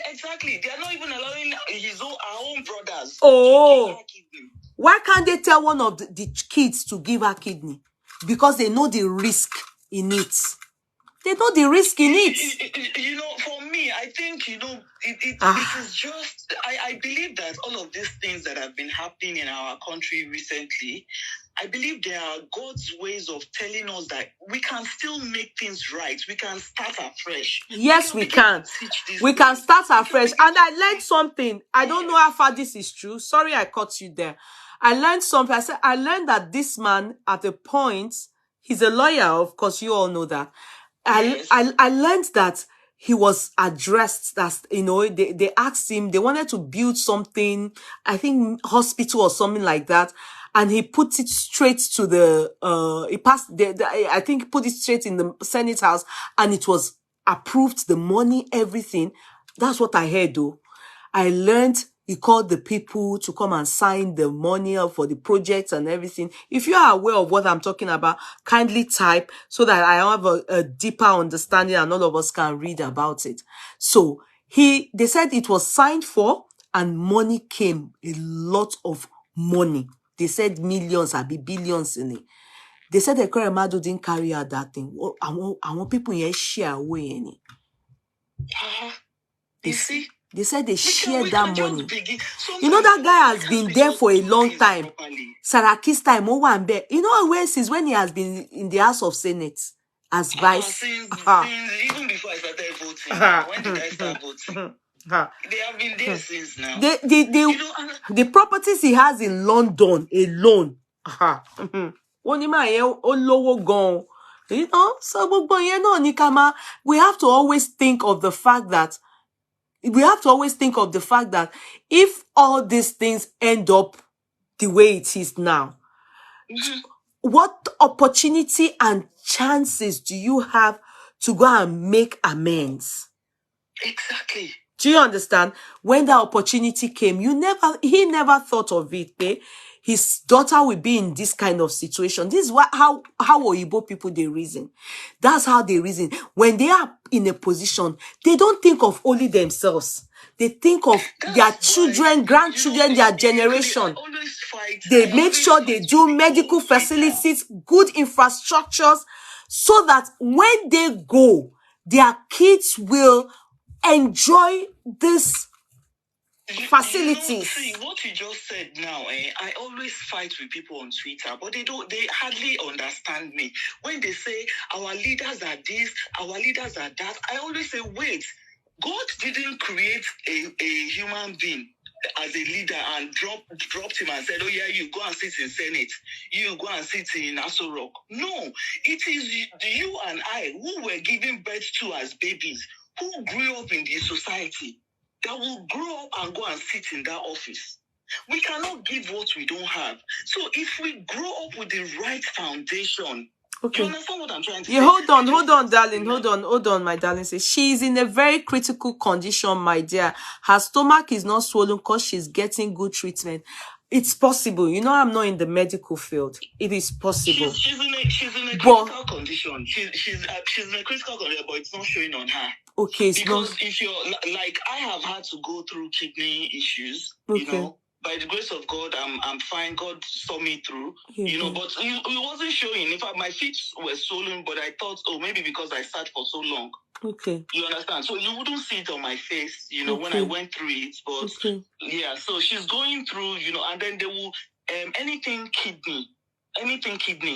Exactly. They are not even allowing our own brothers. Oh, to give her kidney. Why can't they tell one of the kids to give her kidney? Because they know the risk in it. They know the risk in it. You know, for me, I think, you know, it is just, I believe that all of these things that have been happening in our country recently, I believe there are God's ways of telling us that we can still make things right. We can start afresh. Yes, we can. We can start afresh. And I learned something. I don't know how far this is true. Sorry, I caught you there. I learned something. I learned that this man, at a point, he's a lawyer, of course, you all know that. I learned that he was addressed as, you know, they asked him, they wanted to build something, I think hospital or something like that. And he put it straight to I think put it straight in the Senate House, and it was approved, the money, everything. That's what I heard though. I learned he called the people to come and sign the money for the projects and everything. If you are aware of what I'm talking about, kindly type so that I have a deeper understanding and all of us can read about it. So they said it was signed for and money came, a lot of money. They said millions, be billions in it. They said Ekeremadu didn't carry out that thing. I want people here share away any. You see? They said they shared that money. You know, that guy has been there for a long time. Saraki's time, you know where since when he has been in the House of Senate as vice? Even before I started voting. When did I start voting? They have been there since now. The properties he has in London alone. You know, so we have to always think of the fact that if all these things end up the way it is now, what opportunity and chances do you have to go and make amends? Exactly. Do you understand? When the opportunity came, he never thought of it. His daughter will be in this kind of situation. This is how Oyibo people they reason. That's how they reason. When they are in a position, they don't think of only themselves. They think of their children, grandchildren, their generation. They make sure they do medical facilities, good infrastructures, so that when they go, their kids will enjoy this facilities. See, what you just said now, I always fight with people on Twitter, but they hardly understand me. When they say our leaders are this, our leaders are that, I always say, wait, God didn't create a human being as a leader and dropped him and said, oh yeah, you go and sit in Senate, you go and sit in Aso Rock. No, it is you and I who were given birth to as babies, who grew up in the society, that will grow up and go and sit in that office. We cannot give what we don't have. So if we grow up with the right foundation, okay. You understand what I'm trying to say? Hold on, darling. Hold on, my darling. She's in a very critical condition, my dear. Her stomach is not swollen because she's getting good treatment. It's possible. You know, I'm not in the medical field. It is possible. She's in a critical condition. She's in a critical condition, but it's not showing on her. Okay, because if you're like, I have had to go through kidney issues, okay. You know. By the grace of God, I'm fine. God saw me through, you know, but it wasn't showing. In fact, my feet were swollen, but I thought, oh, maybe because I sat for so long. Okay. You understand? So you wouldn't see it on my face, you know, when I went through it. But yeah, so she's going through, you know, and then they will, anything kidney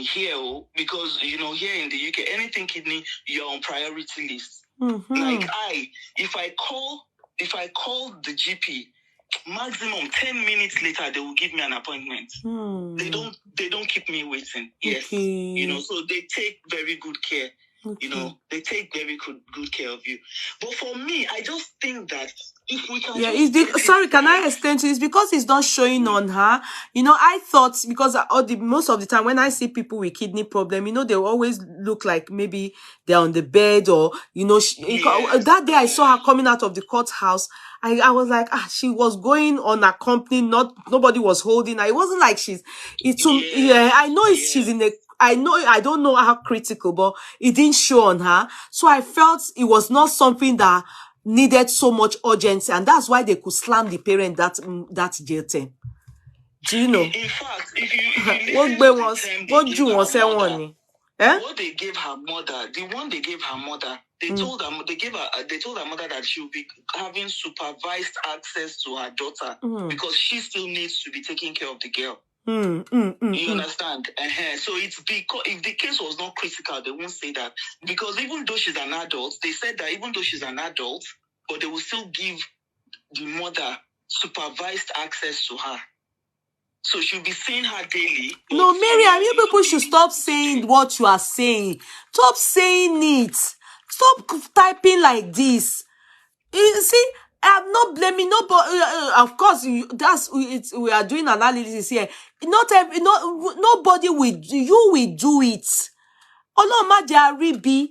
here, because, you know, here in the UK, anything kidney, you're on priority list. Mm-hmm. Like if I call the GP, maximum 10 minutes later they will give me an appointment. They don't keep me waiting. Yes. Okay. You know, so they take very good care. Okay. You know, they take very good care of you. But for me, I just think that if we can sorry, can I explain to you? It's because it's not showing on her. You know, I thought, because most of the time when I see people with kidney problem, you know, they always look like maybe they're on the bed, or, you know, that day I saw her coming out of the courthouse. I was like, she was going unaccompanied, nobody was holding her. It wasn't like I know she's in a, I don't know how critical, but it didn't show on her. So I felt it was not something that needed so much urgency, and that's why they could slam the parent that jail term. Do you know? In fact, if you what they gave her mother, the one they gave her mother, they told her mother that she will be having supervised access to her daughter because she still needs to be taking care of the girl. You understand? So it's because if the case was not critical, they won't say that. Because even though she's an adult, they said that even though she's an adult, but they will still give the mother supervised access to her. So she'll be seeing her daily. No, Miriam, you people should stop saying what you are saying. Stop saying it. Stop typing like this. You see, I'm not blaming nobody. Of course, we are doing analysis here. Nobody will do it. You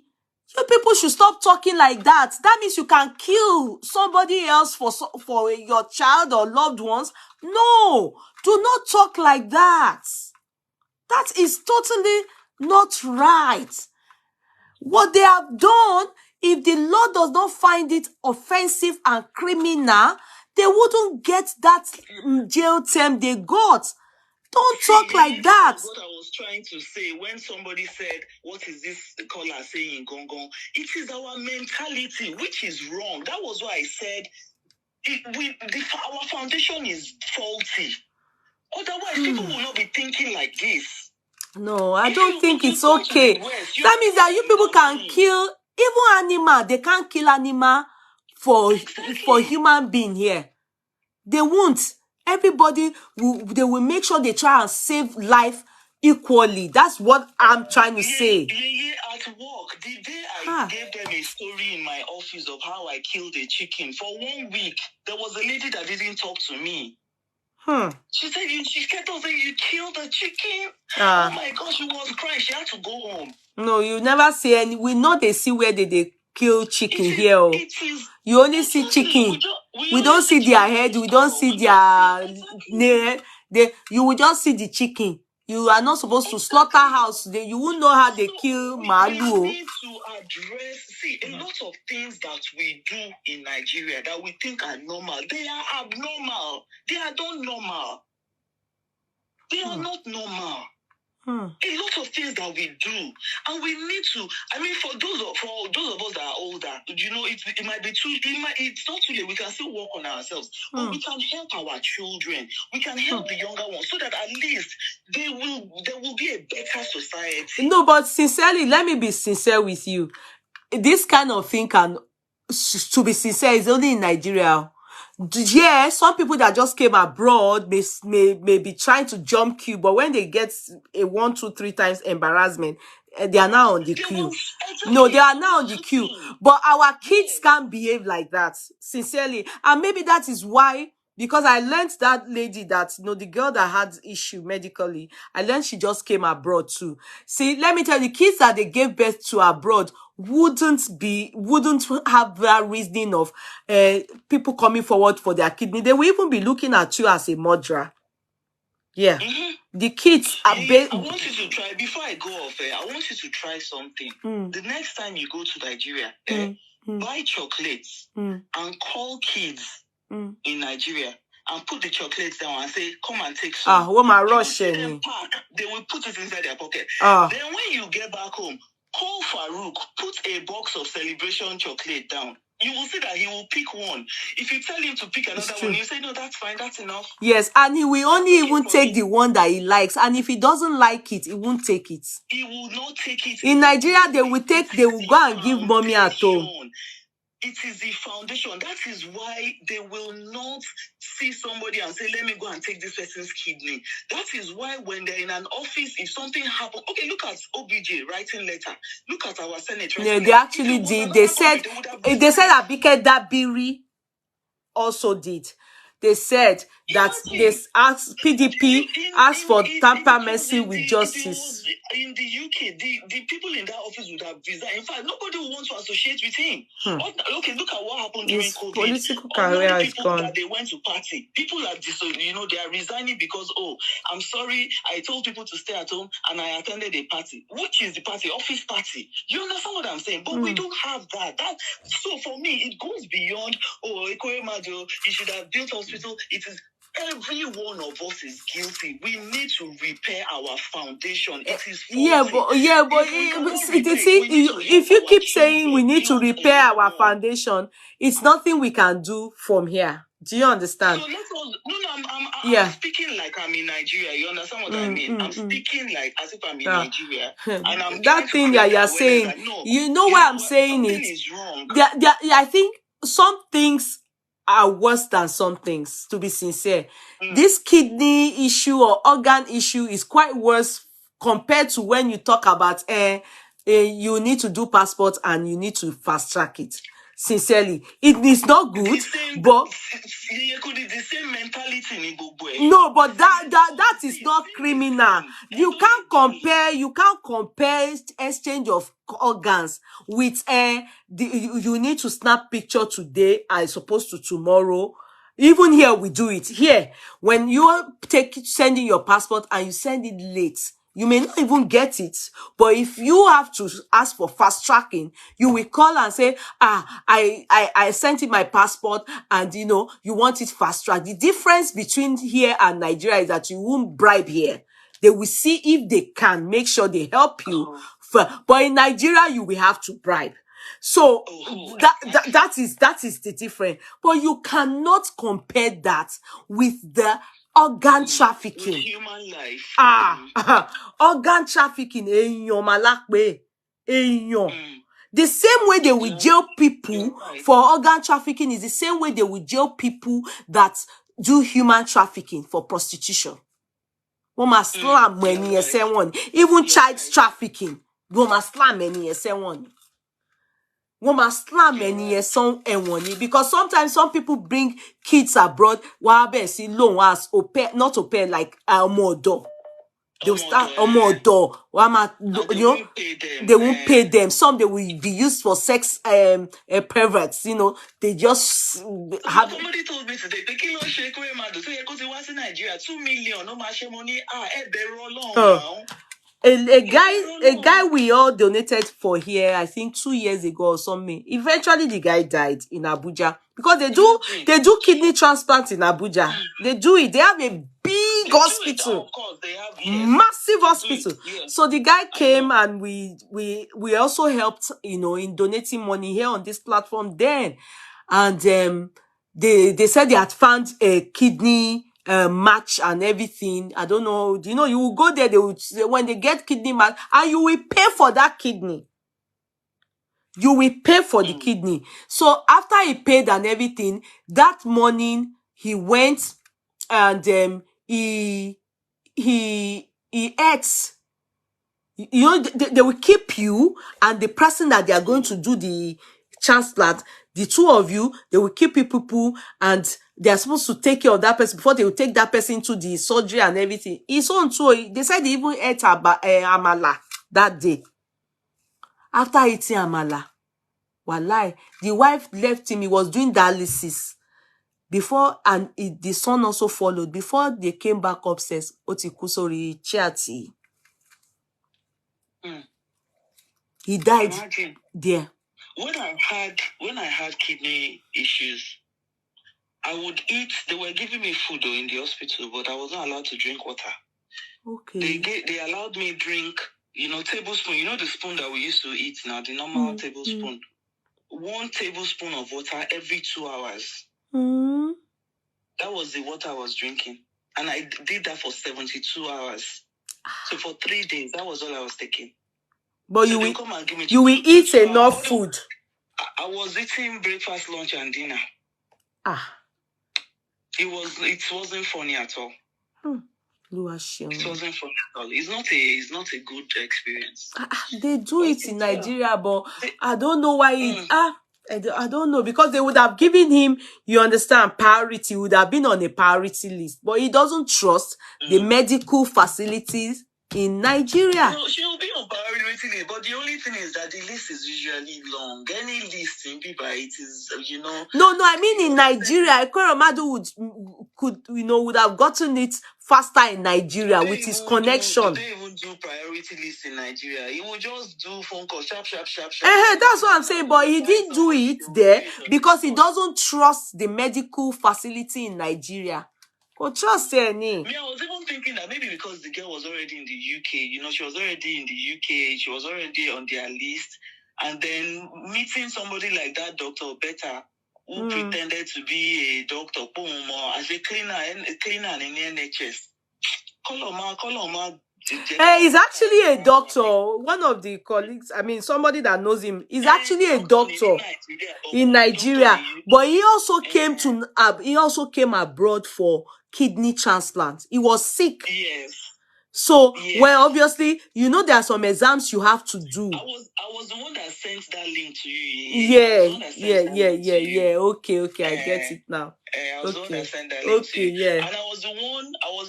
people should stop talking like that. That means you can kill somebody else for your child or loved ones. No, do not talk like that. That is totally not right. What they have done, if the law does not find it offensive and criminal, they wouldn't get that jail term they got. Don't talk like that. What I was trying to say when somebody said, what is this caller saying in Gong? It is our mentality, which is wrong. That was why I said our foundation is faulty. Otherwise, people will not be thinking like this. No, I don't think it's okay. That means that you people can kill even animal. They can't kill animal for human being here. They won't. Everybody they will make sure they try and save life equally. That's what I'm trying to say. At work, the day I gave them a story in my office of how I killed a chicken, for 1 week, there was a lady that didn't talk to me. She said, she kept on saying, you killed a chicken? Oh my gosh, she was crying. She had to go home. No, you never see any. We know they see where they kill chicken here. You only see chicken. We don't see their head. We don't see their nail. You will just see the chicken. You are not supposed to slaughterhouse. You won't know how they kill malu. We need to address, a lot of things that we do in Nigeria that we think are normal. They are abnormal. They are not normal. They are not normal. A lot of things that we do, and we need to. I mean, for those of us that are older, you know, it might be it's not too late. We can still work on ourselves, but we can help our children. We can help the younger ones, so that at least there will be a better society. No, but sincerely, let me be sincere with you. This kind of thing can, to be sincere, is only in Nigeria. Yeah, some people that just came abroad may be trying to jump queue, but when they get a 1, 2, 3 times embarrassment, they are now on the queue. No, they are now on the queue. But our kids can't behave like that, sincerely. And maybe that is why, because I learned that lady that, you know, the girl that had issue medically, I learned she just came abroad too. See, let me tell you, kids that they gave birth to abroad wouldn't have that reasoning of people coming forward for their kidney. They will even be looking at you as a murderer. Yeah. The kids are I want you to try, before I go off, I want you to try something. The next time you go to Nigeria, buy chocolates and call kids in Nigeria and put the chocolates down and say, come and take some. What my rush? They will put it inside their pocket. Then when you get back home, call Farouk, put a box of celebration chocolate down. You will see that he will pick one. If you tell him to pick another one, you say, no, that's fine, that's enough. Yes, and he will only even take the one that he likes. And if he doesn't like it, he won't take it. He will not take it. In Nigeria, they will go and give mommy at home. It is the foundation. That is why they will not see somebody and say, let me go and take this person's kidney. That is why when they're in an office, if something happens, okay, look at OBJ writing letter. Look at our Senate. Yeah, they actually did. They said Abike Dabiri also did. They said that they asked PDP asked for tamper mercy with justice. In the UK, the people in that office would have resigned. In fact, nobody would want to associate with him. Okay, look at what happened during COVID. Political career is gone. That they went to party. People are they are resigning because, I'm sorry, I told people to stay at home and I attended a party. Which is the party? Office party. You understand what I'm saying? But we don't have that. So for me, it goes beyond, Ekeremadu, you should have built hospital. It is every one of us is guilty. We need to repair our foundation. It is if you keep saying we need to repair our foundation, it's nothing we can do from here. Do you understand? So I'm speaking like I'm in Nigeria. You understand what I mean? I'm speaking like as if I'm in Nigeria. And I'm that thing that you're saying, you know why I'm saying it? Is wrong. I think some things are worse than some things, to be sincere. This kidney issue or organ issue is quite worse compared to when you talk about you need to do passport and you need to fast track it. Sincerely, it is not good, but the same mentality. No, but that is not criminal. You can't compare exchange of organs with you need to snap picture today as opposed to tomorrow. Even here we do it. Here, when you sending your passport and you send it late, you may not even get it. But if you have to ask for fast tracking, you will call and say, I sent in my passport and you want it fast tracked. The difference between here and Nigeria is that you won't bribe here. They will see if they can make sure they help you. But in Nigeria, you will have to bribe. So that is the difference. But you cannot compare that with the organ trafficking. With human life. Organ trafficking. The same way they will jail people for organ trafficking is the same way they will jail people that do human trafficking for prostitution. Even child trafficking. Because sometimes some people bring kids abroad not au pair, like modo. They will start modo. They won't pay them. Some they will be used for sex perverts. They just have. Somebody told me today, the kilo Ekeremadu, so because he was in Nigeria, 2 million, no money, A guy we all donated for here, I think 2 years ago or something. Eventually, the guy died in Abuja because they do kidney transplant in Abuja. They do it. They have a big hospital, of course, they have massive hospital. Yes. So the guy came and we also helped, in donating money here on this platform then, and they said they had found a kidney match and everything. I don't know. You will go there, they would say, when they get kidney match, and you will pay for that kidney. You will pay for the kidney. So after he paid and everything, that morning he went and he ate. They will keep you and the person that they are going to do the transplant, the two of you, they will keep you people, and they are supposed to take care of that person before they will take that person to the surgery and everything. His own too, they said they even ate amala that day. After eating amala, wallahi, the wife left him. He was doing dialysis before, and the son also followed. Before they came back upstairs, Otikusori Chiati. He died. Imagine. There. When I had kidney issues, I would eat. They were giving me food in the hospital, but I was not allowed to drink water. Okay. They allowed me drink, tablespoon. The spoon that we used to eat now, the normal tablespoon. 1 tablespoon of water every 2 hours. That was the water I was drinking, and I did that for 72 hours. So for 3 days, that was all I was taking. But so you will eat enough food. I was eating breakfast, lunch, and dinner. It wasn't funny at all. It wasn't funny at all. It's not a good experience. They do it in Nigeria, but I don't know why. I don't know, because they would have given him, you understand, priority. He would have been on a priority list, but he doesn't trust the medical facilities in Nigeria. No, she will be on priority list, but the only thing is that the list is usually long. Any list in people, it is, No, I mean in Nigeria, Ekeremadu would have gotten it faster in Nigeria with his connection. They even do priority list in Nigeria. He will just do phone call, sharp. That's what I'm saying, but he didn't do it there because he doesn't trust the medical facility in Nigeria. But trust any. I was even thinking that maybe because the girl was already in the UK, she was already in the UK, she was already on their list, and then meeting somebody like that, Dr. Beta, who pretended to be a doctor, as a cleaner in the NHS. Koloma. He's actually a doctor. One of the colleagues, somebody that knows him, is actually a doctor in Nigeria. But he also came abroad for kidney transplant. He was sick. Yes. So, well, obviously, there are some exams you have to do. I was the one that sent that link to you. Yeah. Okay, I get it now. I was the one that sent that link to you. Yeah. And I was the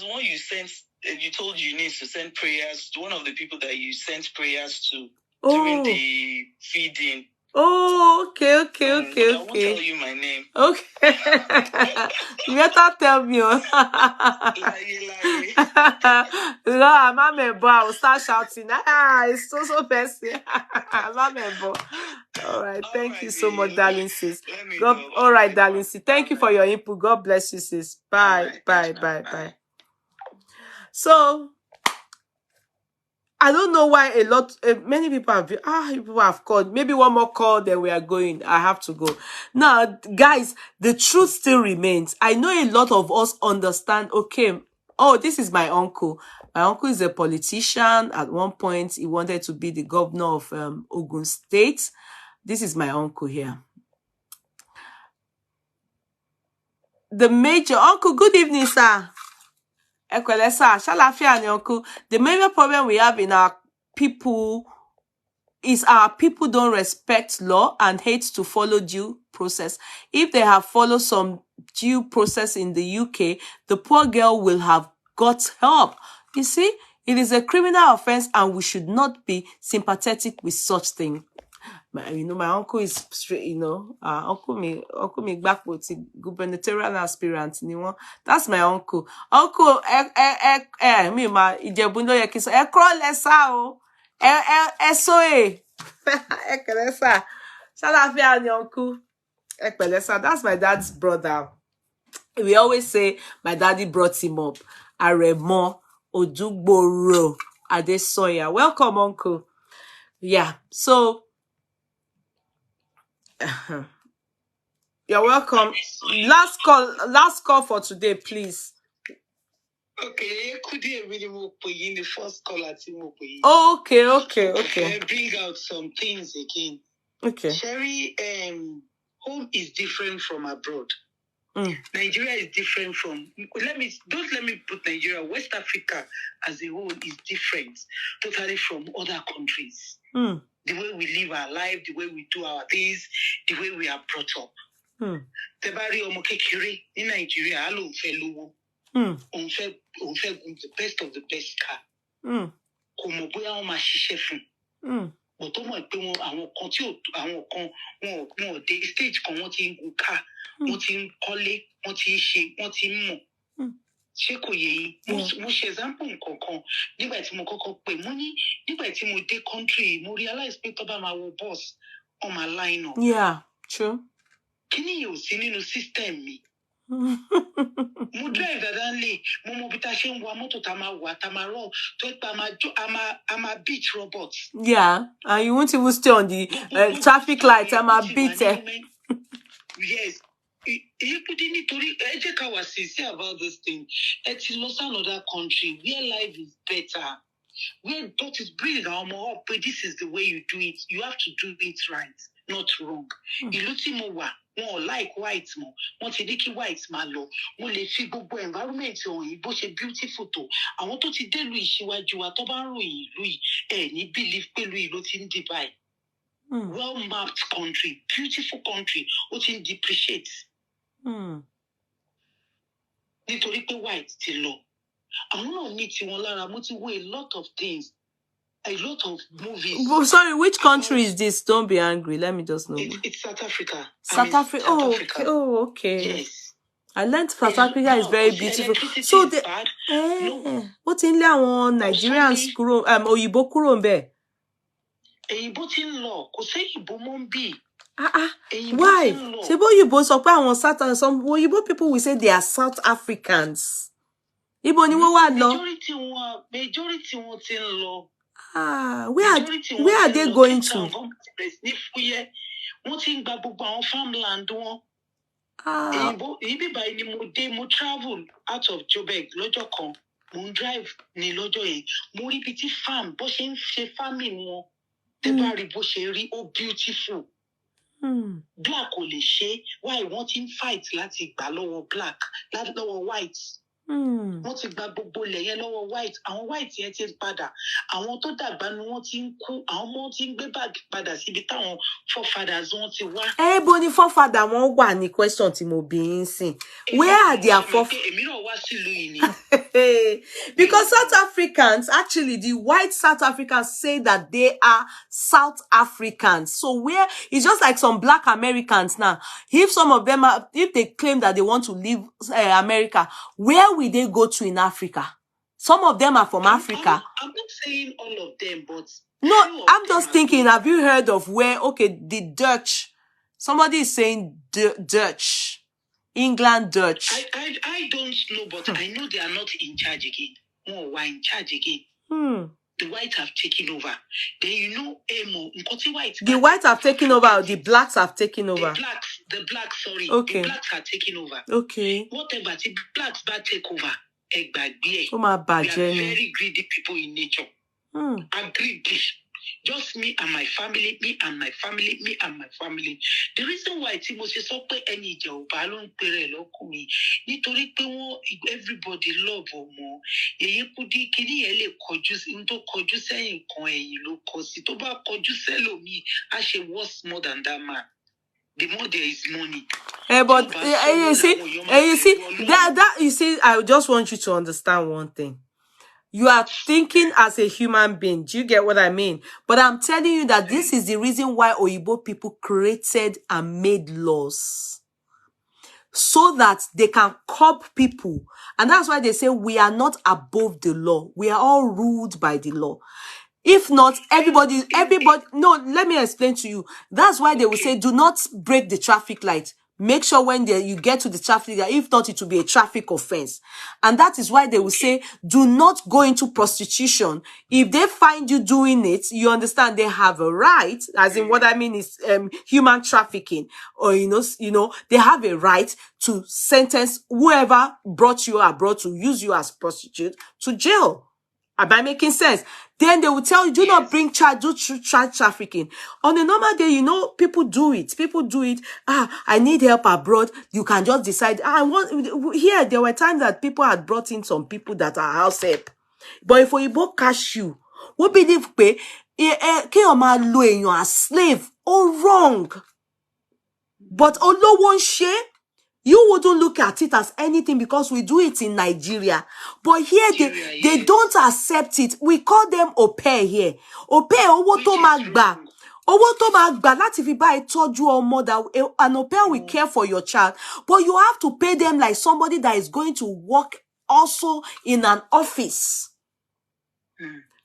one you sent. You told Eunice to send prayers. One of the people that you sent prayers to during the feeding. Oh, okay. I won't tell you my name. Okay. You better tell me. Lie. I will start shouting. It's so fancy. All right. Thank you so much, darling sis. All right, darling sis. Thank you for your input. God bless you, sis. Bye. Bye. So, I don't know why many people have called. Maybe one more call, then we are going. I have to go. Now, guys, the truth still remains. I know a lot of us understand, okay, this is my uncle. My uncle is a politician. At one point, he wanted to be the governor of Ogun State. This is my uncle here. The major uncle, good evening, sir. The major problem we have in our people is our people don't respect law and hate to follow due process. If they have followed some due process in the UK, the poor girl will have got help. You see, it is a criminal offense and we should not be sympathetic with such thing. my uncle is straight, uncle me back with the gubernatorial aspirant ni wọ́n. That's my uncle. Uncle, mi ma Ìjẹ̀bú ló yẹ kí sọ. Ẹ kúrọ̀lẹ́ sà o. Ẹ sóè. Ẹ kẹ̀lẹ́ sà. Ṣàlàáfíà ni uncle. Ẹ pẹ̀lẹ́ sà. That's my dad's brother. We always say my daddy brought him up. Aremo Odugboro Adesoya. Welcome, uncle. Yeah, so you're welcome. Last call for today, please. Okay, could you really move in the first call at Okay. Bring out some things again. Okay. Sherry, home is different from abroad. Nigeria is different from. Don't let me put Nigeria. West Africa as a whole is different, totally from other countries. The way we live our life, the way we do our things, the way we are brought up. Tebari ọmọ kékeré in Nigeria, alo nfẹ́ lówó. Nfẹ́ the best of the best car. Kò mọ̀ bóyá wọ́n máa ṣiṣẹ́ fún. But tó mọ̀ pé àwọn kan tí àwọn kan wọn ò dé stage kan wọ́n ti ń gun car, wọ́n ti ń kọ́lé, wọ́n ti ń ṣe, wọ́n ti ń mọ̀. Ṣé kò yé yín? Mo ṣe example nǹkankan nígbà tí mo kọ́kọ́ pè mo ní nígbà tí mo dé country mo realize pé tó bá máa wọ bus on my line up. Yeah, true. Kíni yóò sí nínú system mi. Mo drive dáadáa lè mo mọ bí ta ṣe ń wa mọ́tò tá máa wà tá máa rọ̀ tó pa máa beat robots. Yeah, and you won't even stay on the traffic light. Beat. Yes. You put in nítorí ẹ jẹ́ ká wà sincere about this thing. Ẹ ti lọ sí another country where life is better. Where God is bringing our more up, but this is the way you do it. You have to do it right, not wrong. Ìlú tí mo wà, wọn ò like white mọ́. Wọ́n ti ní kí white máa lọ. Mo lè fi gbogbo environment ọ̀hún bó ṣe beautiful tó. Àwọn tó ti dé ìlú ìṣíwájú wa tó bá ń ròyìn ìlú yìí, ẹ ní believe pé ìlú yìí ló ti ń divide. Well-mapped country, beautiful country, ó ti ń depreciate. Nítorí pé white ti lọ. Àwọn náà ní tiwọn lára, mo ti wo a lot of things, a lot of movies. Oh, sorry, which country is this? Don't be angry. Let me just know. It's South Africa. South Africa. Africa. Oh, okay. Yes. I learned South Africa is very beautiful. So the what in àwọn Nigerians kúrò òyìnbó kúrò ńbẹ̀. Òyìnbó ti ń lọ, kò sí òyìnbó mọ́ ń bì. Why? Ṣé bó òyìnbó sọ pé àwọn some òyìnbó people will say they are South Africans. Ibo ni wọ́n wá lọ? Majority wọn ti ń lọ. Where are they going to? Wọ́n ti ń gba gbogbo àwọn farmland wọn. Ibi báyìí ni mo travel out of Joburg lọ́jọ́ kan. Mo ń drive ní lọ́jọ́ yẹn. Mo rí ibi tí farm bó ṣe ń ṣe farming wọn. Tẹ́ bá rí bó ṣe rí ó beautiful. Black ò lè ṣe why wọ́n ti ń fight láti gbà lọ́wọ́ black lọ́wọ́ white. Wọ́n ti gba gbogbo ilẹ̀ yẹn lọ́wọ́ white. Àwọn white yẹn ti padà. Àwọn tó dàgbà ni wọ́n ti ń kú. Àwọn ọmọ ti ń gbé báàgì padà síbi táwọn forefathers wọn ti wá. Bó ni forefather wọn wà ní question tí mo bí ń sìn. Where are their forefathers? Èmi náà wá sílùú yìí ni. Because South Africans, actually, the white South Africans say that they are South Africans. So where it's just like some black Americans now. If some of them if they claim that they want to leave America, where will they go to in Africa? Some of them are from Africa. I'm not saying all of them, but no, I'm just thinking, have you heard of where, the Dutch, somebody is saying Dutch, England Dutch. I don't know, but I know they are not in charge again. Oh, we're in charge again. The whites have taken over. Then the whites have taken over, or the blacks have taken over? The blacks, sorry. Okay. The blacks are taking over. Okay. Whatever, the blacks that take over. We are very greedy people in nature. I'm greedy. Just me and my family, me and my family, me and my family. The reason why Timothy so pe any job balloon pere lokumi, nítorí pé everybody love more. Yeye kudi kini ele kọjú into kọjú sẹ́yìn kan ẹ̀yìn ló kọ sí tó bá kọjú sẹ́lòmí a ṣe worse more than that man. The more there is money. But you see, I just want you to understand one thing. You are thinking as a human being. Do you get what I mean? But I'm telling you that this is the reason why Oyibo people created and made laws. So that they can curb people. And that's why they say we are not above the law. We are all ruled by the law. If not, everybody, no, let me explain to you. That's why they will say, do not break the traffic light. Make sure when you get to the traffic light, if not, it will be a traffic offense. And that is why they will say, do not go into prostitution. If they find you doing it, you understand they have a right, as in what I mean is human trafficking, or, you know, they have a right to sentence whoever brought you abroad to use you as prostitute to jail. Am I making sense? Then they will tell you, do not bring child trafficking. On a normal day, you know, people do it. People do it. I need help abroad. You can just decide. Here, there were times that people had brought in some people that are house help. But if we both cash you, we believe pé kéèyàn máa lo èèyàn as slave. Oh, wrong. But olówó ń ṣe. You wouldn't look at it as anything because we do it in Nigeria. But here, they don't accept it. We call them au pair here. Au pair, owó tó máa gbà. Owó tó máa gbà láti fi bá ẹ tọ́jú ọmọ that an au pair will care for your child. But you have to pay them like somebody that is going to work also in an office.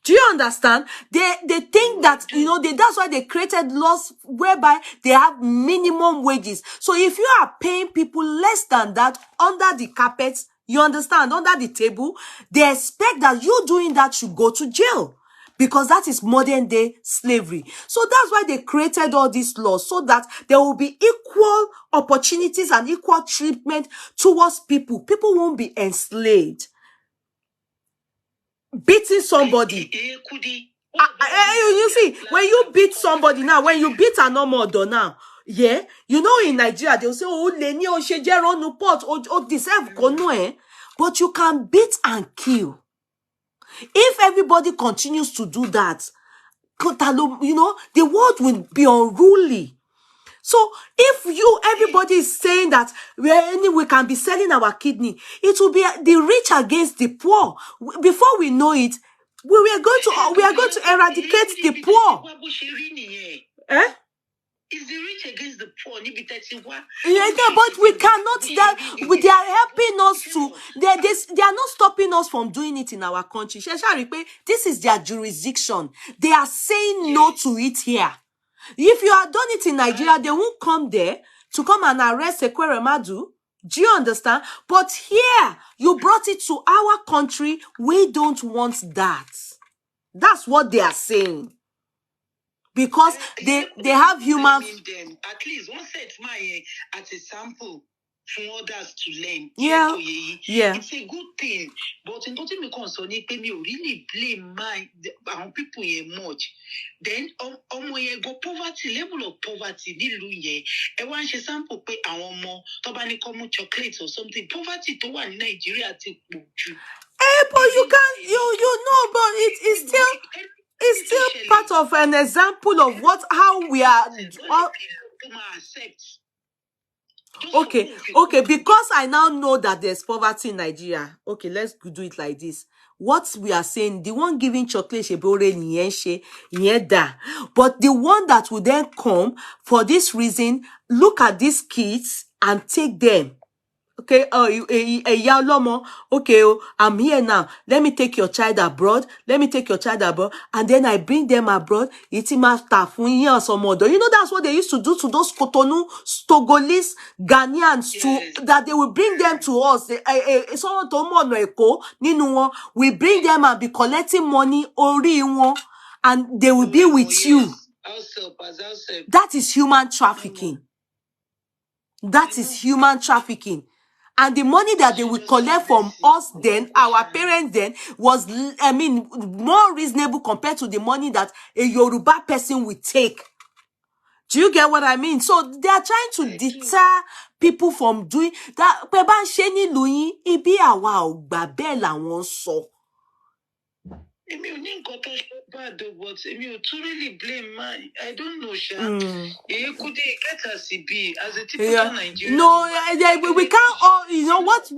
Do you understand? They think that, you know, that's why they created laws whereby they have minimum wages. So if you are paying people less than that under the carpet, you understand, under the table, they expect that you doing that should go to jail. Because that is modern day slavery. So that's why they created all these laws, so that there will be equal opportunities and equal treatment towards people. People won't be enslaved. Beating somebody. You see, when you beat somebody now, when you beat a normal door now, yeah, you know, in Nigeria, they'll say, oh, Leni, oh, she on the pot, oh, deserve kono, eh? But you can beat and kill. If everybody continues to do that, you know, the world will be unruly. So if everybody is saying that we can be selling our kidney, it will be the rich against the poor. Before we know it, we are going to eradicate the poor. Eh? Is the rich against the poor? Yeah, but we cannot. They are helping us to. They are not stopping us from doing it in our country. This is their jurisdiction. They are saying no to it here. If you had done it in Nigeria, they won't come there to come and arrest Ekeremadu. Do you understand? But here, you brought it to our country. We don't want that. That's what they are saying. Because they have human... At least one set my as a sample for others to learn. Yeah. It's a good thing. But in nothing me concern me really blame people here much. Then go poverty, level of poverty, one sample pay tobani common chocolate or something. Poverty to one in Nigeria take. But you can you know, but it's still part of an example of how we are. Okay, because I now know that there's poverty in Nigeria. Okay, let's do it like this. What we are saying, the one giving chocolate, but the one that will then come for this reason, look at these kids and take them. Okay, okay, I'm here now. Let me take your child abroad. And then I bring them abroad. You know, that's what they used to do to those Cotonou, Togolese, Ghanaians, that they will bring them to us. We bring them and be collecting money, and they will be with you. That is human trafficking. That is human trafficking. And the money that they would collect from us then, our parents then, was, more reasonable compared to the money that a Yoruba person would take. Do you get what I mean? So they are trying to deter people from doing that. But to really blame man, I don't know, Sha. You could get us be as a typical Nigerian. No, we can't all, you know, what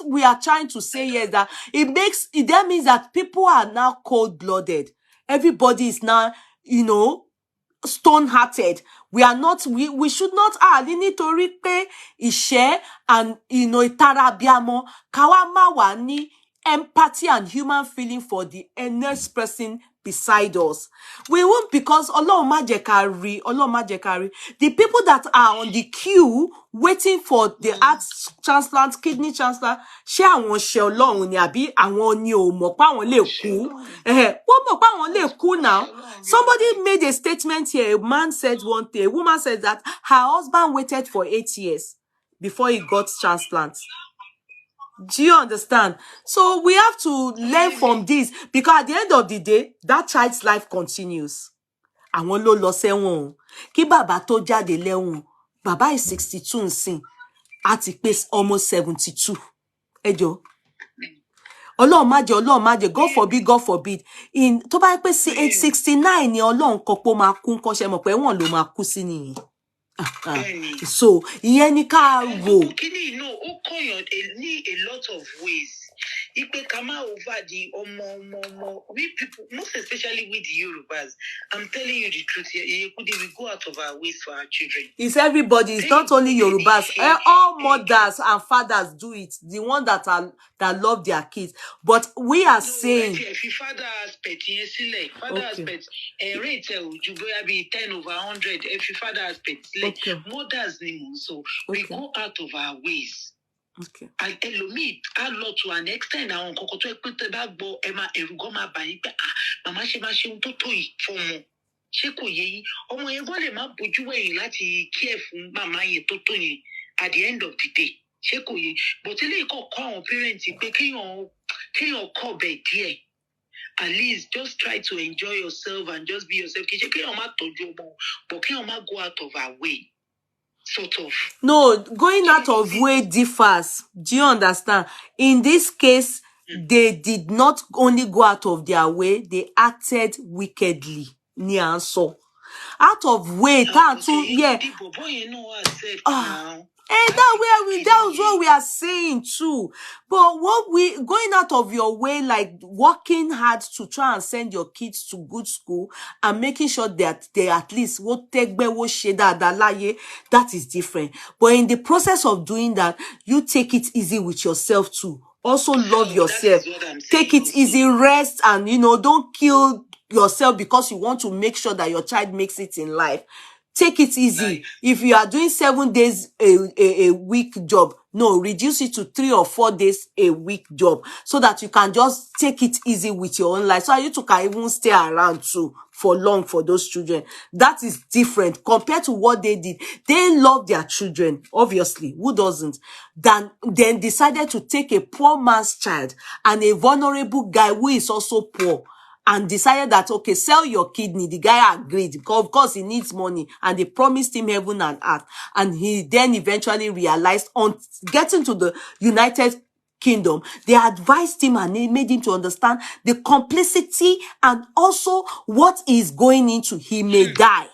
we are trying to say here is that that means that people are now cold-blooded. Everybody is now, you know, stone-hearted. We should not nítorí pé ìṣẹ́ and, you know, ìtara abiyamọ, ká wá má wá ní empathy and human feeling for the next person beside us. We won't, because Ọlọ́run má jẹ́ ká rí. The people that are on the queue waiting for the heart transplant, kidney transplant, ṣé àwọn ṣe Ọlọ́run ni àbí àwọn ni ò mọ̀ pé àwọn lè kú? Wọ́n mọ̀ pé àwọn lè kú now. Somebody made a statement here. A man said one thing. A woman said that her husband waited for 8 years before he got transplant. Do you understand? So we have to learn from this, because at the end of the day, that child's life continues. Àwọn ló lọ sẹ́wọ̀n. Kí bàbá tó jáde lẹ́wọ̀n, bàbá is 62 nsìn, á ti pé almost 72. Ẹ jọ̀ọ́. Ọlọ́run má jẹ́, God forbid. In tó bá pé 69 ni Ọlọ́run kọ pé ó máa kú ńkọ́, ṣé mọ̀ pé wọ́n ló máa kú sí nìyẹn. So ìyẹn ni ká rò. Kini no ó kọyàn ní a lot of ways. Ipe kama over the we people, most especially with the Yorubas. I'm telling you the truth here. We go out of our ways for our children. It's everybody. It's not only Yorubas. All mothers and fathers do it. The one that love their kids. But we are saying, if your father aspect, father aspect, rate be 10 over 100. If your father aspect, mothers so we go out of our ways. Okay. And Elomi, a lot to an extent now. Kokoto ekute bagbo ema erugoma bayi pe mama ṣe ma ṣe tó tó yìí fún mo. Ṣé kò yé yín? Ọmọ yẹn go lè má bójú wẹ̀yìn láti care fún mama yẹn tó tó yẹn at the end of the day. Ṣé kò yé? But ilé ìkọ́ kọ́ àwọn parents pé kéèyàn kọ́ bẹ̀ díẹ̀. At least just try to enjoy yourself and just be yourself. Kì í ṣe kéèyàn má tọ́jú ọmọ, but kéèyàn má go out of our way. Sort of. No, going out of way differs. Do you understand? In this case, they did not only go out of their way, they acted wickedly. Ni anso. Out of way, yeah. And that was what we are saying too. But going out of your way, like working hard to try and send your kids to good school and making sure that they at least that is different. But in the process of doing that, you take it easy with yourself too. Also love yourself. Take it easy, rest, and don't kill yourself because you want to make sure that your child makes it in life. Take it easy. If you are doing 7 days a week job, no, reduce it to 3 or 4 days a week job so that you can just take it easy with your own life. So you two can even stay around too for long for those children. That is different compared to what they did. They love their children, obviously. Who doesn't? Then decided to take a poor man's child and a vulnerable guy who is also poor, and decided that, okay, sell your kidney. The guy agreed because, of course, he needs money, and they promised him heaven and earth. And he then eventually realized, on getting to the United Kingdom, they advised him and they made him to understand the complicity and also what is going into. He may die.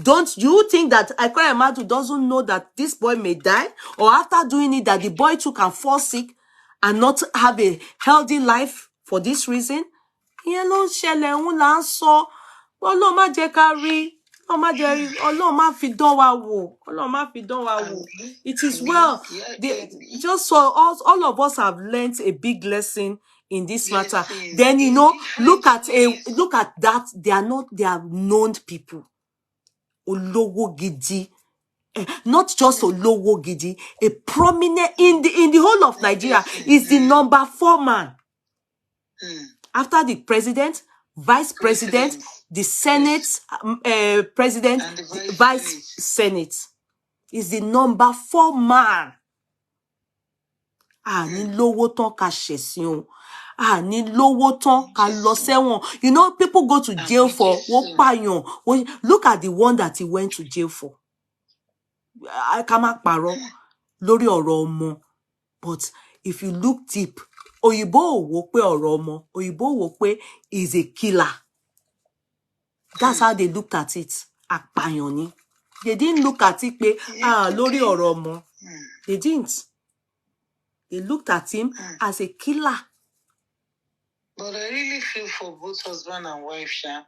Don't you think that Ekeremadu doesn't know that this boy may die? Or after doing it, that the boy too can fall sick and not have a healthy life for this reason? Ìyẹn ló ń ṣẹlẹ̀, òun là ń sọ. Ọlọ́run má jẹ́ ká rí. Ọlọ́run má fi dán wa wò. Ọlọ́run má fi dán wa wò. It is well. Just so all of us have learned a big lesson in this matter. Then look at that. They are known people. Olówó gidi. Not just Olówó gidi. A prominent in the whole of Nigeria is the number 4 man. After the president, vice president, the Senate, president, vice Senate, is the number 4 man. Ní lówó tán ká ṣẹ̀sìn o. Ní lówó tán ká lọ sẹ́wọ̀n. People go to jail for wọ́n pààyàn. Look at the one that he went to jail for. Ká má parọ́ lórí ọ̀rọ̀ ọmọ. But if you look deep, Òyìnbó wò pé ọ̀rọ̀ ọmọ. Òyìnbó wò pé is a killer. That's how they looked at it. Apàyàn ni. They didn't look at it pé lórí ọ̀rọ̀ ọmọ. They didn't. They looked at him as a killer. But I really feel for both husband and wife, Sha.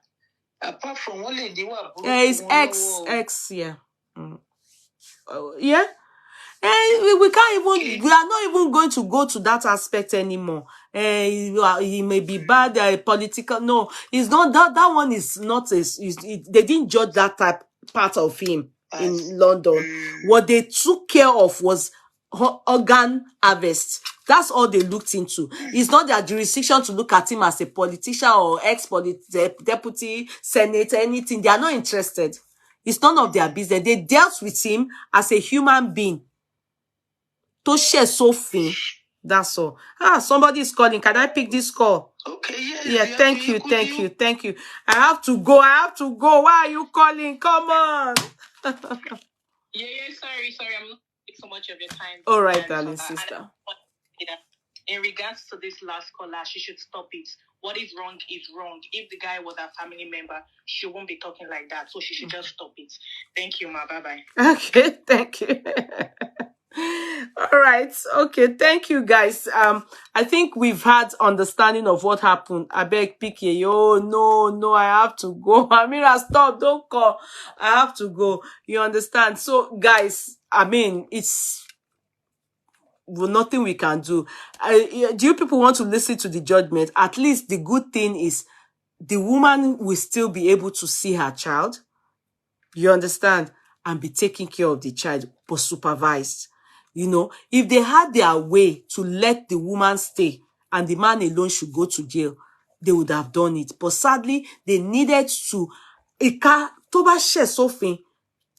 Apart from what they do, His ex, yeah. Yeah. And we can't even, we are not even going to go to that aspect anymore. He may be bad, political. No, it's not that. That one is not. They didn't judge that part of him in London. What they took care of was organ harvest. That's all they looked into. It's not their jurisdiction to look at him as a politician or deputy senator, anything. They are not interested. It's none of their business. They dealt with him as a human being. To share Sophie. That's all. Somebody is calling. Can I pick this call? Okay, yes. Yeah, thank you. I have to go. Why are you calling? Come on. Yeah, sorry. I'm not taking so much of your time. All right, darling sister. In regards to this last caller, she should stop it. What is wrong is wrong. If the guy was a family member, she won't be talking like that. So she should just stop it. Thank you, ma. Bye-bye. Okay, thank you. All right. Okay, thank you, guys. I think we've had understanding of what happened. I beg Pique. Oh, no, I have to go. Amira, stop. Don't call. I have to go. You understand? So, guys, I mean, it's nothing we can do. Do you people want to listen to the judgment? At least the good thing is the woman will still be able to see her child. You understand? And be taking care of the child, but supervised. You know, if they had their way to let the woman stay and the man alone should go to jail, they would have done it. But sadly, they needed to. Toba she Sophie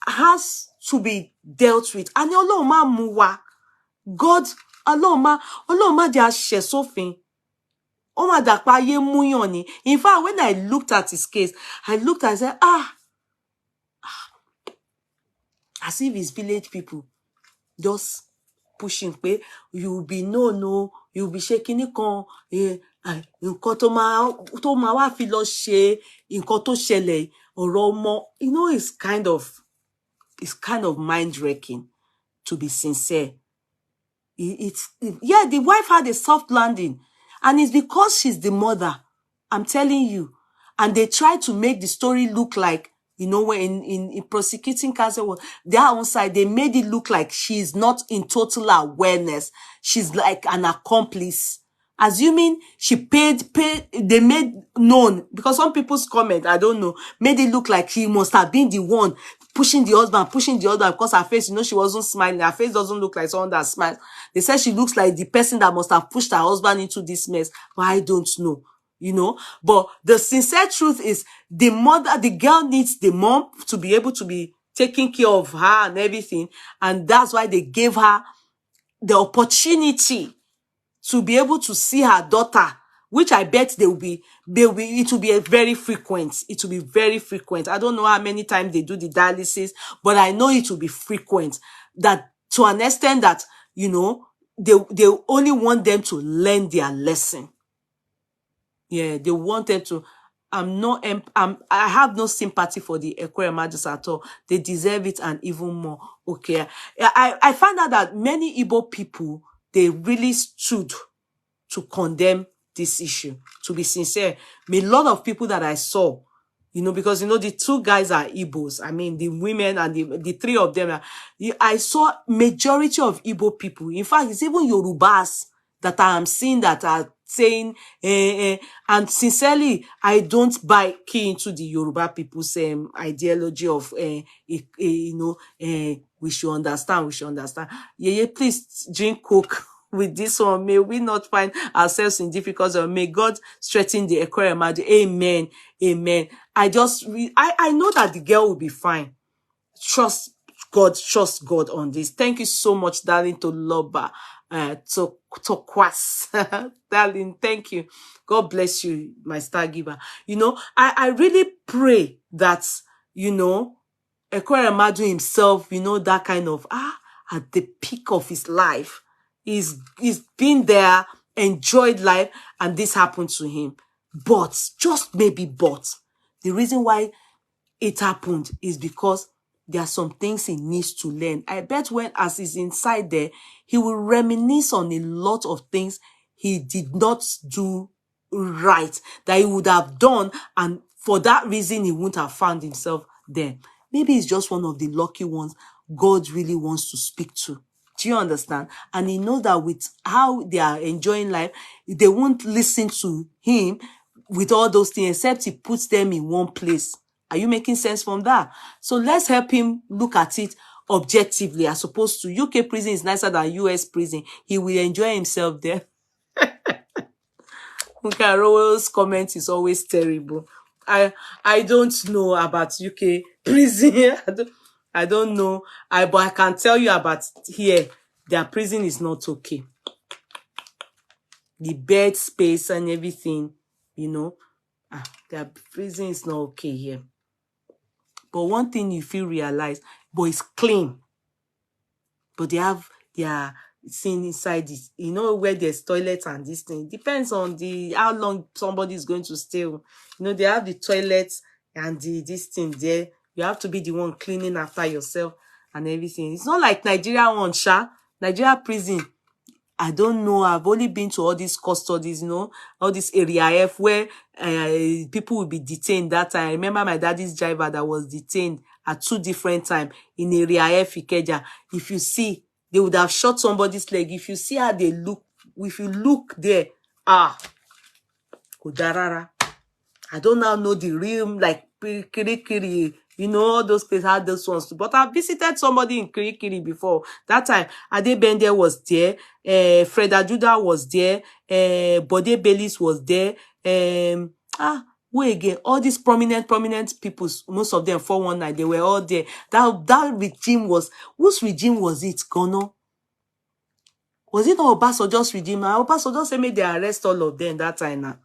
has to be dealt with. And God, Ọlọ́run má she Sophie. In fact, when I looked at his case, I looked and said, as if it's village people just pushing pé you'll be you'll be shaking it nǹkan tó máa wá fi lọ ṣe nǹkan tó ṣẹlẹ̀ ọ̀rọ̀ ọmọ. You know, it's kind of mind-wrecking, to be sincere. Yeah, the wife had a soft landing, and it's because she's the mother. I'm telling you. And they try to make the story look like, you know, when in prosecuting counsel, their own side, they made it look like she's not in total awareness. She's like an accomplice. Assuming she paid, they made known, because some people's comment, I don't know, made it look like she must have been the one pushing the husband, because her face, you know, she wasn't smiling. Her face doesn't look like someone that smiles. They said she looks like the person that must have pushed her husband into this mess. But I don't know, you know. But the sincere truth is the girl needs the mom to be able to be taking care of her and everything. And that's why they gave her the opportunity to be able to see her daughter, which I bet it will be very frequent. It will be very frequent. I don't know how many times they do the dialysis, but I know it will be frequent. That to an extent that, you know, they only want them to learn their lesson. Yeah, they want them to. I have no sympathy for the Ekeremadus at all. They deserve it and even more. Okay. I found out that many Igbo people, they really stood to condemn this issue. To be sincere, a lot of people that I saw, you know, because, you know, the two guys are Igbos. I mean, the women and the three of them. I saw majority of Igbo people. In fact, it's even Yorubas that I am seeing that are saying, and sincerely, I don't buy key into the Yoruba people's ideology of, you know, we should understand. Yeah, please drink Coke with this one. May we not find ourselves in difficulty. May God strengthen the Ekeremadu. Amen. Amen. I know that the girl will be fine. Trust God on this. Thank you so much, darling, to Loba, to Kwas. Darling, thank you. God bless you, my star giver. You know, I really pray that, you know, Ekeremadu himself, you know, that kind of, at the peak of his life, he's been there, enjoyed life, and this happened to him. But, just maybe but, the reason why it happened is because there are some things he needs to learn. I bet when, as he's inside there, he will reminisce on a lot of things he did not do right, that he would have done, and for that reason, he wouldn't have found himself there. Maybe he's just one of the lucky ones God really wants to speak to. Do you understand? And he knows that with how they are enjoying life, they won't listen to him with all those things, except he puts them in one place. Are you making sense from that? So let's help him look at it objectively, as opposed to UK prison is nicer than US prison. He will enjoy himself there. Rowell's comment is always terrible. I don't know about UK prison. I don't know. But I can tell you about here. Their prison is not okay. The bed space and everything, you know. Their prison is not okay here. But one thing you feel realize, but it's clean. But they have their thing inside it. You know where there's toilet and this thing. Depends on how long somebody is going to stay. You know, they have the toilets and this thing there. You have to be the one cleaning after yourself and everything. It's not like Nigeria one, sha. Nigeria prison, I don't know. I've only been to all these custodies, you know, all this area F where people will be detained that time. I remember my daddy's driver that was detained at 2 different times in area F, Ikeja. If you see, they would have shot somebody's leg. If you see how they look, if you look there, Kudarara. I don't now know the real, like, Kirikiri, you know, all those places had those ones too. But I visited somebody in Kirikiri before. That time, Adebende was there, Fred Ajuda was there, Bode Bellis was there, who again? All these prominent people, most of them 419, they were all there. That regime was, whose regime was it, Gono? Was it not Obasanjo's regime? Obasanjo said maybe they arrest all of them that time now.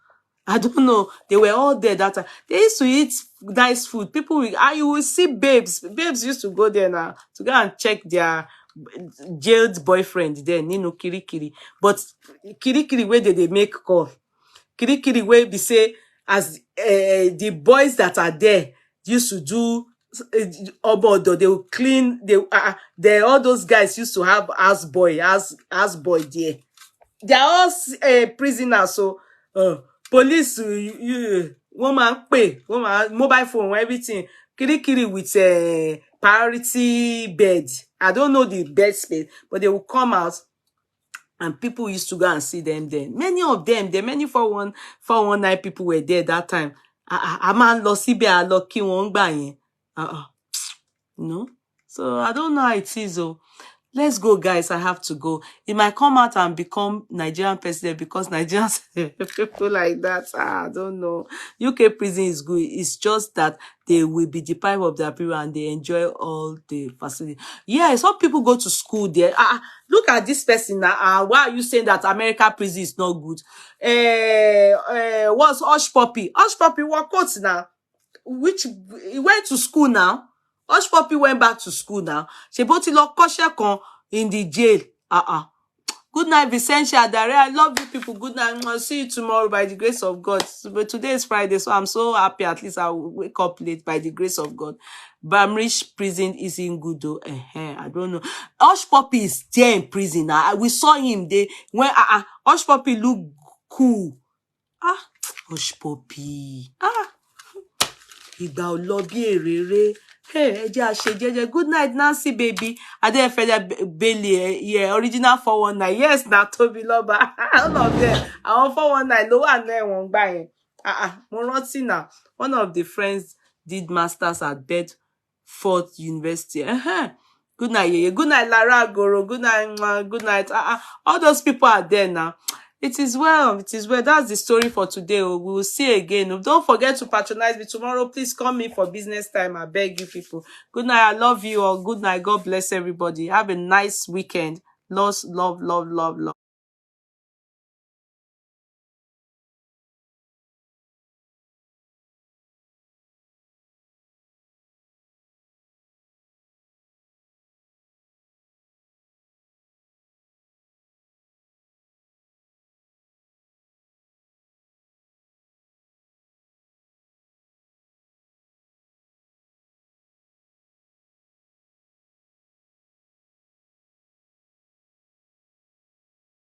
I don't know. They were all there that time. They used to eat nice food. People will, you will see babes. Babes used to go there now to go and check their jailed boyfriend there, Nino Kirikiri. But Kirikiri, where did they make call? Kirikiri, where they say, as the boys that are there used to do, they will clean, all those guys used to have house boy there. They are all prisoners, so police, woman pay, woman mobile phone, everything. Kirikiri with priority bed. I don't know the bed space, but they will come out and people used to go and see them there. Many of them, many 419 people were there that time. A man lost CBA lucky one by no. So I don't know how it is. Let's go, guys. I have to go. It might come out and become Nigerian president because Nigerians people like that. I don't know. UK prison is good. It's just that they will be deprived of their period and they enjoy all the facilities. Yeah, some people go to school there. Look at this person now. Why are you saying that America prison is not good? What's Hush Puppy? Hush Puppy, what quotes now? Which he went to school now. Hush Puppy went back to school now. She bought a in the jail. Good night, Vicentia Dare. I love you people. Good night. I'll see you tomorrow by the grace of God. But today is Friday, so I'm so happy. At least I'll wake up late by the grace of God. Bamrich prison is in good though. I don't know. Hush Puppy is there in prison. We saw him. When Hush Puppy look cool. Hush Puppy. Ìgbà ò lọ bí èrèrè. Hey, good night, Nancy, baby. Adefede Bailey, yeah, original 419. Yes, na Toby Loba. All of them. Our 419, no one there won't buy it. Mo rántí now. One of the friends did masters at Bedford University. Good night, yeah. Good night, Lara Goro. Good night, good night. All those people are there now. It is well. It is well. That's the story for today. We will see again. Don't forget to patronize me tomorrow. Please come in for business time. I beg you people. Good night. I love you all. Good night. God bless everybody. Have a nice weekend. Love, love, love, love, love.